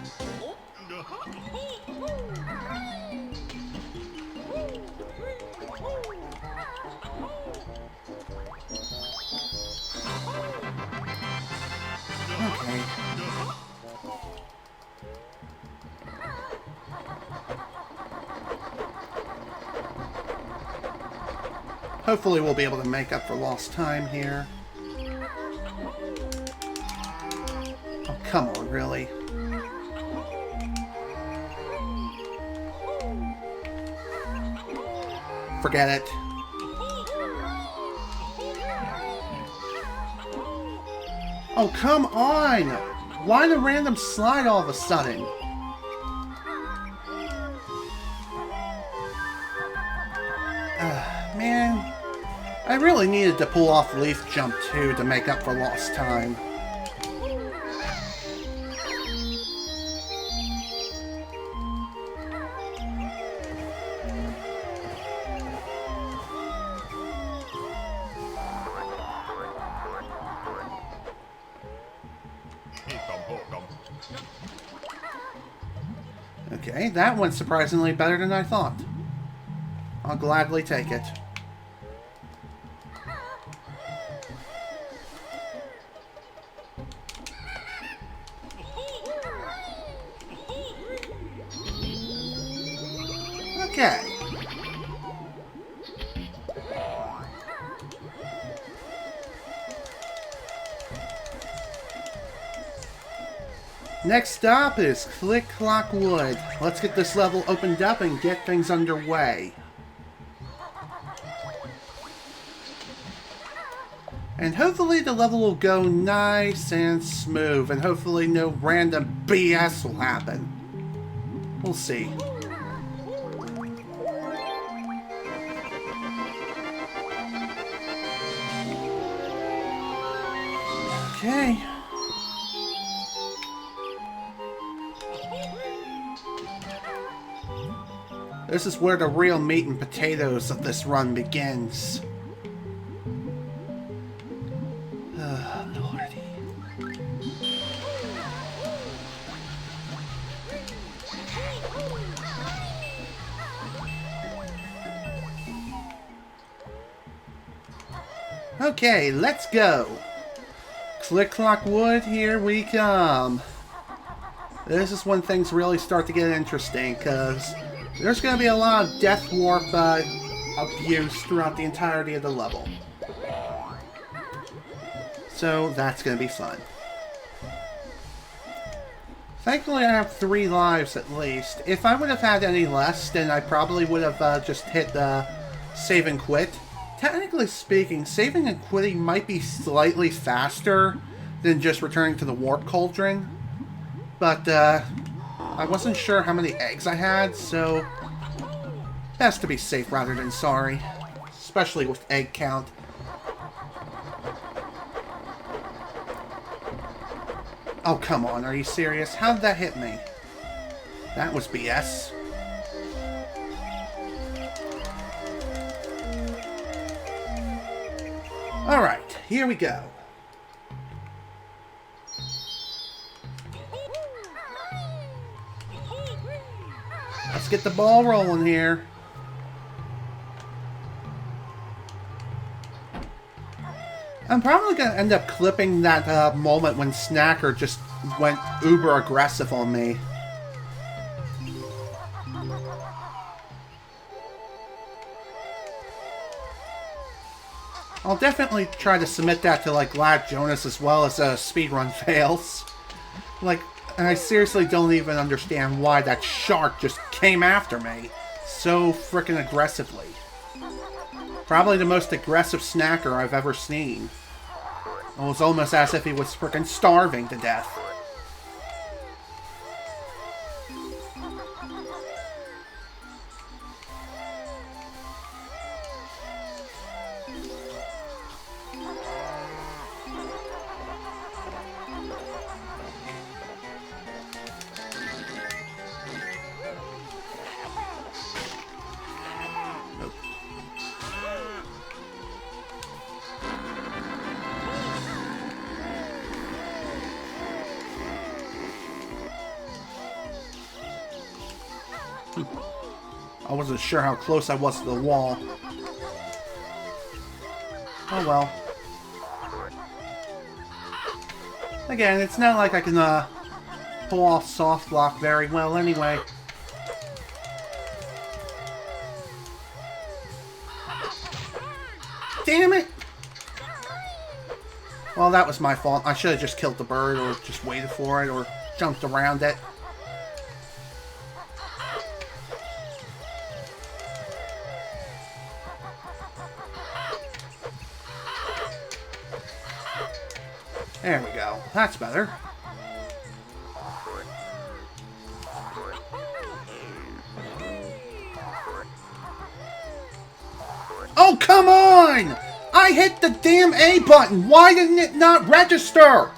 Okay. Hopefully we'll be able to make up for lost time here. Oh, come on, really? Forget it. Oh, come on! Why the random slide all of a sudden? Man, I really needed to pull off Leaf Jump too to make up for lost time. Okay, that went surprisingly better than I thought. I'll gladly take it. Okay. Next stop is Click Clock Wood. Let's get this level opened up and get things underway. And hopefully the level will go nice and smooth, and hopefully no random BS will happen. We'll see. Okay. This is where the real meat and potatoes of this run begins. Lordy. Okay, let's go. Click Clock Wood, here we come. This is when things really start to get interesting, because there's going to be a lot of Death Warp abuse throughout the entirety of the level. So that's going to be fun. Thankfully I have 3 lives at least. If I would have had any less, then I probably would have just hit the save and quit. Technically speaking, saving and quitting might be slightly faster than just returning to the Warp Cauldron. But I wasn't sure how many eggs I had, so best to be safe rather than sorry. Especially with egg count. Oh, come on, are you serious? How did that hit me? That was BS. Alright, here we go. Let's get the ball rolling here. I'm probably going to end up clipping that moment when Snacker just went uber aggressive on me. I'll definitely try to submit that to, like, Glad Jonas as well as Speedrun Fails. Like, and I seriously don't even understand why that shark just came after me so frickin' aggressively. Probably the most aggressive snacker I've ever seen. It was almost as if he was frickin' starving to death. I wasn't sure how close I was to the wall. Oh well. Again, it's not like I can pull off soft block very well anyway. Damn it! Well, that was my fault. I should have just killed the bird or just waited for it or jumped around it. There we go. That's better. Oh, come on! I hit the damn A button! Why didn't it not register?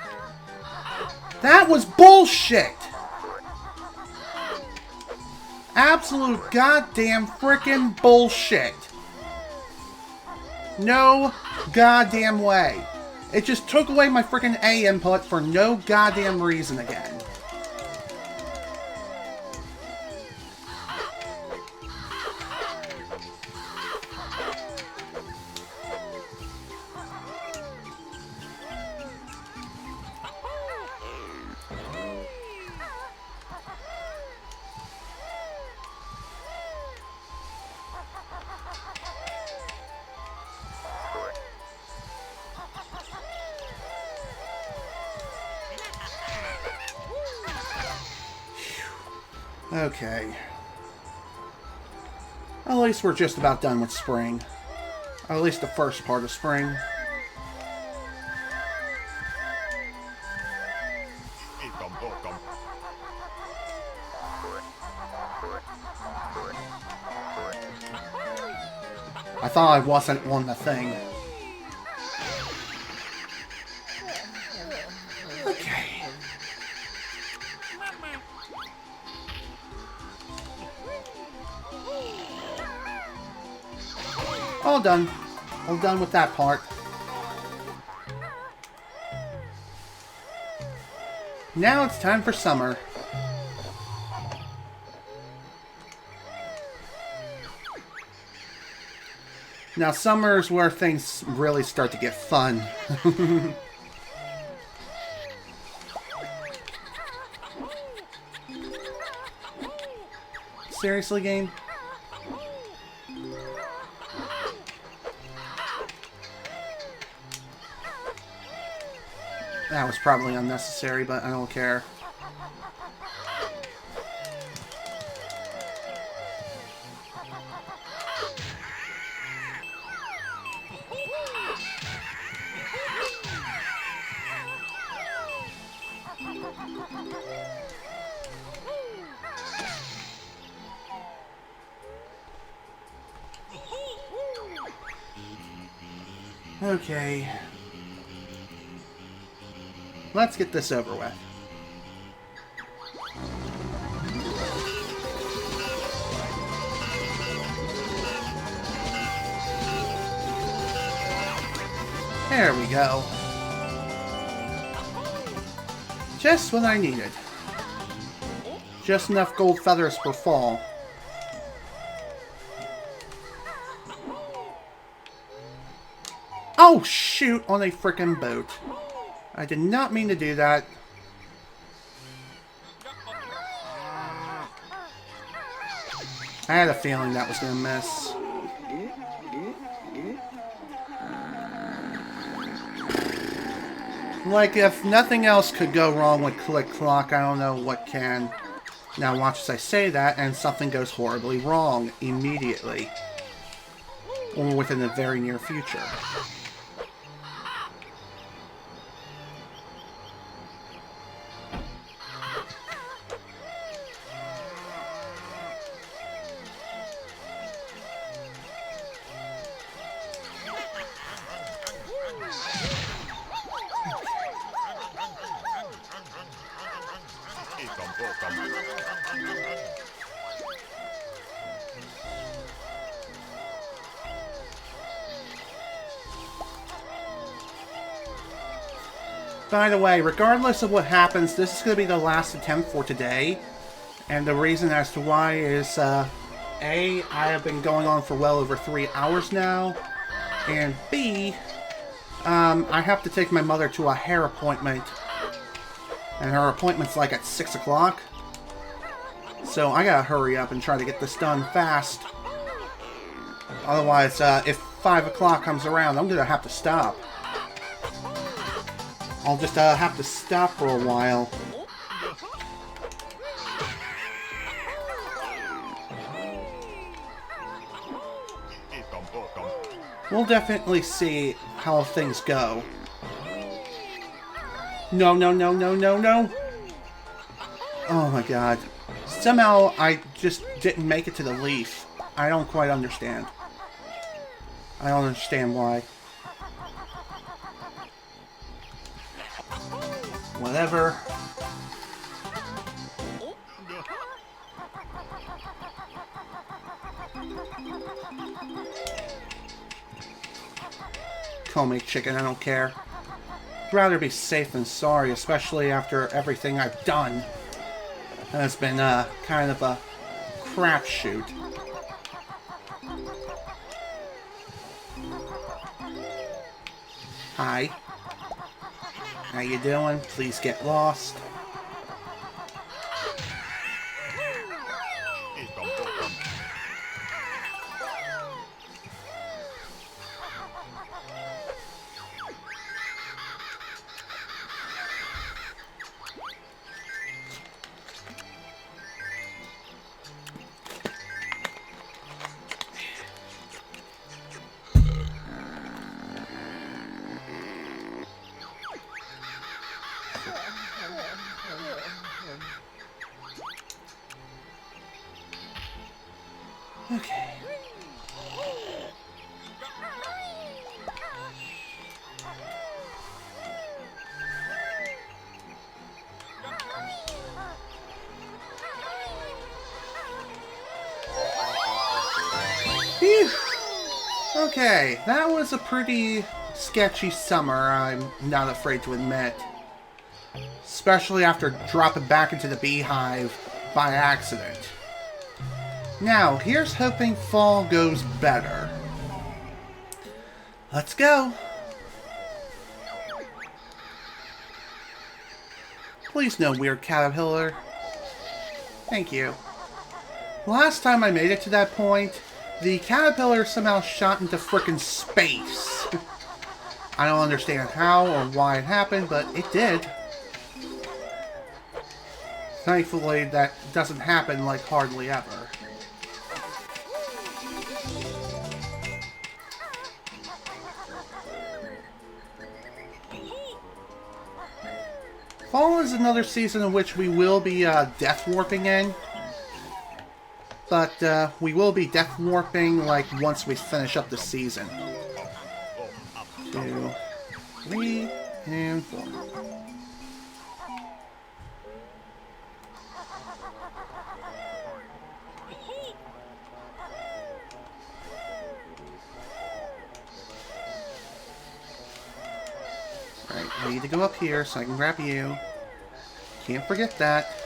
That was bullshit! Absolute goddamn frickin' bullshit. No goddamn way. It just took away my frickin' A input for no goddamn reason again. Okay. At least we're just about done with spring. Or at least the first part of spring. I thought I wasn't on the thing. Okay. All done. All done with that part. Now it's time for summer. Now summer is where things really start to get fun. Seriously, game? That was probably unnecessary, but I don't care. Okay. Let's get this over with. There we go. Just what I needed. Just enough gold feathers for fall. Oh shoot, on a frickin' boat. I did not mean to do that. I had a feeling that was gonna miss. Like, if nothing else could go wrong with Click Clock, I don't know what can. Now watch as I say that, and something goes horribly wrong immediately. Or within the very near future. By the way, regardless of what happens, this is going to be the last attempt for today. And the reason as to why is, A, I have been going on for well over 3 hours now. And B, I have to take my mother to a hair appointment. And her appointment's like at 6 o'clock. So I gotta hurry up and try to get this done fast. Otherwise, if 5 o'clock comes around, I'm gonna have to stop. I'll just have to stop for a while. We'll definitely see how things go. No, no, no, no, no, no! Oh my god. Somehow I just didn't make it to the leaf. I don't quite understand. I don't understand why. Whatever. Call me chicken, I don't care. I'd rather be safe than sorry, especially after everything I've done. And it's been kind of a crapshoot. Hi. How you doing? Please get lost. Okay. Phew. Okay, that was a pretty sketchy summer, I'm not afraid to admit. Especially after dropping back into the beehive by accident. Now, here's hoping fall goes better. Let's go. Please no weird caterpillar. Thank you. Last time I made it to that point, the caterpillar somehow shot into frickin' space. I don't understand how or why it happened, but it did. Thankfully, that doesn't happen like hardly ever. Fall is another season in which we will be death warping in. But we will be death warping like once we finish up the season. 2, 3, and 4. Right, I need to go up here so I can grab you. Can't forget that.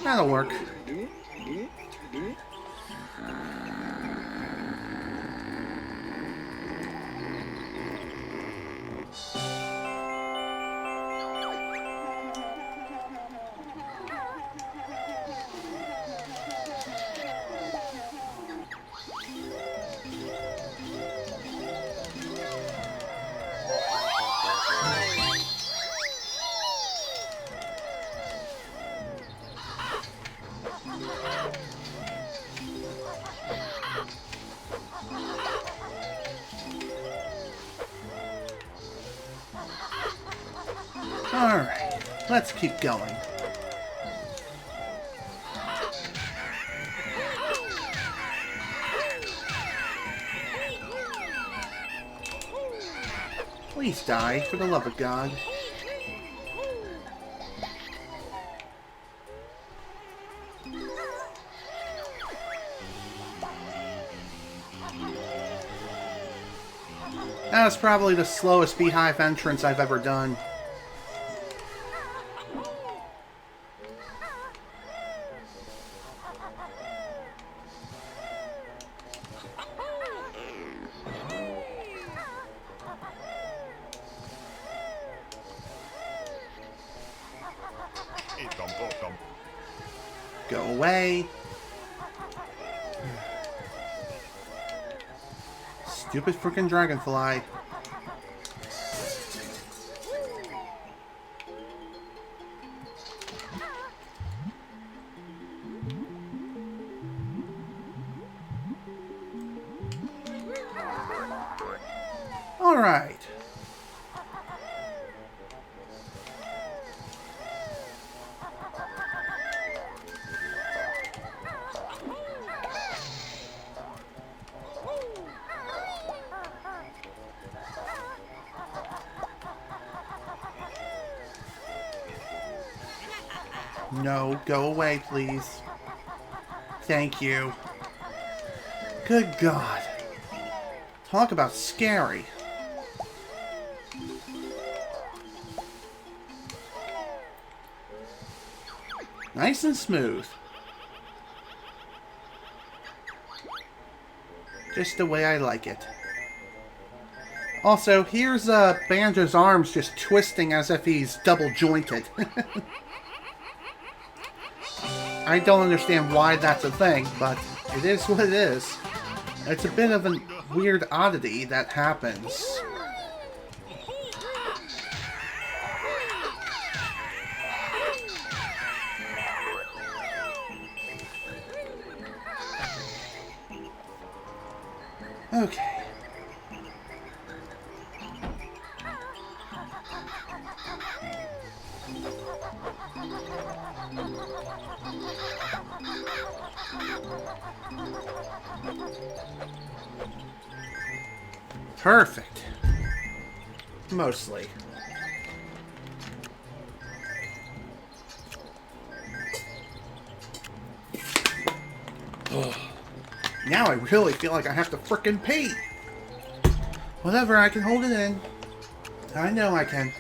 That'll work. Alright, let's keep going. Please die, for the love of God. That was probably the slowest beehive entrance I've ever done. Go away. Stupid freaking dragonfly. All right. No, go away, please. Thank you. Good God. Talk about scary. Nice and smooth. Just the way I like it. Also, here's Banjo's arms just twisting as if he's double-jointed. I don't understand why that's a thing, but it is what it is. It's a bit of a weird oddity that happens. Okay. Perfect. Mostly. Now I really feel like I have to frickin' pee. Whatever, I can hold it in. I know I can.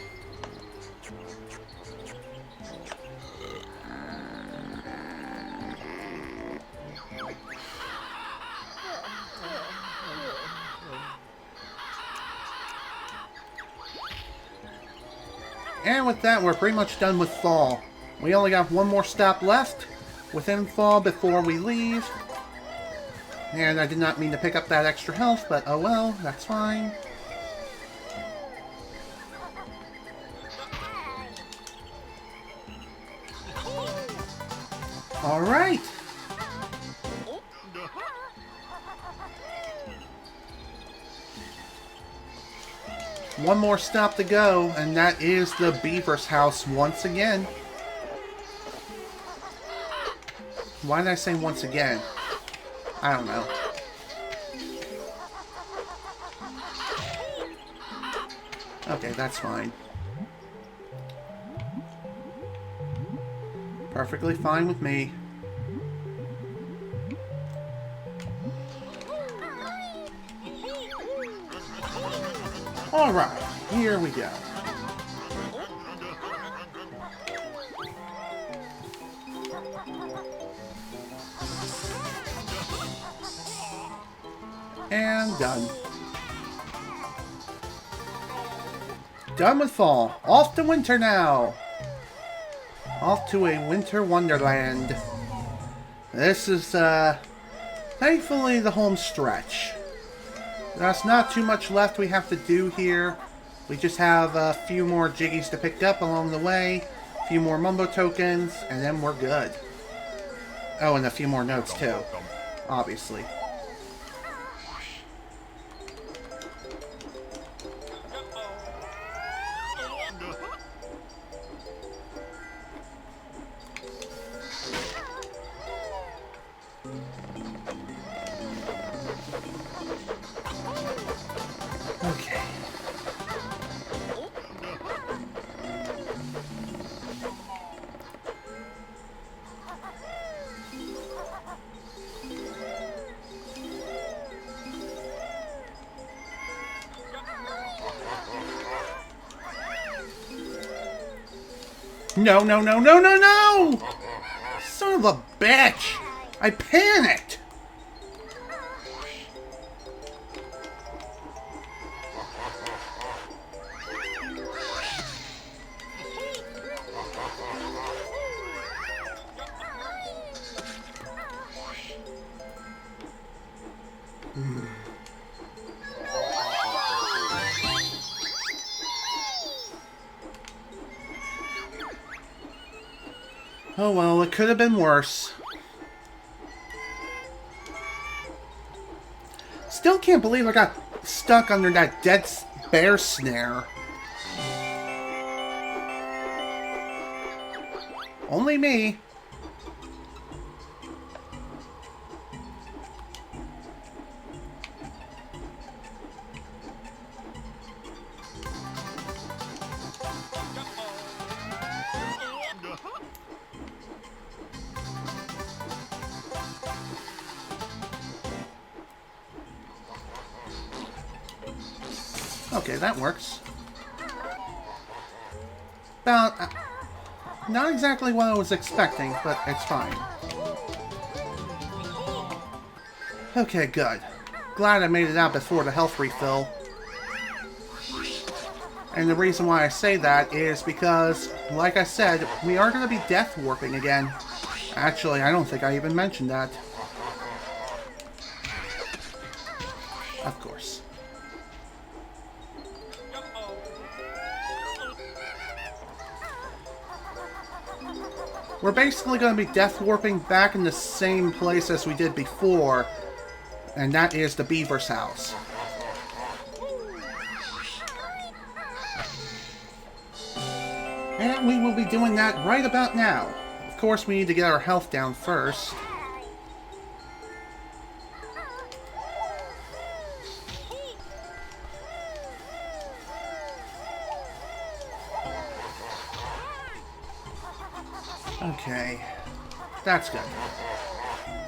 And with that, we're pretty much done with Fall. We only got one more stop left within Fall before we leave. And I did not mean to pick up that extra health, but oh well, that's fine. Alright! One more stop to go, and that is the Beaver's house once again. Why did I say once again? I don't know. Okay, that's fine. Perfectly fine with me. Alright, here we go. And done. Done with Fall. Off to winter now. Off to a winter wonderland. This is, thankfully the home stretch. There's not too much left we have to do here. We just have a few more jiggies to pick up along the way, a few more Mumbo tokens, and then we're good. Oh, and a few more notes too, obviously. No, no, no, no, no, no! Son of a bitch! I panicked! Oh well, it could have been worse. Still can't believe I got stuck under that dead bear snare. Only me. Okay, that works. About... not exactly what I was expecting, but it's fine. Okay, good. Glad I made it out before the health refill. And the reason why I say that is because, like I said, we are going to be death warping again. Actually, I don't think I even mentioned that. Of course. We're basically going to be death warping back in the same place as we did before, and that is the Beaver's house. And we will be doing that right about now. Of course, we need to get our health down first. Okay, that's good.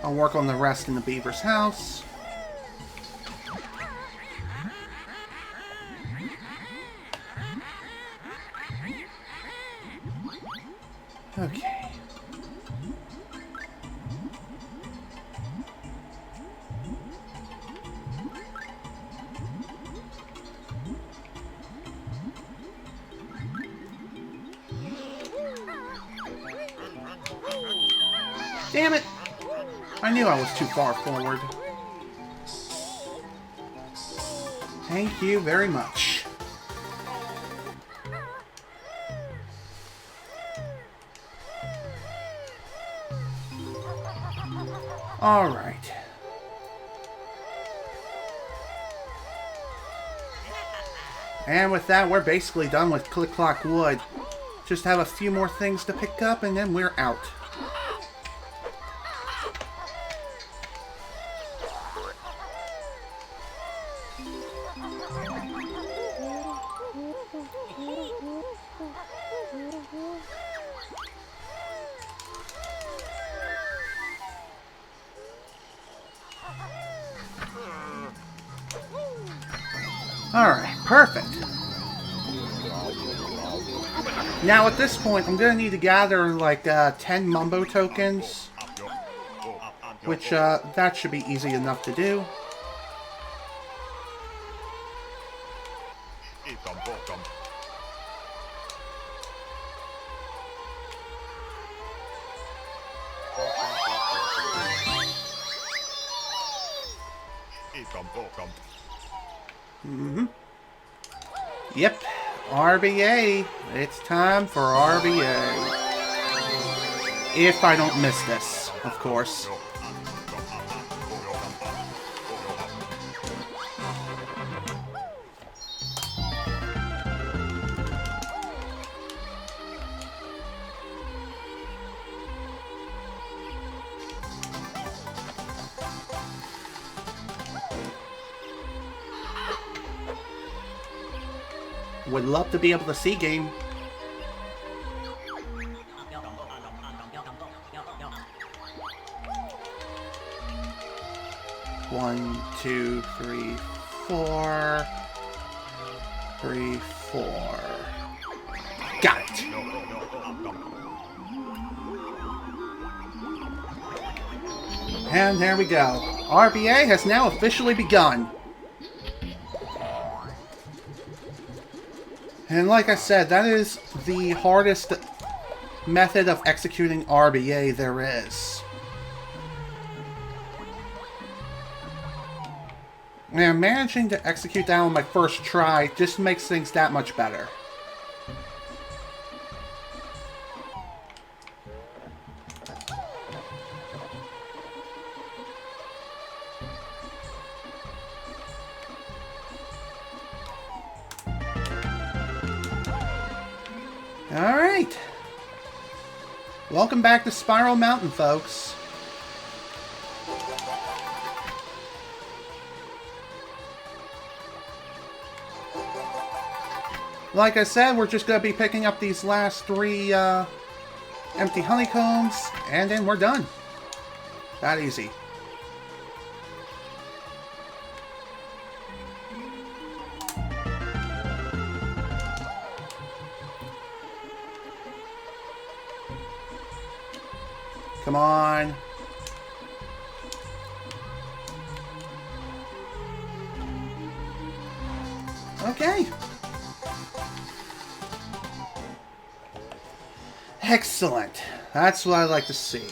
I'll work on the rest in the Beaver's house. Okay. Damn it! I knew I was too far forward. Thank you very much. Alright. And with that, we're basically done with Click Clock Wood. Just have a few more things to pick up and then we're out. Alright, perfect. Now at this point, I'm going to need to gather like 10 Mumbo tokens, which that should be easy enough to do. Yep, RBA. It's time for RBA. If I don't miss this, of course. Would love to be able to see game. One, two, three, four. 3, 4. Got it. And there we go. RBA has now officially begun. And like I said, that is the hardest method of executing RBA there is. And managing to execute that on my first try just makes things that much better. Alright. Welcome back to Spiral Mountain, folks. Like I said, we're just going to be picking up these last 3 empty honeycombs, and then we're done. That easy. Come on. Okay. Excellent. That's what I like to see.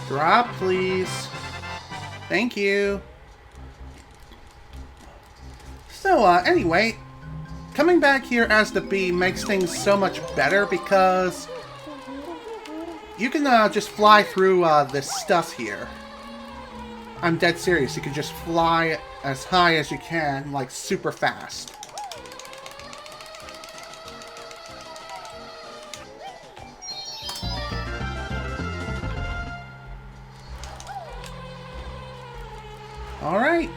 Drop, please. Thank you. So, anyway, coming back here as the bee makes things so much better because you can just fly through this stuff here. I'm dead serious. You can just fly as high as you can, like super fast. Alright.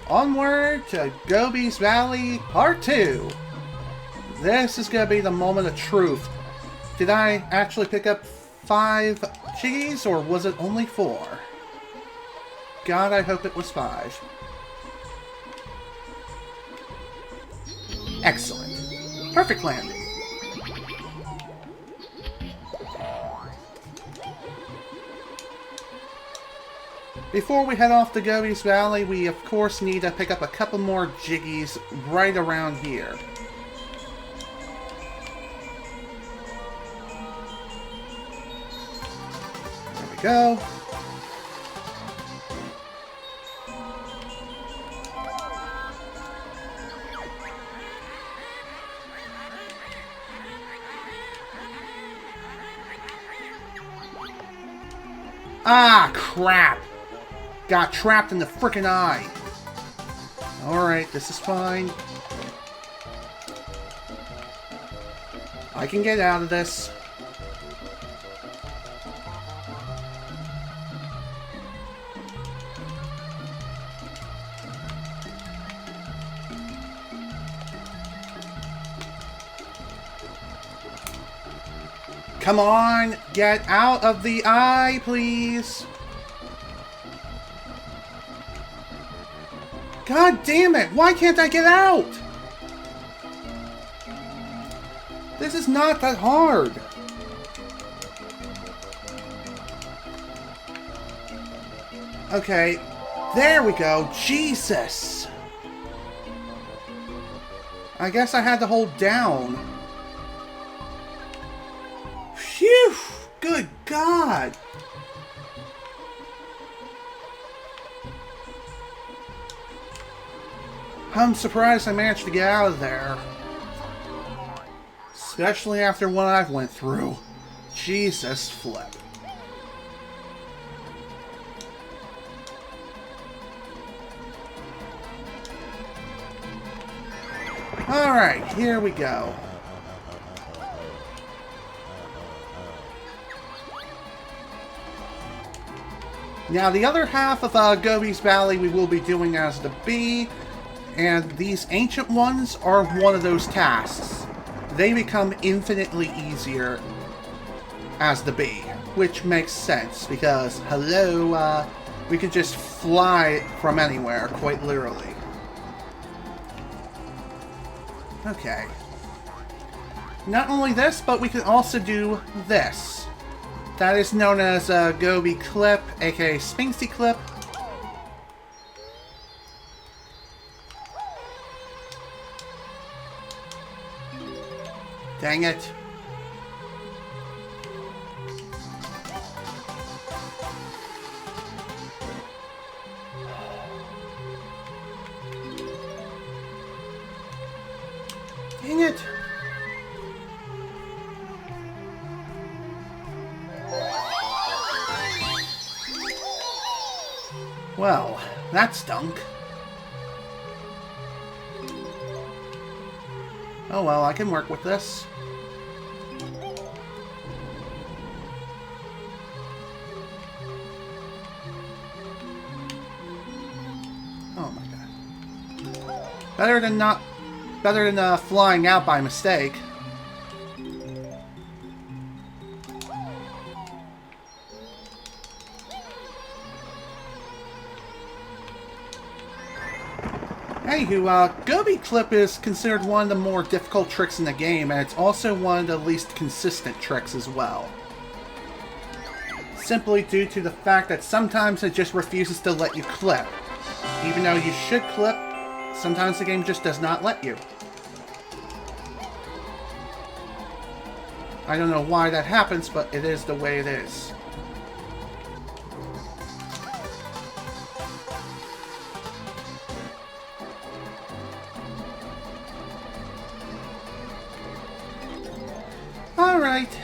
Onward to Gobi's Valley Part 2. This is going to be the moment of truth. Did I actually pick up 5 Jiggies, or was it only 4? God, I hope it was 5. Excellent. Perfect landing. Before we head off to Gobi's Valley, we of course need to pick up a couple more Jiggies right around here. There we go. Ah, crap! Got trapped in the frickin' eye. Alright, this is fine. I can get out of this. Come on, get out of the eye, please. God damn it! Why can't I get out? This is not that hard. Okay, there we go. Jesus! I guess I had to hold down. Phew! Good God! I'm surprised I managed to get out of there. Especially after what I've went through. Jesus flip. Alright, here we go. Now, the other half of Gobi's Valley we will be doing as the bee, and these ancient ones are one of those tasks. They become infinitely easier as the bee, which makes sense, because, hello, we can just fly from anywhere, quite literally. Okay. Not only this, but we can also do this. That is known as a Gobi Clip, aka Sphinxy Clip. Dang it. Dang it. Well, that stunk. Oh well, I can work with this. Oh my god. Better than flying out by mistake. Anywho, Gobi Clip is considered one of the more difficult tricks in the game, and it's also one of the least consistent tricks as well. Simply due to the fact that sometimes it just refuses to let you clip. Even though you should clip, sometimes the game just does not let you. I don't know why that happens, but it is the way it is. Alright.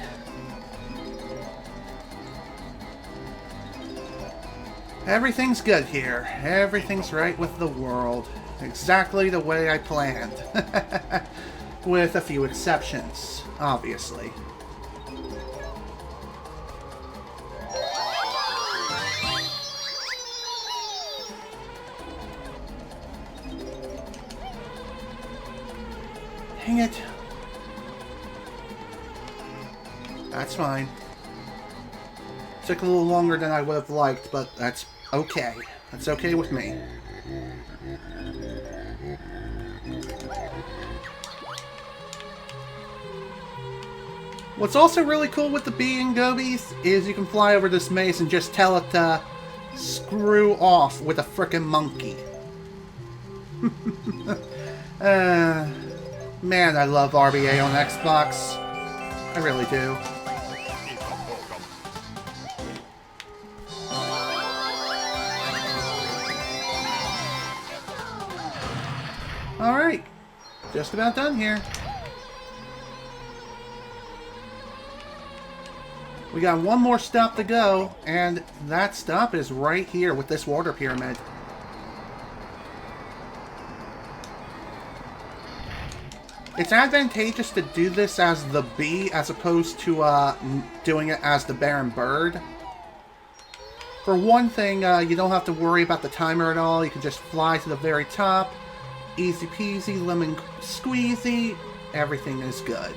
Everything's good here. Everything's right with the world. Exactly the way I planned. With a few exceptions, obviously. Dang it. That's fine. Took a little longer than I would have liked, but that's okay. That's okay with me. What's also really cool with the bee and Gobies is you can fly over this maze and just tell it to screw off with a frickin' monkey. Man, I love RBA on Xbox. I really do. Alright. Just about done here. We got one more stop to go, and that stop is right here with this water pyramid. It's advantageous to do this as the bee as opposed to doing it as the Baron Bird. For one thing, you don't have to worry about the timer at all. You can just fly to the very top. Easy peasy, lemon squeezy. Everything is good.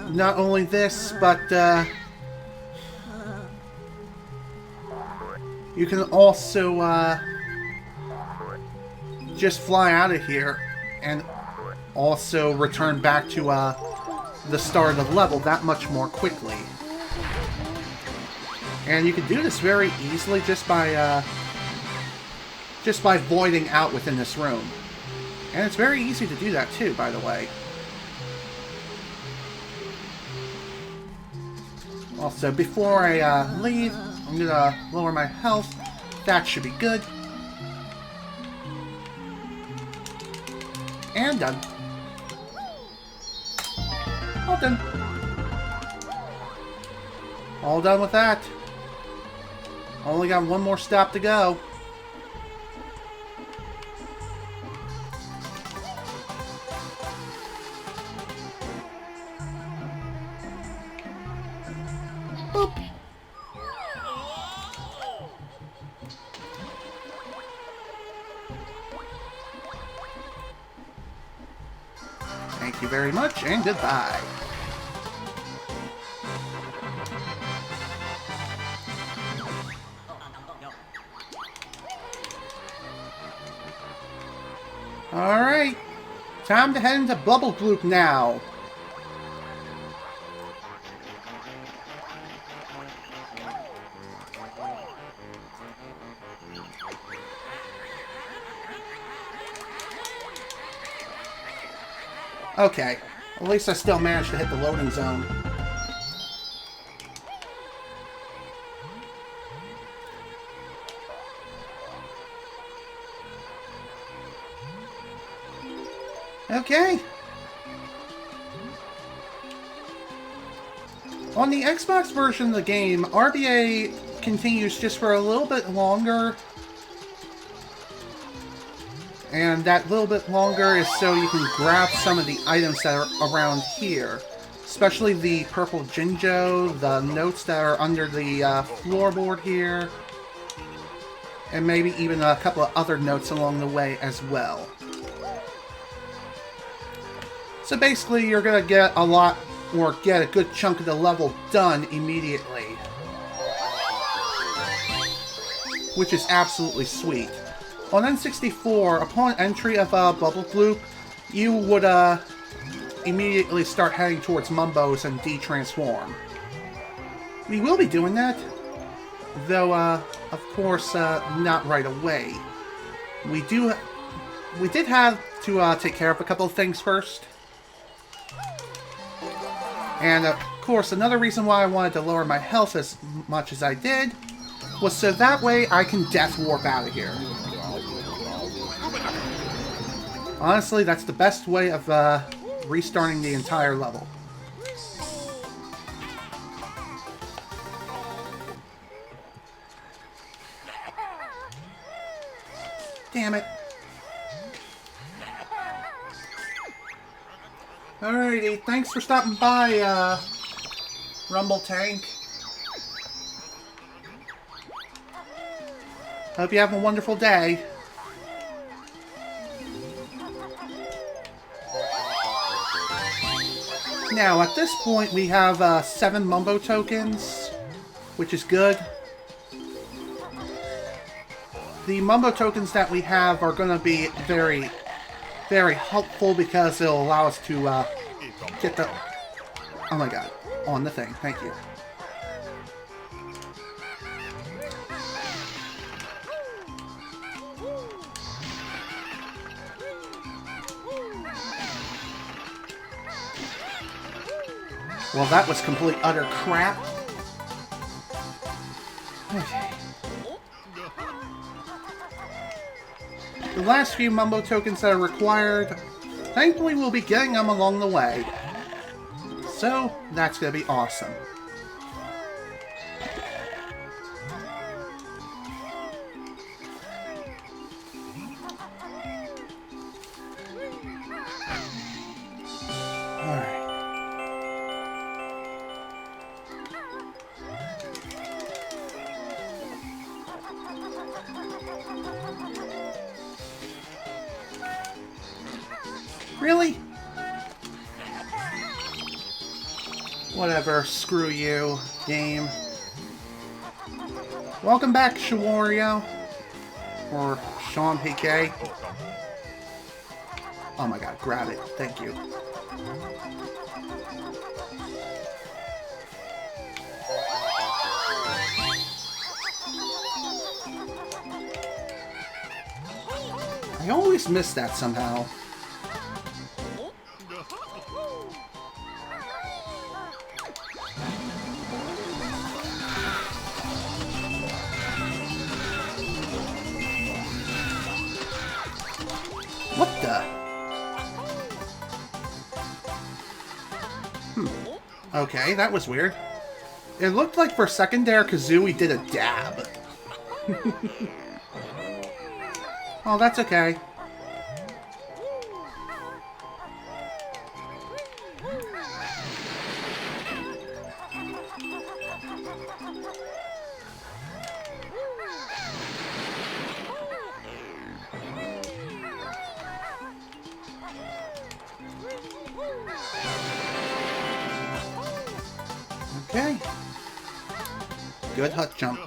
Not only this, but you can also just fly out of here and also return back to the start of the level that much more quickly. And you can do this very easily just by voiding out within this room. And it's very easy to do that too, by the way. Also, before I leave, I'm gonna lower my health. That should be good. And done. All done. All done with that. Only got one more stop to go. Boop. very much, and goodbye. Alright, time to head into Bubble Gloop now. Okay, at least I still managed to hit the loading zone. Okay. On the Xbox version of the game, RBA continues just for a little bit longer. And that little bit longer is so you can grab some of the items that are around here. Especially the purple Jinjo, the notes that are under the floorboard here. And maybe even a couple of other notes along the way as well. So basically, you're going to get a lot, or get a good chunk of the level done immediately. Which is absolutely sweet. On N64, upon entry of Bubble Gloop, you would immediately start heading towards Mumbo's and de-transform. We will be doing that, though, of course, not right away. We did have to take care of a couple of things first. And, of course, another reason why I wanted to lower my health as much as I did was so that way I can death warp out of here. Honestly, that's the best way of restarting the entire level. Damn it. Alrighty, thanks for stopping by, Rumble Tank. Hope you have a wonderful day. Now, at this point, we have 7 Mumbo tokens, which is good. The Mumbo tokens that we have are going to be very, very helpful because it'll allow us to get the... Oh my god, on the thing. Thank you. Well, that was complete utter crap. Okay. The last few Mumbo tokens that are required, thankfully we'll be getting them along the way. So, that's going to be awesome. Alright. Really? Whatever, screw you, game. Welcome back, Shawario. Or Sean PK. Oh my god, grab it. Thank you. I always miss that somehow. What the? Okay, that was weird. It looked like for a second there, Kazooie did a dab. Oh, that's okay. Okay. Good hut jump.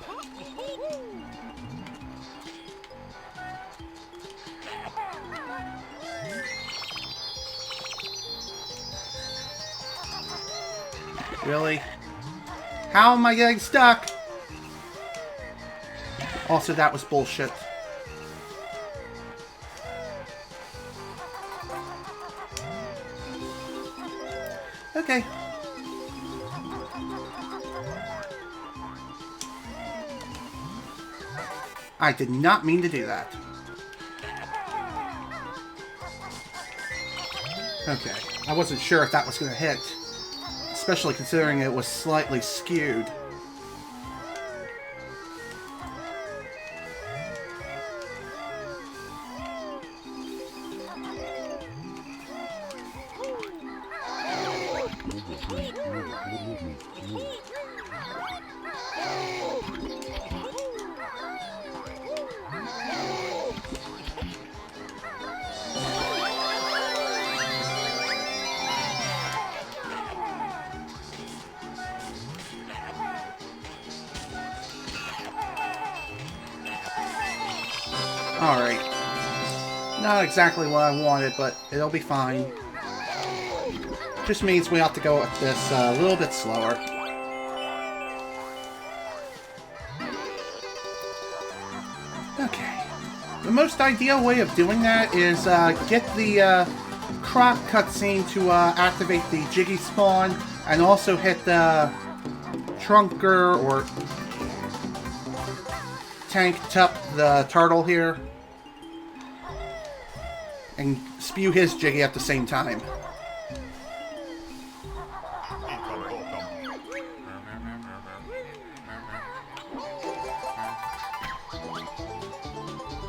Really? How am I getting stuck? Also, that was bullshit. Okay. I did not mean to do that. Okay. I wasn't sure if that was going to hit. Especially considering it was slightly skewed. Alright. Not exactly what I wanted, but it'll be fine. Just means we have to go at this a little bit slower. Okay. The most ideal way of doing that is get the Croc cutscene to activate the Jiggy spawn, and also hit the Trunker or Tank Tup, the turtle here, and spew his Jiggy at the same time.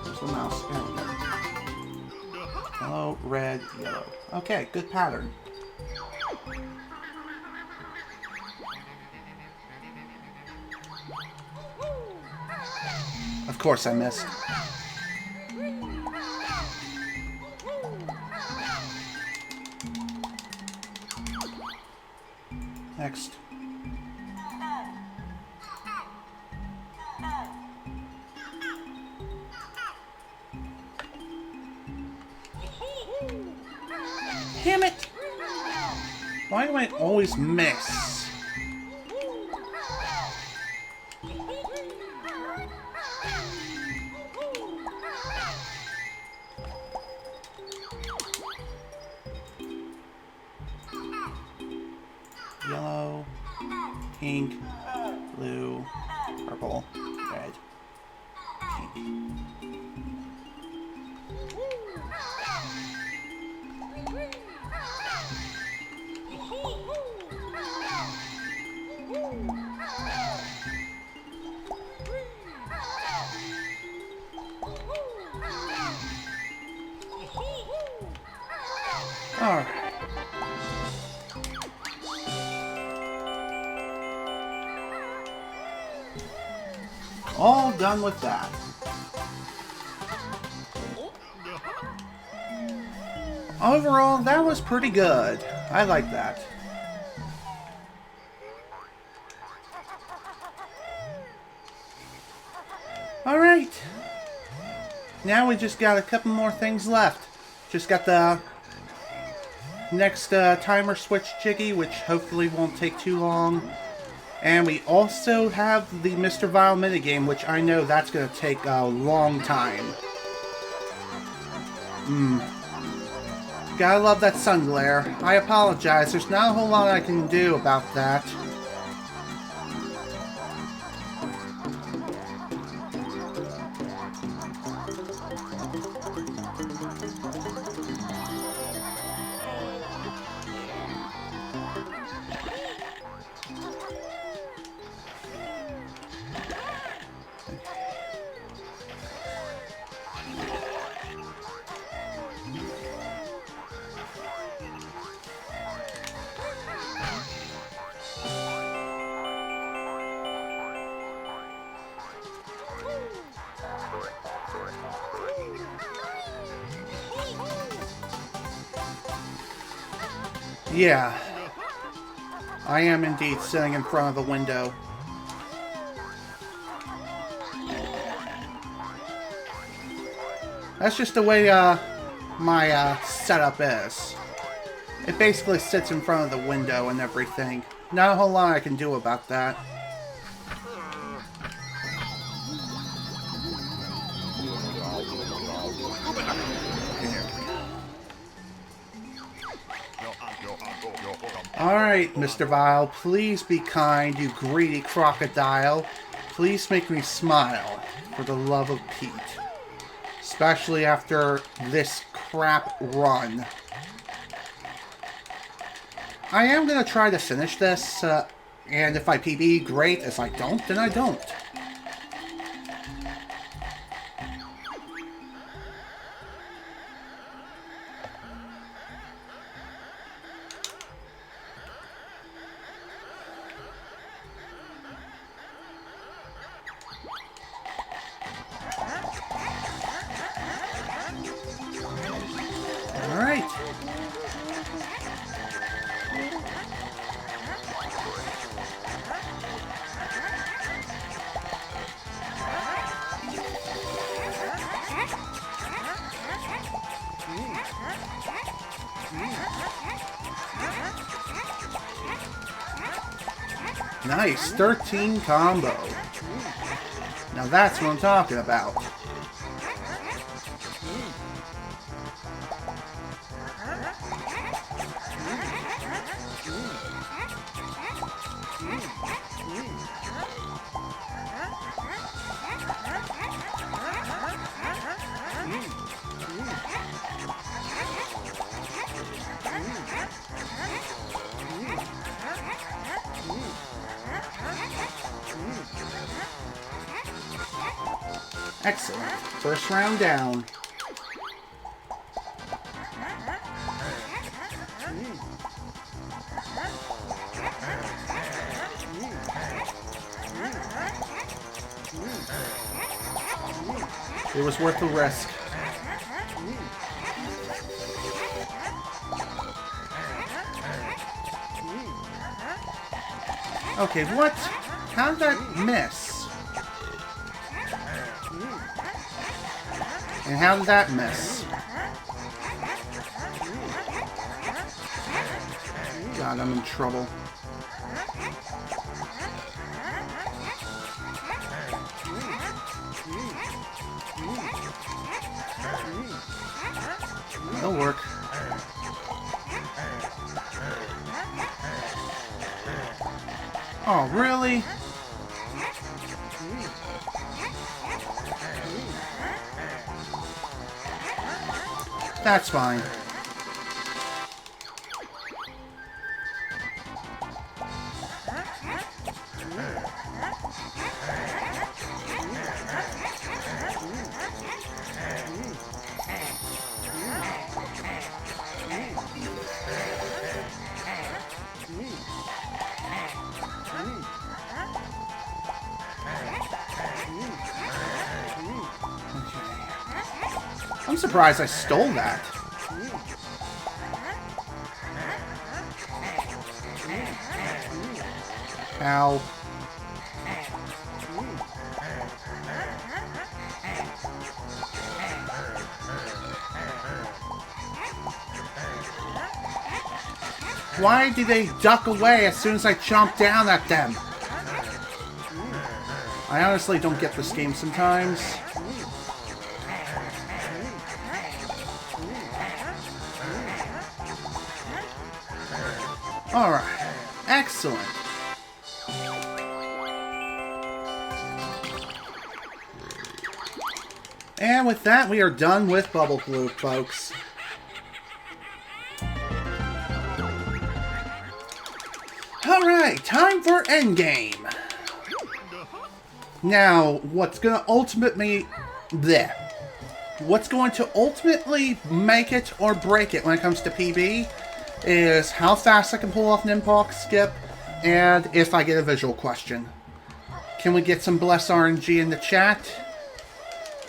There's the mouse. There we go. Yellow, red, yellow. Okay, good pattern. Of course I missed. Next. Damn it! Why do I always miss? Yellow, pink, blue, purple, red, pink. Alright. All done with that. Overall, that was pretty good. I like that. Alright. Now we just got a couple more things left. Just got the next timer switch Jiggy, which hopefully won't take too long. And we also have the Mr. Vile minigame, which I know that's going to take a long time. Gotta love that sun glare. I apologize, there's not a whole lot I can do about that. Yeah. I am indeed sitting in front of the window. That's just the way my setup is. It basically sits in front of the window and everything. Not a whole lot I can do about that. Alright, Mr. Vile, please be kind, you greedy crocodile. Please make me smile, for the love of Pete. Especially after this crap run. I am going to try to finish this, and if I PB, great. If I don't, then I don't. Alright. Nice, 13 combo. Now that's what I'm talking about. Excellent. First round down. It was worth the risk. Okay, what? How did that miss? And how did that miss? God, I'm in trouble. That'll work. Oh, really? That's fine. I'm surprised I stole that. Ow. Why do they duck away as soon as I chomp down at them? I honestly don't get this game sometimes. Alright. Excellent. And with that, we are done with Bubble Loop, folks. Alright, time for Endgame. Now, what's going to ultimately make it or break it when it comes to PB is how fast I can pull off an impulse skip and if I get a visual question. Can we get some Bless RNG in the chat?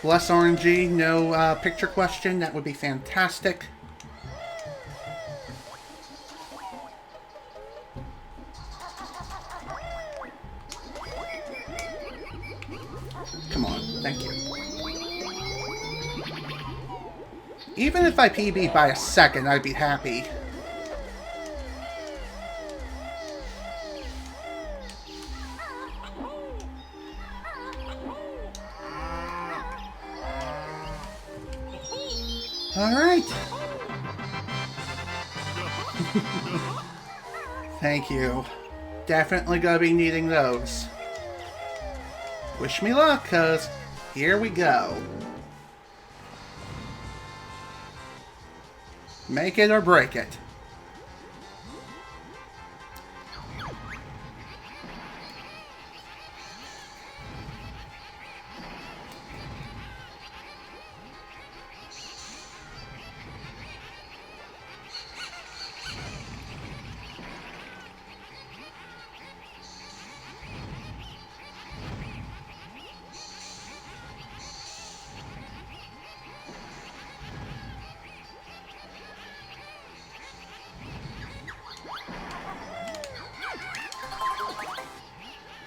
Bless RNG, no picture question. That would be fantastic. Come on, thank you. Even if I PB by a second, I'd be happy. Alright. Thank you. Definitely gonna be needing those. Wish me luck, cause here we go. Make it or break it.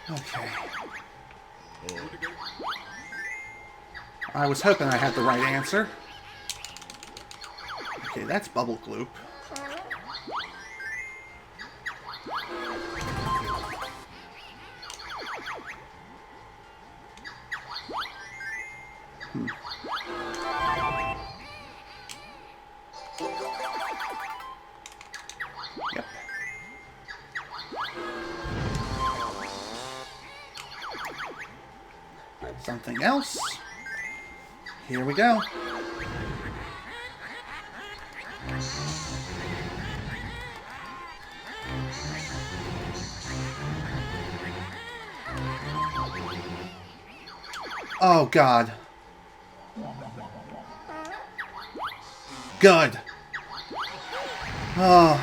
Okay. I was hoping I had the right answer. Okay, that's Bubble Gloop. Yep. Something else. Here we go. Oh, God. Good. Oh.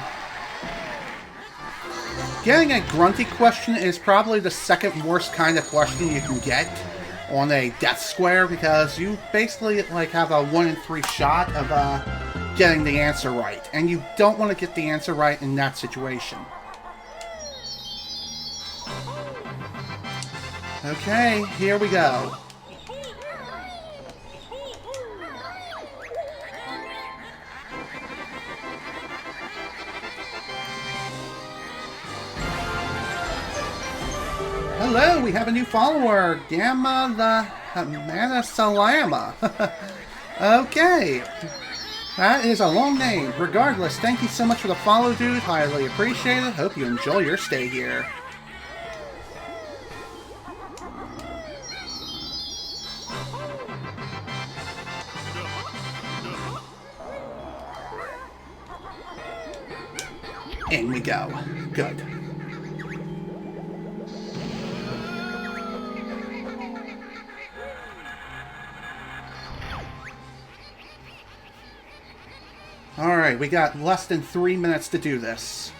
Getting a grunty question is probably the second worst kind of question you can get on a death square, because you basically like have a 1 in 3 shot of getting the answer right, and you don't want to get the answer right in that situation. Okay, here we go. Hello, we have a new follower, Gamma the Manasalama. Okay, that is a long name. Regardless, thank you so much for the follow, dude. Highly appreciate it. Hope you enjoy your stay here. In we go. Good. Alright, we got less than 3 minutes to do this.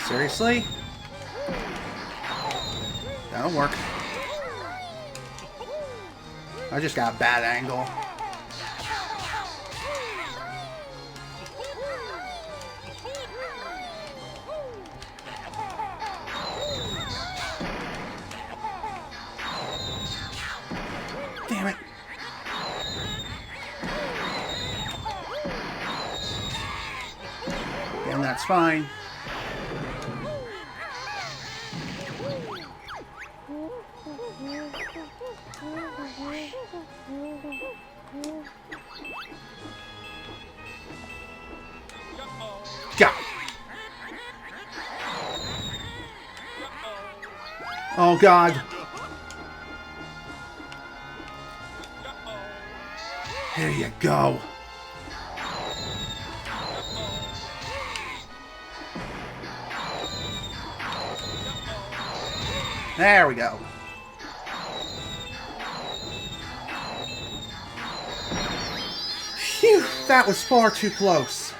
Seriously? That'll work. I just got a bad angle. Damn it. And that's fine. Go. Oh, God. Here you go. There we go. Phew, that was far too close.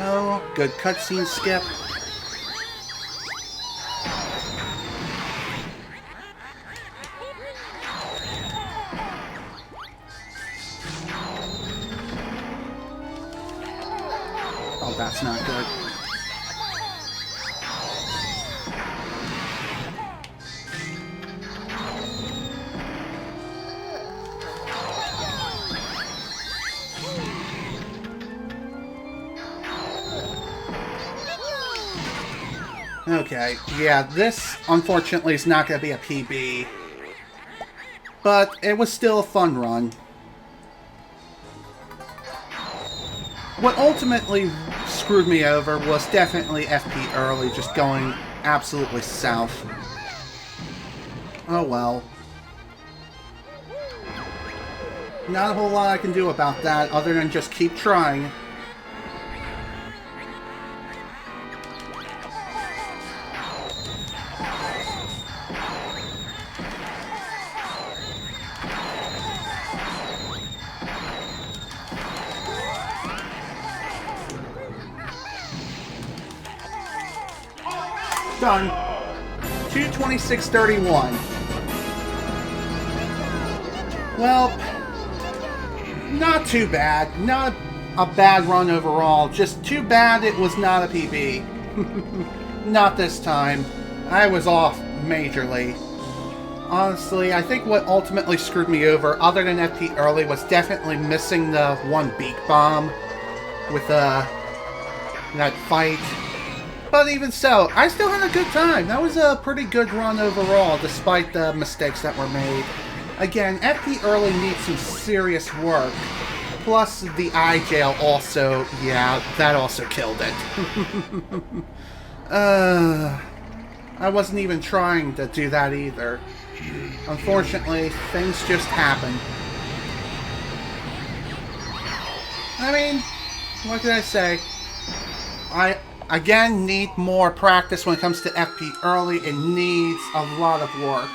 Oh, good cutscene skip. Oh, that's not good. Okay, yeah, this unfortunately is not going to be a PB, but it was still a fun run. What ultimately screwed me over was definitely FP early, just going absolutely south. Oh well. Not a whole lot I can do about that other than just keep trying. Done. 2:26:31. Well, not too bad. Not a bad run overall. Just too bad it was not a PB. Not this time. I was off majorly. Honestly, I think what ultimately screwed me over, other than FP early, was definitely missing the one beak bomb with that fight. But even so, I still had a good time. That was a pretty good run overall, despite the mistakes that were made. Again, FP early needs some serious work. Plus, the eye jail also, yeah, that also killed it. I wasn't even trying to do that either. Unfortunately, things just happen. I mean, what can I say? I again need more practice when it comes to FP early. It needs a lot of work.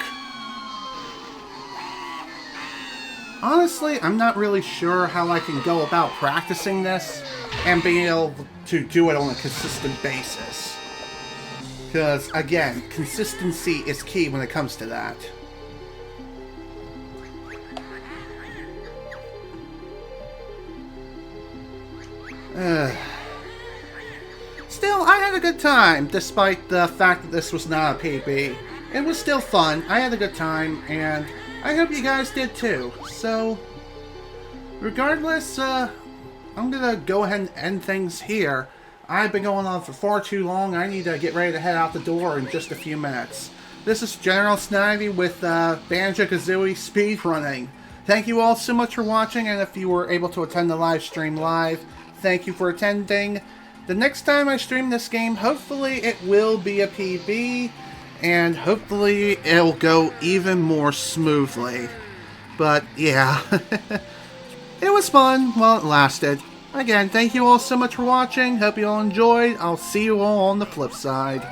Honestly, I'm not really sure how I can go about practicing this and being able to do it on a consistent basis. Because, again, consistency is key when it comes to that. Still, I had a good time, despite the fact that this was not a PB. It was still fun, I had a good time, and I hope you guys did too. So, regardless, I'm gonna go ahead and end things here. I've been going on for far too long. I need to get ready to head out the door in just a few minutes. This is General Snivy with Banjo Kazooie Speedrunning. Thank you all so much for watching, and if you were able to attend the live stream live, thank you for attending. The next time I stream this game, hopefully it will be a PB, and hopefully it'll go even more smoothly. But yeah, it was fun while it lasted. Again, thank you all so much for watching. Hope you all enjoyed. I'll see you all on the flip side.